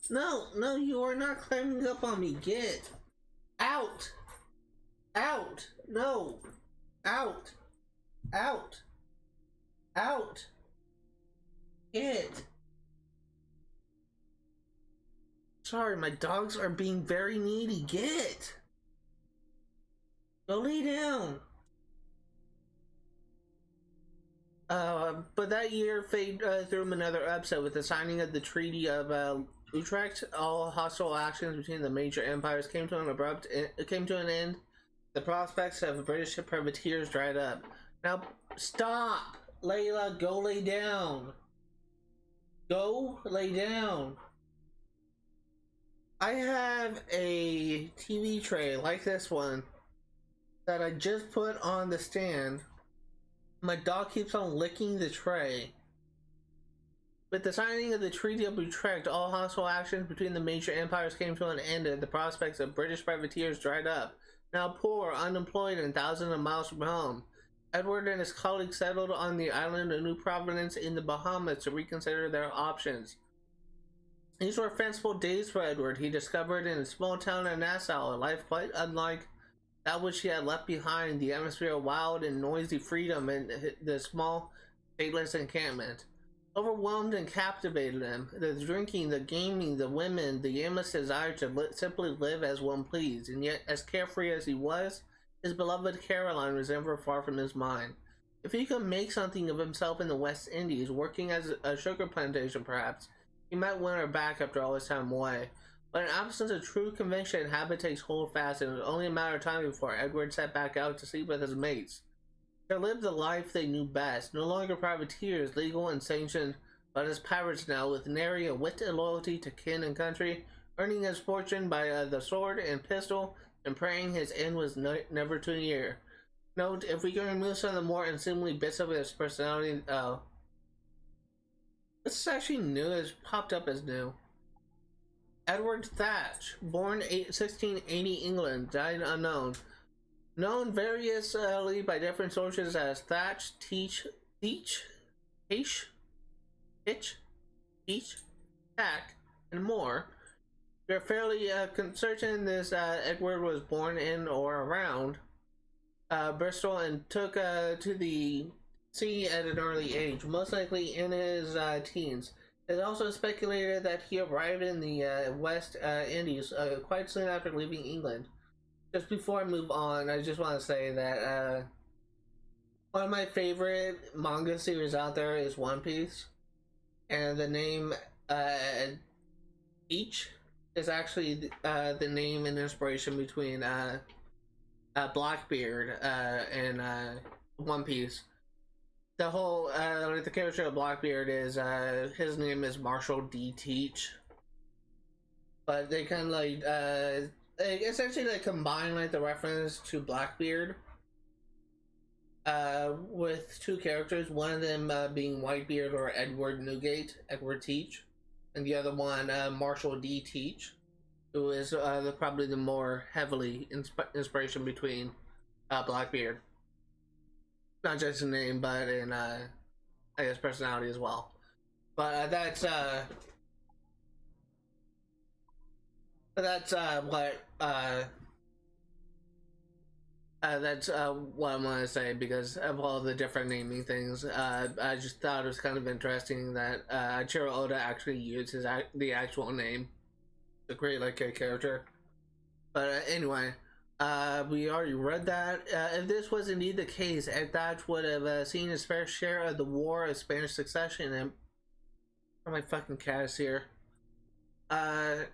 No, you are not climbing up on me. Get out! Out! No! Out! Out! Out! Get! Sorry, my dogs are being very needy. Get! Go lay down! But that year fate threw him another upset with the signing of the Treaty of Utrecht. All hostile actions between the major empires came to an end. The prospects of British privateers dried up. Now, stop! Layla, go lay down! Go lay down! I have a TV tray like this one that I just put on the stand. My dog keeps on licking the tray. With the signing of the Treaty of Utrecht, all hostile actions between the major empires came to an end and the prospects of British privateers dried up. Now poor, unemployed, and thousands of miles from home, Edward and his colleagues settled on the island of New Providence in the Bahamas to reconsider their options. These were fanciful days for Edward. He discovered in a small town of Nassau a life quite unlike that which he had left behind, the atmosphere of wild and noisy freedom in the small, stateless encampment. Overwhelmed and captivated him. The drinking, the gaming, the women, the aimless desire to simply live as one pleased, and yet as carefree as he was, his beloved Caroline was never far from his mind. If he could make something of himself in the West Indies, working as a sugar plantation perhaps, he might win her back after all his time away. But in absence of true conviction, habit takes hold fast, and it was only a matter of time before Edward set back out to sleep with his mates. They lived the life they knew best, no longer privateers, legal and sanctioned, but as pirates now, with nary a whit of loyalty to kin and country, earning his fortune by the sword and pistol, and praying his end was never too near. Note, if we can remove some of the more unseemly bits of his personality, this is actually new, it's popped up as new. Edward Thatch, born 1680 England, died unknown. Known variously by different sources as Thatch, Teach, Tack, and more. We're fairly certain this Edward was born in or around Bristol and took to the sea at an early age, most likely in his teens. It's also speculated that he arrived in the West Indies quite soon after leaving England. Just before I move on, I just want to say that one of my favorite manga series out there is One Piece, and the name Each is actually the name and inspiration between Blackbeard and One Piece. The whole the character of Blackbeard is his name is Marshall D. Teach, but they kind of like essentially like combine like the reference to Blackbeard with two characters, one of them being Whitebeard or Edward Teach, and the other one Marshall D. Teach, who is probably the more heavily inspiration between Blackbeard. Not just in name, but in I guess personality as well. But that's what I want to say, because of all the different naming things. I just thought it was kind of interesting that Chiro Oda actually used the actual name to create like a character. But anyway, we already read that. If this was indeed the case, Ed Thatch would have seen his fair share of the War of Spanish Succession. And my fucking cat is here. A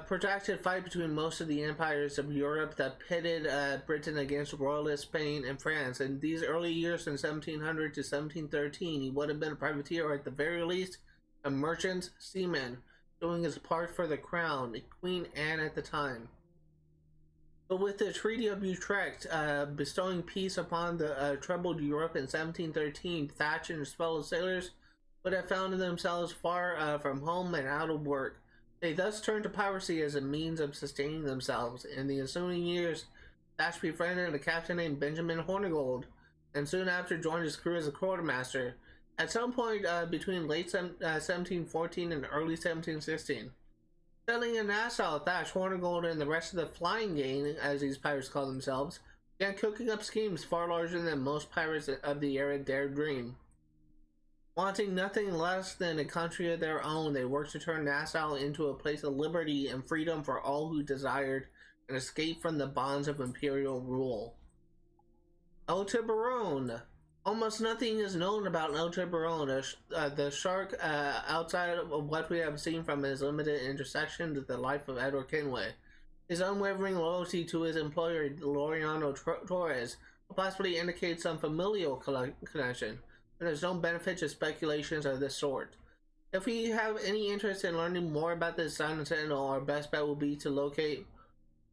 protracted fight between most of the empires of Europe that pitted Britain against royalist Spain and France. In these early years from 1700 to 1713, he would have been a privateer, or at the very least, a merchant seaman, doing his part for the crown, Queen Anne at the time. But with the Treaty of Utrecht bestowing peace upon the troubled Europe in 1713, Thatch and his fellow sailors would have found themselves far from home and out of work. They thus turned to piracy as a means of sustaining themselves. In the ensuing years, Thatch befriended a captain named Benjamin Hornigold, and soon after joined his crew as a quartermaster. At some point between late 1714 and early 1716. Settling in Nassau, Thatch, Hornigold, and the rest of the flying gang, as these pirates call themselves, began cooking up schemes far larger than most pirates of the era dared dream. Wanting nothing less than a country of their own, they worked to turn Nassau into a place of liberty and freedom for all who desired an escape from the bonds of imperial rule. El Tiburon. Almost nothing is known about El Tiburon, the shark, outside of what we have seen from his limited intersection to the life of Edward Kenway. His unwavering loyalty to his employer, Laureano Torres, possibly indicates some familial connection, but there's no benefit to speculations of this sort. If we have any interest in learning more about this Silent Sentinel, our best bet will be to locate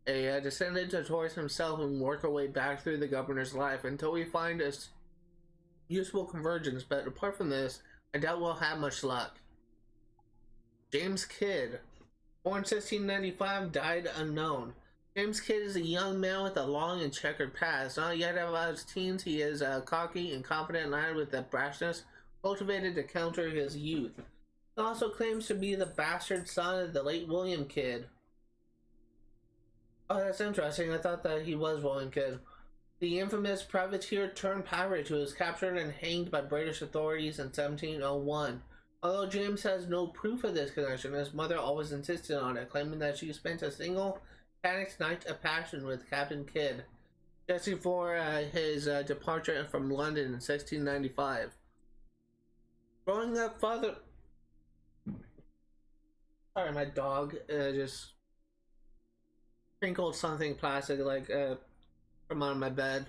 a descendant of Torres himself and work our way back through the governor's life until we find a useful convergence, but apart from this, I doubt we'll have much luck. James Kidd, born 1695, died unknown. James Kidd is a young man with a long and checkered past. Not yet out of his teens, he is a cocky and confident lad with a brashness cultivated to counter his youth. He also claims to be the bastard son of the late William Kidd. Oh, that's interesting. I thought that he was William Kidd. The infamous privateer turned pirate who was captured and hanged by British authorities in 1701. Although James has no proof of this connection, his mother always insisted on it, claiming that she spent a single panicked night of passion with Captain Kidd just before his departure from London in 1695. Growing up, Sorry, my dog just sprinkled something plastic from on my bed.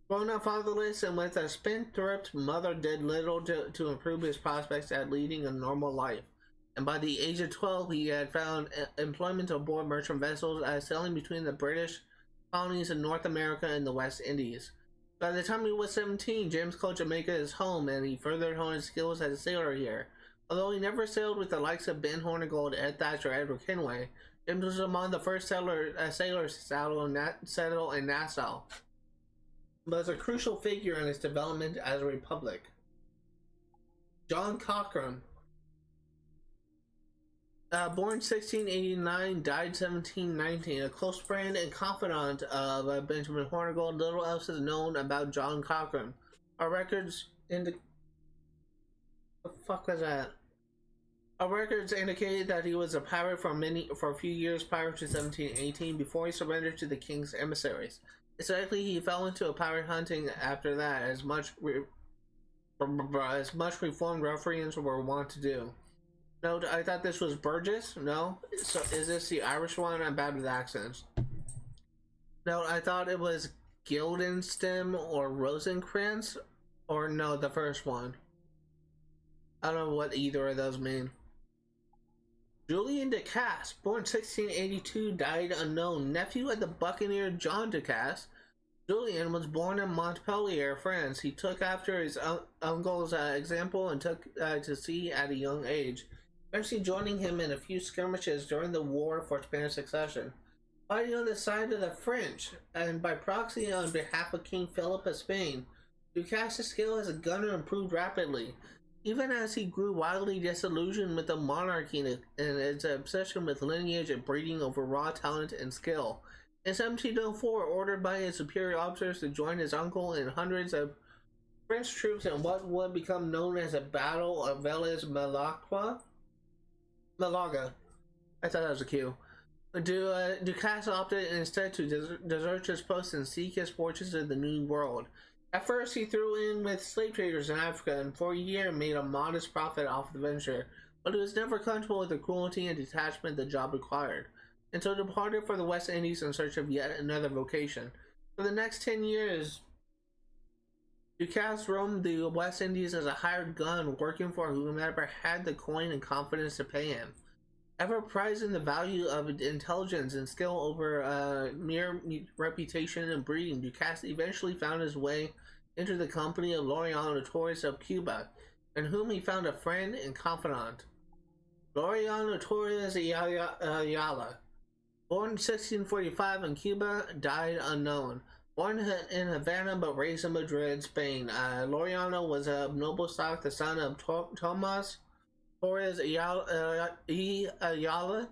Growing up fatherless and with a spendthrift mother did little to improve his prospects at leading a normal life. And by the age of 12, he had found employment aboard merchant vessels, sailing between the British colonies in North America and the West Indies. By the time he was 17, James called Jamaica his home, and he furthered honed his skills as a sailor here. Although he never sailed with the likes of Ben Hornigold, Ed Thatcher, or Edward Kenway, James was among the first sailors to settle in Nassau, but was a crucial figure in its development as a republic. John Cochrane, born 1689, died 1719, a close friend and confidant of Benjamin Hornigold. Little else is known about John Cochrane. Our records indicate that he was a pirate for a few years prior to 1718, before he surrendered to the king's emissaries. It's likely he fell into pirate hunting after that, as much reformed ruffians were wont to do. No, I thought this was Burgess. No, so is this the Irish one? I'm bad with accents. No, I thought it was Guildenstern or Rosencrantz, or no, the first one. I don't know what either of those mean. Julian de Casse, born 1682, died unknown. Nephew of the buccaneer John de Casse, Julian was born in Montpellier, France. He took after his uncle's example and took to sea at a young age, eventually joining him in a few skirmishes during the War for Spanish Succession, fighting on the side of the French and by proxy on behalf of King Philip of Spain. Ducasse's skill as a gunner improved rapidly, even as he grew wildly disillusioned with the monarchy and its obsession with lineage and breeding over raw talent and skill. In 1704, ordered by his superior officers to join his uncle and hundreds of French troops in what would become known as the Battle of Vélez-Malaga. I thought that was a Q. Ducasse opted instead to desert his post and seek his fortunes in the New World. At first, he threw in with slave traders in Africa and for a year made a modest profit off the venture, but he was never comfortable with the cruelty and detachment the job required, and so departed for the West Indies in search of yet another vocation. For the next 10 years, Ducasse roamed the West Indies as a hired gun, working for whomever had the coin and confidence to pay him. Ever prizing the value of intelligence and skill over mere reputation and breeding, Ducasse eventually found his way into the company of Laureano Torres of Cuba, in whom he found a friend and confidant. Laureano Torres Ayala, born in 1645 in Cuba, died unknown. Born in Havana but raised in Madrid, Spain, Laureano was of noble stock, the son of Tomas Torres Ayala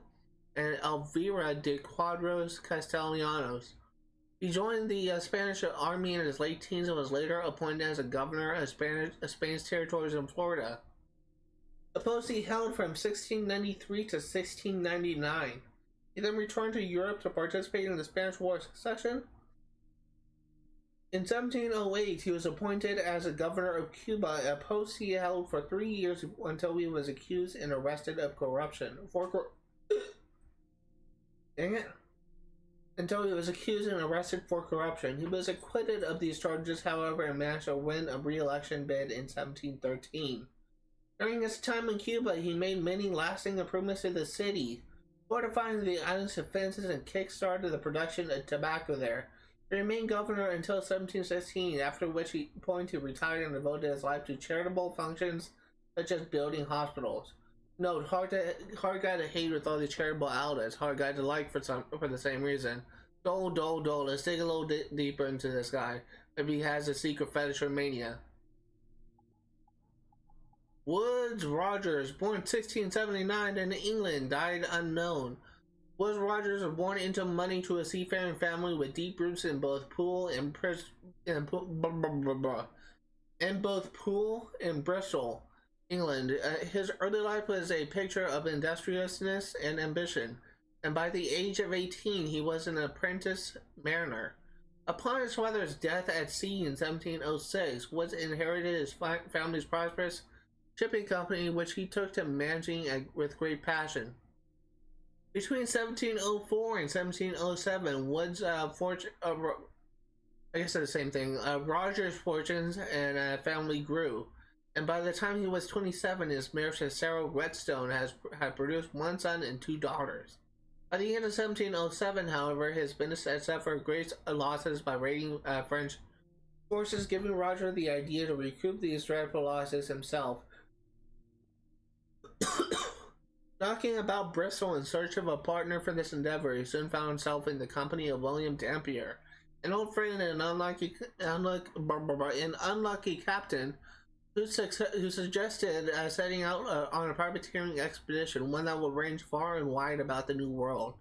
and Elvira de Cuadros Castellanos. He joined the Spanish army in his late teens and was later appointed as a governor of Spain's territories in Florida, a post he held from 1693 to 1699. He then returned to Europe to participate in the Spanish War of Succession. In 1708, he was appointed as a governor of Cuba, a post he held for 3 years until he was accused and arrested of corruption. Until he was accused and arrested for corruption. He was acquitted of these charges, however, and managed to win a re-election bid in 1713. During his time in Cuba, he made many lasting improvements to the city, fortifying the island's defenses and kick-started the production of tobacco there. He remained governor until 1716, after which point he retired and devoted his life to charitable functions such as building hospitals. Note, hard guy to hate with all these charitable outlets, hard guy to like for the same reason. Dole. Let's dig a little deeper into this guy. Maybe he has a secret fetish or mania. Woodes Rogers, born 1679 in England, died unknown. Woodes Rogers was born into money to a seafaring family with deep roots in both Poole and Bristol, England. His early life was a picture of industriousness and ambition, and by the age of 18 he was an apprentice mariner. Upon his father's death at sea in 1706, Woods inherited his family's prosperous shipping company, which he took to managing with great passion. Between 1704 and 1707, Woods' fortune, I guess it's the same thing, Rogers' fortunes and family grew, and by the time he was 27, his marriage to Sarah Whetstone had produced one son and 2 daughters. By the end of 1707, however, his business had suffered great losses by raiding French forces, giving Roger the idea to recoup these dreadful losses himself. Knocking about Bristol in search of a partner for this endeavor, he soon found himself in the company of William Dampier, an old friend and unlucky captain who suggested setting out on a privateering expedition, one that would range far and wide about the New World.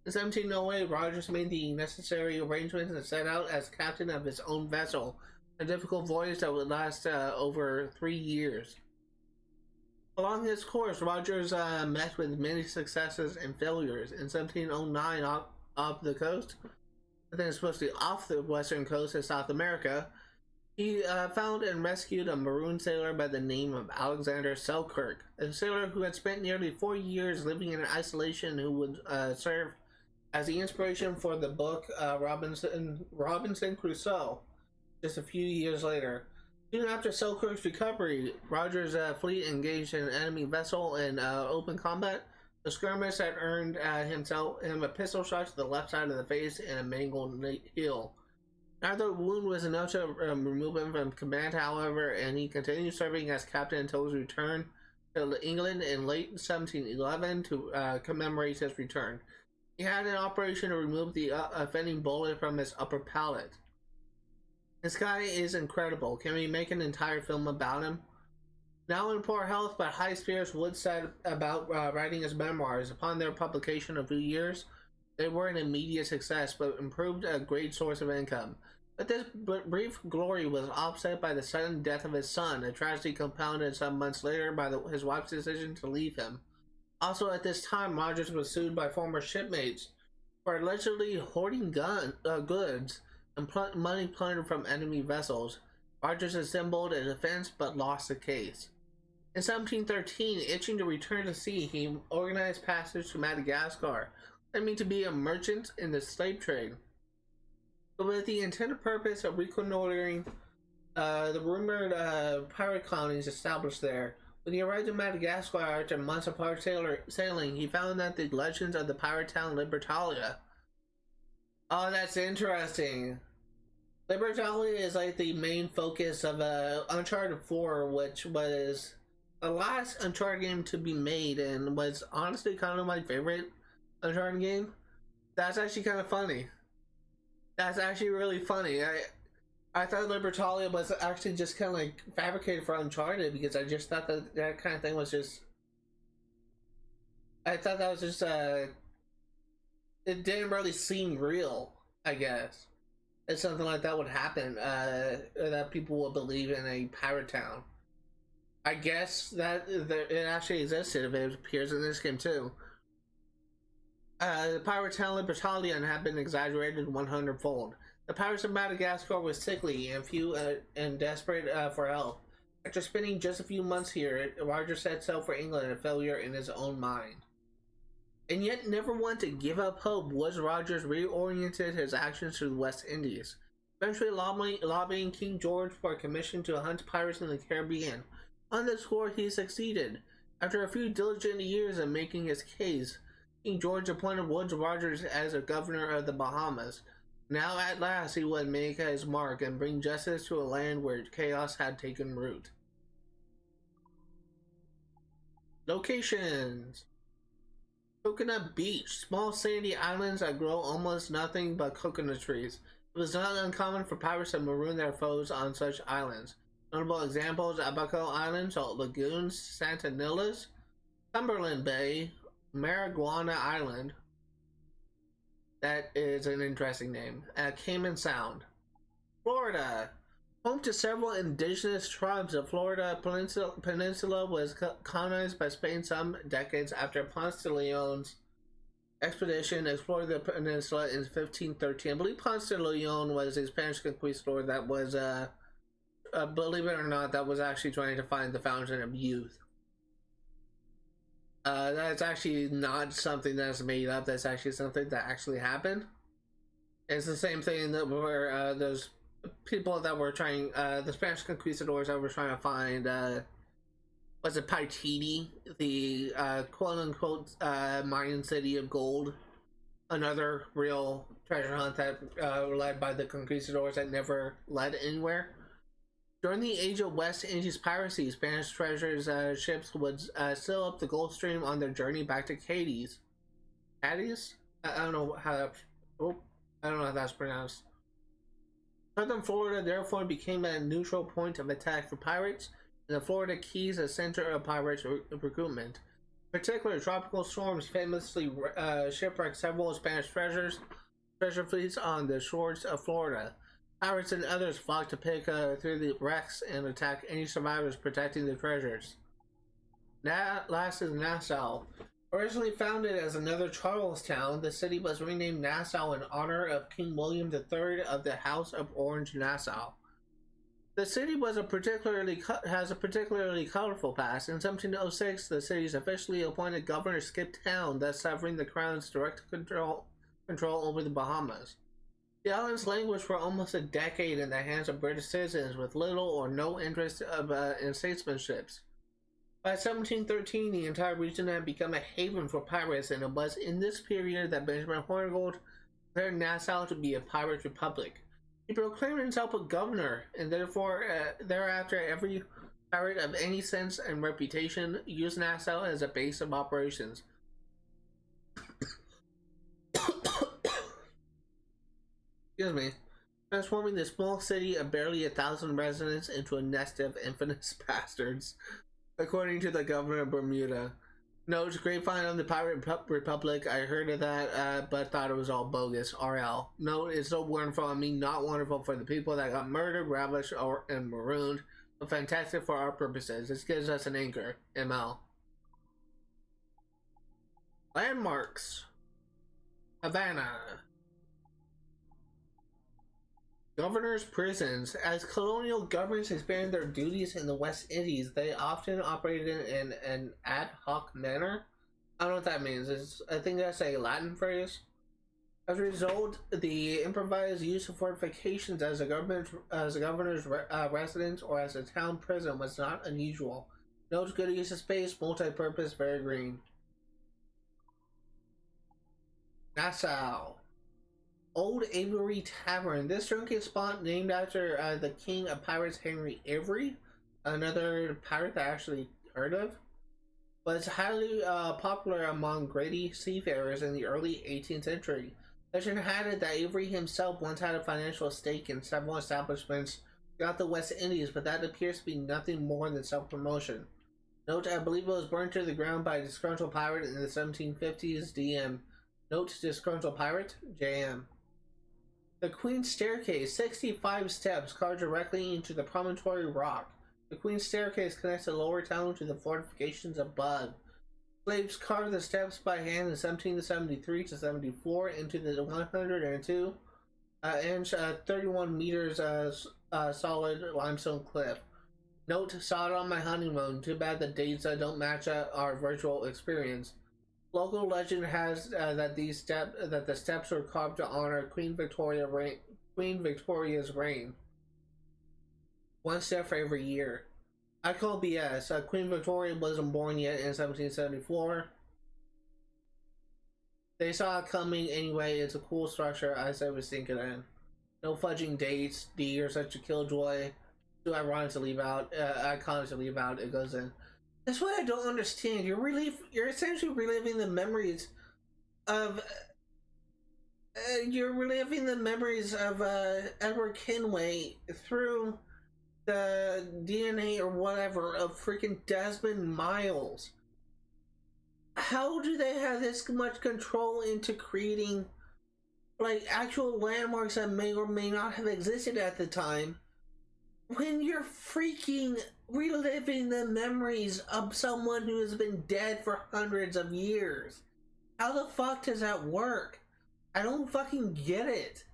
In 1708, Rogers made the necessary arrangements and set out as captain of his own vessel, a difficult voyage that would last over 3 years. Along his course, Rogers met with many successes and failures. In 1709, off the coast, I think it's supposed to be off the western coast of South America, he found and rescued a maroon sailor by the name of Alexander Selkirk, a sailor who had spent nearly 4 years living in isolation, who would serve as the inspiration for the book Robinson Crusoe just a few years later. Soon after Selkirk's recovery, Rogers' fleet engaged an enemy vessel in open combat. The skirmish had earned him a pistol shot to the left side of the face and a mangled heel. Neither wound was enough to remove him from command, however, and he continued serving as captain until his return to England in late 1711 to commemorate his return. He had an operation to remove the offending bullet from his upper palate. This guy is incredible. Can we make an entire film about him? Now in poor health but high spirits, Wood said about writing his memoirs. Upon their publication a few years, they were an immediate success, but improved a great source of income. But this brief glory was offset by the sudden death of his son, a tragedy compounded some months later by his wife's decision to leave him. Also at this time, Rogers was sued by former shipmates for allegedly hoarding goods and money plundered from enemy vessels. Rogers assembled a defense but lost the case. In 1713, itching to return to sea, he organized passage to Madagascar, claiming to be a merchant in the slave trade, but with the intended purpose of reconnoitering the rumored pirate colonies established there. When he arrived in Madagascar after months of hard sailing, he found that the legends of the pirate town Libertalia. Oh, that's interesting. Libertalia is like the main focus of Uncharted 4, which was the last Uncharted game to be made and was honestly kind of my favorite Uncharted game. That's actually kind of funny. That's actually really funny. I thought Libertalia was actually just kind of like fabricated for Uncharted, because I just thought that kind of thing was just... I thought that was just, it didn't really seem real, I guess. If something like that would happen, or that people would believe in a pirate town. I guess that it actually existed if it appears in this game too. The pirate town Libertalia had been exaggerated 100-fold. The pirates of Madagascar were sickly and few and desperate for help. After spending just a few months here, Roger set sail for England, a failure in his own mind. And yet never one to give up hope, Woods Rogers reoriented his actions to the West Indies, eventually lobbying King George for a commission to hunt pirates in the Caribbean. On this score, he succeeded. After a few diligent years of making his case, King George appointed Woods Rogers as a governor of the Bahamas. Now at last he would make his mark and bring justice to a land where chaos had taken root. Locations: Coconut Beach, small sandy islands that grow almost nothing but coconut trees. It was not uncommon for pirates to maroon their foes on such islands. Notable examples: Abaco Island, Salt Lagoons, Santa Nilas, Cumberland Bay, Marijuana Island. That is an interesting name. Cayman Sound. Florida. Home to several indigenous tribes, the Florida Peninsula was colonized by Spain some decades after Ponce de Leon's expedition explored the peninsula in 1513. I believe Ponce de Leon was a Spanish conquistador that was, believe it or not, that was actually trying to find the fountain of youth. That's actually not something that's made up. That's actually something that actually happened. It's the same thing that where those people that were trying, the Spanish conquistadors that were trying to find, was it Paititi, the quote-unquote Mayan city of gold another real treasure hunt that led by the conquistadors that never led anywhere. During the age of West Indies piracy, Spanish treasures ships would sail up the Gulf Stream on their journey back to Cadiz. Cadiz? I don't know how that. Oh, I don't know how that's pronounced. Southern Florida therefore became a neutral point of attack for pirates, and the Florida Keys a center of pirate recruitment. In particular, tropical storms famously shipwrecked several Spanish treasure fleets on the shores of Florida. Pirates and others flocked to pick through the wrecks and attack any survivors protecting the treasures. Last is Nassau. Originally founded as another Charlestown, the city was renamed Nassau in honor of King William III of the House of Orange-Nassau. The city has a particularly colorful past. In 1706, the city's officially appointed governor skipped town, thus severing the crown's direct control over the Bahamas. The island's languished for almost a decade in the hands of British citizens with little or no interest in statesmanship. By 1713, the entire region had become a haven for pirates, and it was in this period that Benjamin Hornigold declared Nassau to be a pirate republic. He proclaimed himself a governor, and therefore, thereafter, every pirate of any sense and reputation used Nassau as a base of operations. Excuse me. Transforming the small city of barely 1,000 residents into a nest of infamous bastards, according to the governor of Bermuda. Notes, grapevine on the Pirate Republic. I heard of that, but thought it was all bogus. RL. No, it's so wonderful. I mean, not wonderful for the people that got murdered, ravished, and marooned, but fantastic for our purposes. This gives us an anchor. ML. Landmarks. Havana. Governors' prisons. As colonial governments expanded their duties in the West Indies, they often operated in an ad hoc manner. I don't know what that means. I think that's a Latin phrase. As a result, the improvised use of fortifications as a governor's residence or as a town prison was not unusual. Note, good use of space, multi-purpose, very green. Nassau. Old Avery Tavern. This drinking spot, named after the king of pirates Henry Avery, another pirate that I actually heard of, was highly popular among greedy seafarers in the early 18th century. Legend had it that Avery himself once had a financial stake in several establishments throughout the West Indies, but that appears to be nothing more than self-promotion. Note, I believe it was burned to the ground by a disgruntled pirate in the 1750s. DM. Note, disgruntled pirate, JM. The Queen's Staircase, 65 steps carved directly into the promontory rock. The Queen's Staircase connects the lower town to the fortifications above. Slaves carved the steps by hand in 1773 to 74 into the 102-inch, 31 meters solid limestone cliff. Note, saw it on my honeymoon. Too bad the dates don't match our virtual experience. Local legend has that the steps were carved to honor Queen Victoria's reign. One step for every year. I call BS. Queen Victoria wasn't born yet in 1774. They saw it coming anyway. It's a cool structure. I said was thinking in. No fudging dates. D or such a killjoy. Too ironic to leave out. Iconic to leave out. It goes in. That's what I don't understand. You're essentially reliving the memories of Edward Kenway through the DNA or whatever of freaking Desmond Miles. How do they have this much control into creating like actual landmarks that may or may not have existed at the time when you're freaking reliving the memories of someone who has been dead for hundreds of years? How the fuck does that work? I don't fucking get it.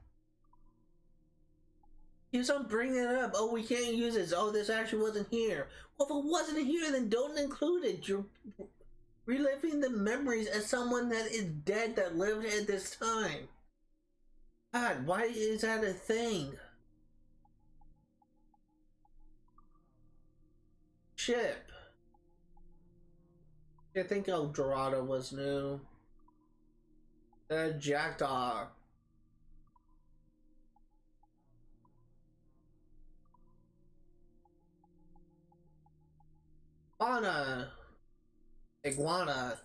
Keeps on bringing it up. Oh, we can't use this. Oh, this actually wasn't here. Well, if it wasn't here, then don't include it. You're reliving the memories of someone that is dead that lived at this time. God, why is that a thing? Ship. I think El Dorado was new. The jackdaw. Iguana.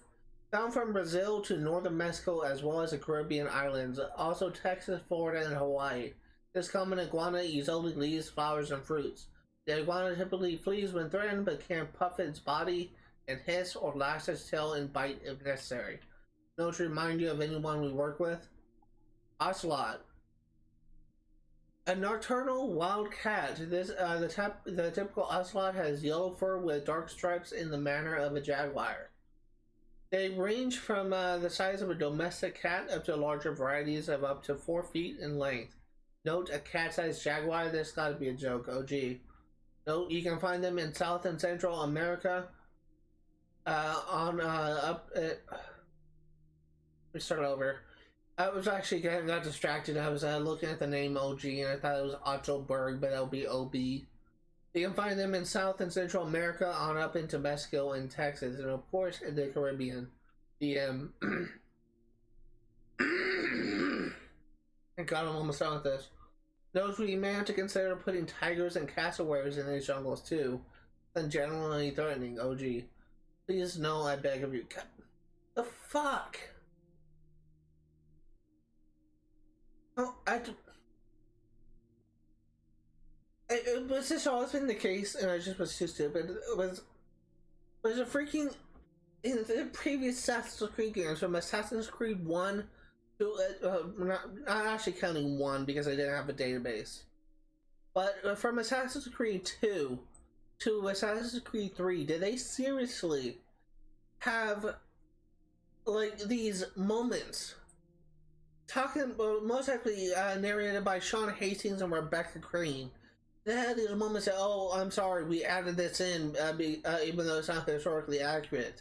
Found from Brazil to northern Mexico as well as the Caribbean islands, also Texas, Florida, and Hawaii. This common iguana eats only leaves, flowers, and fruits. The iguana typically flees when threatened but can puff its body and hiss or lash its tail and bite if necessary. Note to remind you of anyone we work with. Ocelot. A nocturnal wild cat. The typical ocelot has yellow fur with dark stripes in the manner of a jaguar. They range from the size of a domestic cat up to larger varieties of up to 4 feet in length. Note, a cat-sized jaguar. This gotta be a joke. OG. Note, you can find them in South and Central America. Let me start over. I was actually got distracted. I was looking at the name OG and I thought it was Ottoberg, but it'll be OB. You can find them in South and Central America on up into Mexico and Texas, and of course in the Caribbean. Thank God I'm almost done with this. Note we may have to consider putting tigers and cassowaries in these jungles too, and generally threatening. OG. Please no, I beg of you. The fuck? Oh, it was just always been the case, and I just was too stupid. It was a freaking in the previous Assassin's Creed games, from Assassin's Creed 1 to not actually counting 1 because I didn't have a database, but from Assassin's Creed 2 to Assassin's Creed 3, did they seriously have like these moments? Talking most likely narrated by Sean Hastings and Rebecca Crane. They had these moments that, oh, I'm sorry, we added this in, even though it's not historically accurate.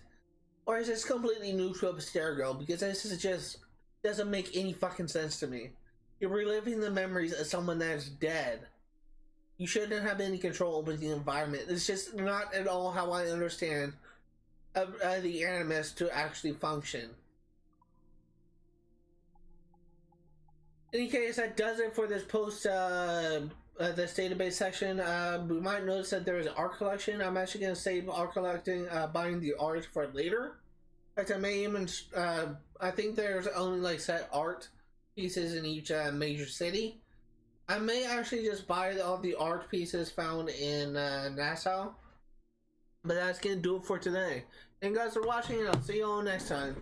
Or is this completely new to Abstergo? Because this is just doesn't make any fucking sense to me. You're reliving the memories of someone that's dead. You shouldn't have any control over the environment. It's just not at all how I understand the Animus to actually function. In any case, that does it for this post, this database section. We might notice that there is an art collection. I'm actually going to save art collecting, buying the art for later. In fact, I may even, I think there's only like set art pieces in each major city. I may actually just buy all the art pieces found in Nassau. But that's going to do it for today. Thank you guys for watching, and I'll see you all next time.